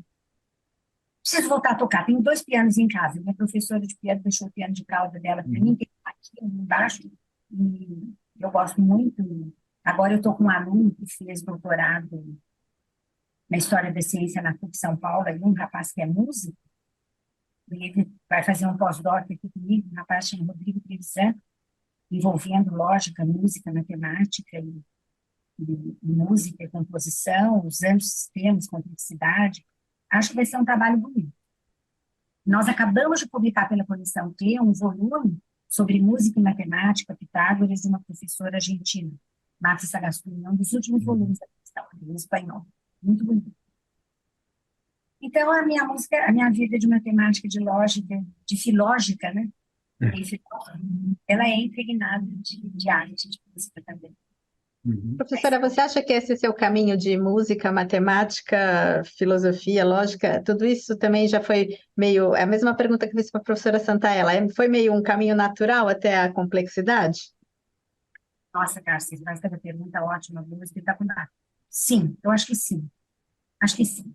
preciso voltar a tocar. Tenho 2 pianos em casa. Minha professora de piano deixou o piano de cauda dela para mim, uhum, tem aqui embaixo, e eu gosto muito. Agora eu estou com um aluno que fez doutorado na História da Ciência na PUC São Paulo, e um rapaz que é músico, e ele vai fazer um pós-doc aqui comigo, um rapaz chamado Rodrigo Trevisan, envolvendo lógica, música, matemática e música e composição, usando sistemas, complexidade. Acho que vai ser um trabalho bonito. Nós acabamos de publicar pela Coleção Q um volume sobre música e matemática, Pitágoras, de uma professora argentina, Marta Sagastuni, um dos últimos uhum. volumes da questão, em espanhol. Muito bonito. Então, a minha música, a minha vida de matemática, de lógica, de filógica, né? E filógica, ela é impregnada de arte, de música também. Uhum. Professora, você acha que esse seu caminho de música, matemática, filosofia, lógica, tudo isso também já foi meio. É a mesma pergunta que eu fiz para a professora Santaella. Foi meio um caminho natural até a complexidade? Nossa, Cássia, você faz cada pergunta ótima, boa, espetacular. Sim, eu acho que sim. Acho que sim.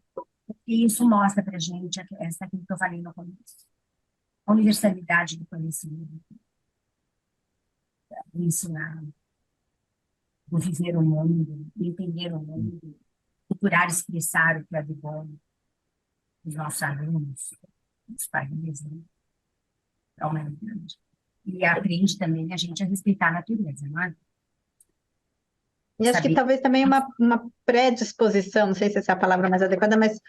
E isso mostra para a gente essa aquilo que eu falei no começo. A universalidade do conhecimento, do ensinar, do viver o mundo, do entender o mundo, procurar expressar o que é de bom dos nossos alunos, dos países, né, da humanidade. E aprende também a gente a respeitar a natureza, não é? E acho que Saber. talvez também uma predisposição, não sei se essa é a palavra mais adequada, mas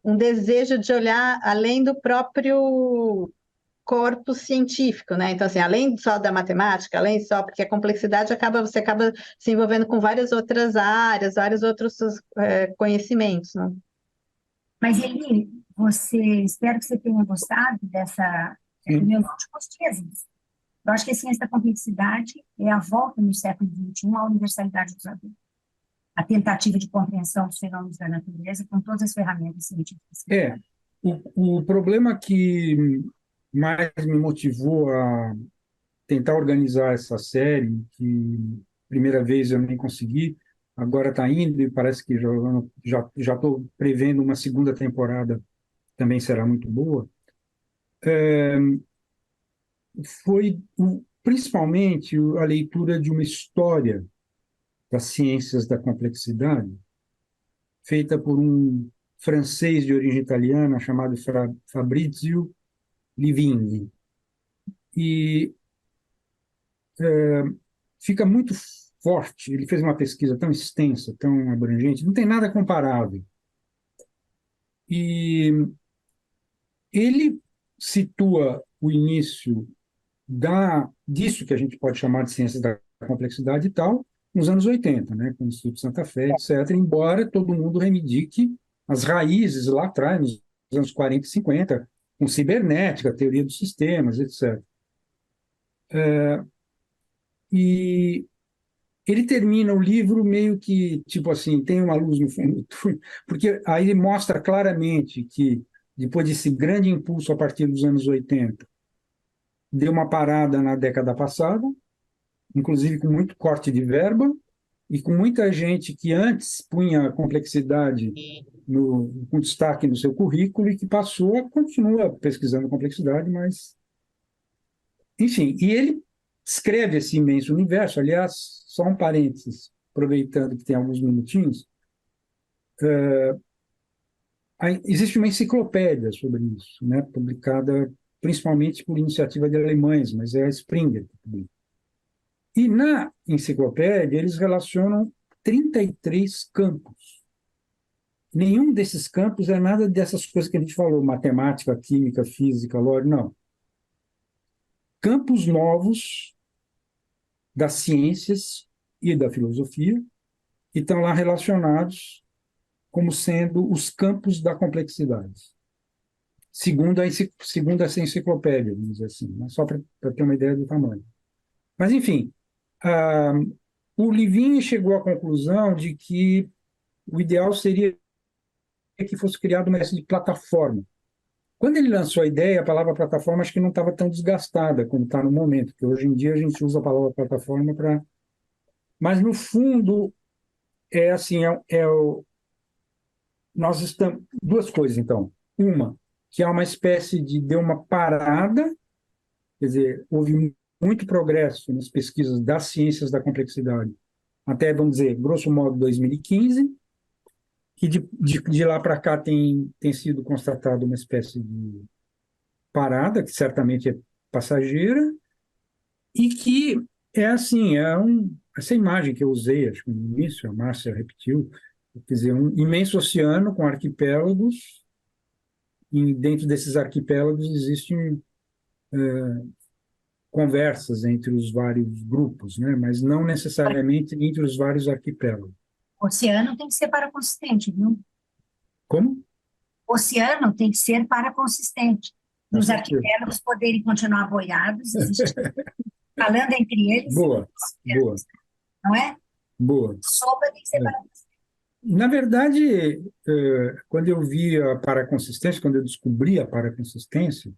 um desejo de olhar além do próprio corpus científico, né? Então, assim, além só da matemática, além só, porque a complexidade você acaba se envolvendo com várias outras áreas, vários outros conhecimentos, né? Mas, Eli, espero que você tenha gostado dessa, Sim. meus últimos dias. Eu acho que a ciência da complexidade é a volta no século XXI à universalidade do saber. A tentativa de compreensão dos fenômenos da natureza com todas as ferramentas científicas. O problema que mais me motivou a tentar organizar essa série, que primeira vez eu nem consegui, agora está indo e parece que já estou prevendo uma segunda temporada, também será muito boa, foi principalmente a leitura de uma história das ciências da complexidade, feita por um francês de origem italiana chamado Fabrizio Livigni. E fica muito forte, ele fez uma pesquisa tão extensa, tão abrangente, não tem nada comparável. E ele situa o início disso que a gente pode chamar de ciência da complexidade e tal, nos anos 80, né, com o Instituto Santa Fé, etc., embora todo mundo reivindique as raízes lá atrás, nos anos 40 e 50, com cibernética, teoria dos sistemas, etc. E ele termina o livro meio que, tipo assim, tem uma luz no fundo do túnel, porque aí ele mostra claramente que, depois desse grande impulso a partir dos anos 80, deu uma parada na década passada, inclusive com muito corte de verba, e com muita gente que antes punha a complexidade com destaque no seu currículo e que continua pesquisando complexidade, mas... Enfim, e ele escreve esse imenso universo. Aliás, só um parênteses, aproveitando que tem alguns minutinhos, existe uma enciclopédia sobre isso, né, publicada principalmente por iniciativa de alemães, mas é a Springer que publica. E na enciclopédia eles relacionam 33 campos. Nenhum desses campos é nada dessas coisas que a gente falou, matemática, química, física, lógica, não. Campos novos das ciências e da filosofia, que estão lá relacionados como sendo os campos da complexidade. Segundo essa enciclopédia, vamos dizer assim, né? Só para ter uma ideia do tamanho. Mas, enfim, o Livigny chegou à conclusão de que o ideal seria que fosse criada uma espécie de plataforma. Quando ele lançou a ideia, a palavra plataforma acho que não estava tão desgastada como está no momento, porque hoje em dia a gente usa a palavra plataforma para... Mas, no fundo, é assim, nós estamos... Duas coisas, então. Uma, que há uma espécie de... Deu uma parada, quer dizer, houve muito progresso nas pesquisas das ciências da complexidade, até, vamos dizer, grosso modo, 2015, que de lá para cá tem sido constatada uma espécie de parada, que certamente é passageira, e que é assim, essa imagem que eu usei, acho que no início, a Márcia repetiu, quer dizer, um imenso oceano com arquipélagos, e dentro desses arquipélagos existem conversas entre os vários grupos, né? Mas não necessariamente entre os vários arquipélagos. O oceano tem que ser paraconsistente, viu? Como? O oceano tem que ser paraconsistente. Com Os certeza. arquipélagos poderem continuar boiados, falando entre eles, Boa, boa, não é? boa. A sopa tem que ser paraconsistente. Na verdade, quando eu vi a paraconsistência, quando eu descobri a paraconsistência,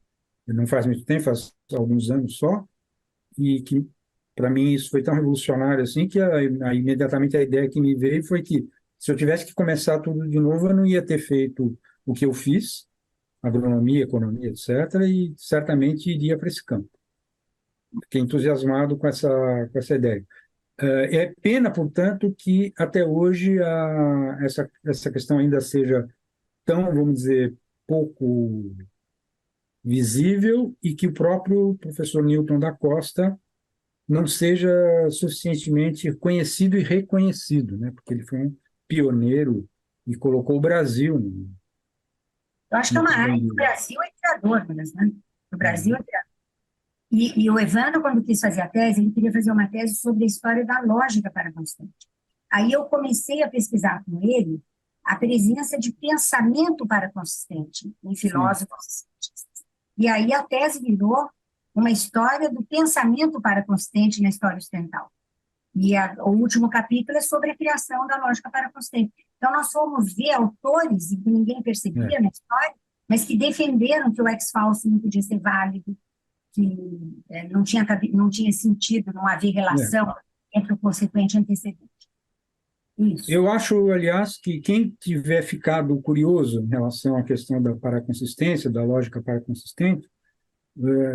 não faz muito tempo, faz alguns anos só, e que para mim isso foi tão revolucionário assim que imediatamente a ideia que me veio foi que se eu tivesse que começar tudo de novo, eu não ia ter feito o que eu fiz, agronomia, economia, etc., e certamente iria para esse campo. Fiquei entusiasmado com essa ideia. É pena, portanto, que até hoje essa questão ainda seja tão, vamos dizer, pouco visível e que o próprio professor Newton da Costa não seja suficientemente conhecido e reconhecido, né? Porque ele foi um pioneiro e colocou o Brasil Eu acho que é uma área que o Brasil é criador, né? no Brasil. E o Evandro, quando quis fazer a tese, ele queria fazer uma tese sobre a história da lógica paraconstante. Aí eu comecei a pesquisar com ele a presença de pensamento paraconsistente em filósofos. E aí a tese virou uma história do pensamento paraconsistente na história ocidental. E o último capítulo é sobre a criação da lógica paraconsistente. Então, nós fomos ver autores que ninguém percebia na história, mas que defenderam que o ex-falso não podia ser válido, que não tinha sentido, não havia relação entre o consequente e o antecedente. Isso. Eu acho, aliás, que quem tiver ficado curioso em relação à questão da paraconsistência, da lógica paraconsistente,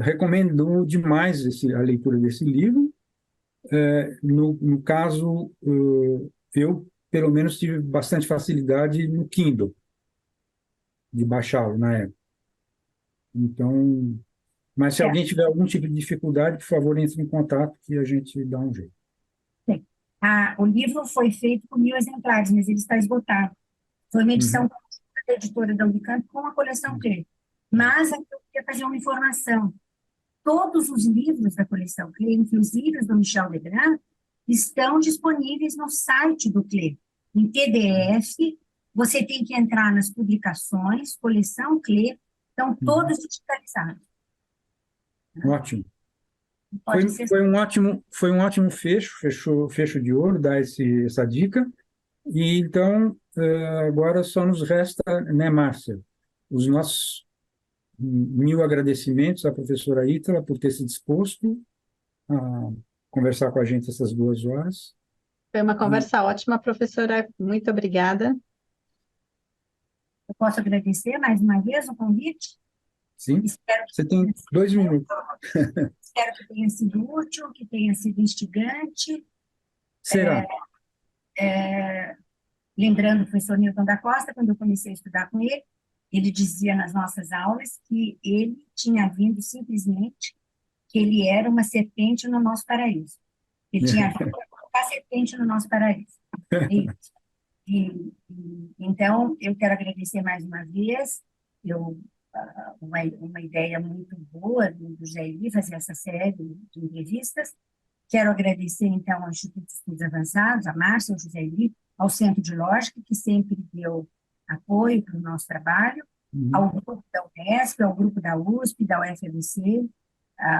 recomendo demais a leitura desse livro. No caso, eu, pelo menos, tive bastante facilidade no Kindle, de baixá-lo na época. Então, mas se alguém tiver algum tipo de dificuldade, por favor, entre em contato que a gente dá um jeito. Sim. O livro foi feito por 1.000 exemplares, mas ele está esgotado. Foi uma edição da editora da Unicamp com a coleção Clé. Mas aqui eu queria fazer uma informação. Todos os livros da coleção Clé, inclusive os do Michel Legrand, estão disponíveis no site do Clé, em PDF. Você tem que entrar nas publicações, coleção Clé, estão todos digitalizados. Ótimo. Foi um ótimo fecho de ouro, dar essa dica. E então, agora só nos resta, né, Márcia, os nossos 1000 agradecimentos à professora Ítala por ter se disposto a conversar com a gente essas 2 horas. Foi uma conversa ótima, professora. Muito obrigada. Eu posso agradecer mais uma vez o convite? Sim, você tem 2 minutos. Espero que tenha sido útil, que tenha sido instigante. Será? Lembrando o professor Newton da Costa, quando eu comecei a estudar com ele, ele dizia nas nossas aulas que ele tinha vindo simplesmente, que ele era uma serpente no nosso paraíso. Ele tinha vindo para colocar serpente no nosso paraíso. Então, eu quero agradecer mais uma vez. Uma ideia muito boa do José Eli fazer essa série de entrevistas. Quero agradecer, então, ao Instituto de Estudos Avançados, a Márcia, ao José Eli, ao Centro de Lógica, que sempre deu apoio para o nosso trabalho, ao grupo da Unesp, ao grupo da USP, da UFMC,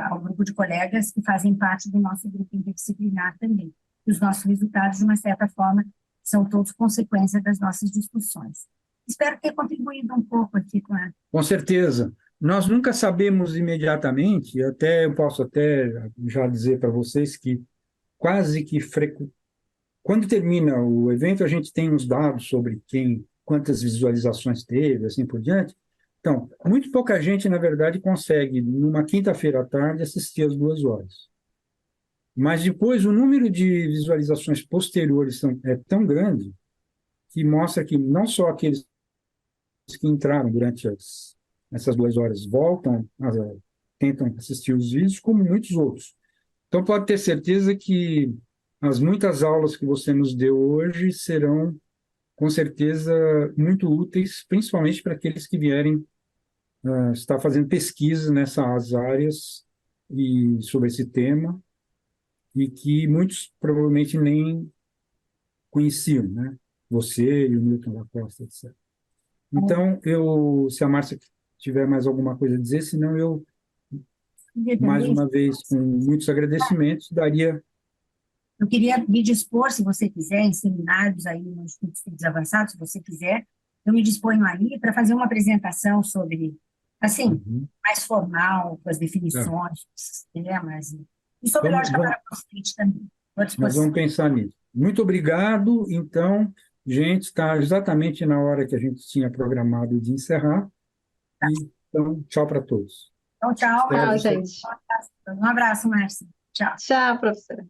ao grupo de colegas que fazem parte do nosso grupo interdisciplinar também. E os nossos resultados, de uma certa forma, são todos consequência das nossas discussões. Espero ter contribuído um pouco aqui com a... Com certeza. Nós nunca sabemos imediatamente, eu posso até já dizer para vocês que quase que quando termina o evento, a gente tem uns dados sobre quantas visualizações teve, assim por diante. Então, muito pouca gente, na verdade, consegue, numa quinta-feira à tarde, assistir às 2 horas. Mas depois, o número de visualizações posteriores é tão grande que mostra que não só aqueles que entraram durante essas 2 horas tentam assistir os vídeos, como muitos outros. Então, pode ter certeza que as muitas aulas que você nos deu hoje serão, com certeza, muito úteis, principalmente para aqueles que vierem estar fazendo pesquisa nessas áreas e sobre esse tema, e que muitos provavelmente nem conheciam, né? Você e o Newton da Costa, etc. Então, se a Márcia tiver mais alguma coisa a dizer, senão eu, mais uma vez, com muitos agradecimentos, daria... Eu queria me dispor, se você quiser, em seminários aí no Instituto de Estudos Avançados, se você quiser, eu me disponho aí para fazer uma apresentação sobre, assim, mais formal, com as definições, os sistemas, e sobre lógica paraconsistente também. Nós vamos pensar nisso. Muito obrigado. Então, gente, está exatamente na hora que a gente tinha programado de encerrar. Então, tchau para todos. Então, tchau. Tchau, gente. Um abraço, Márcia. Tchau. Tchau, professora.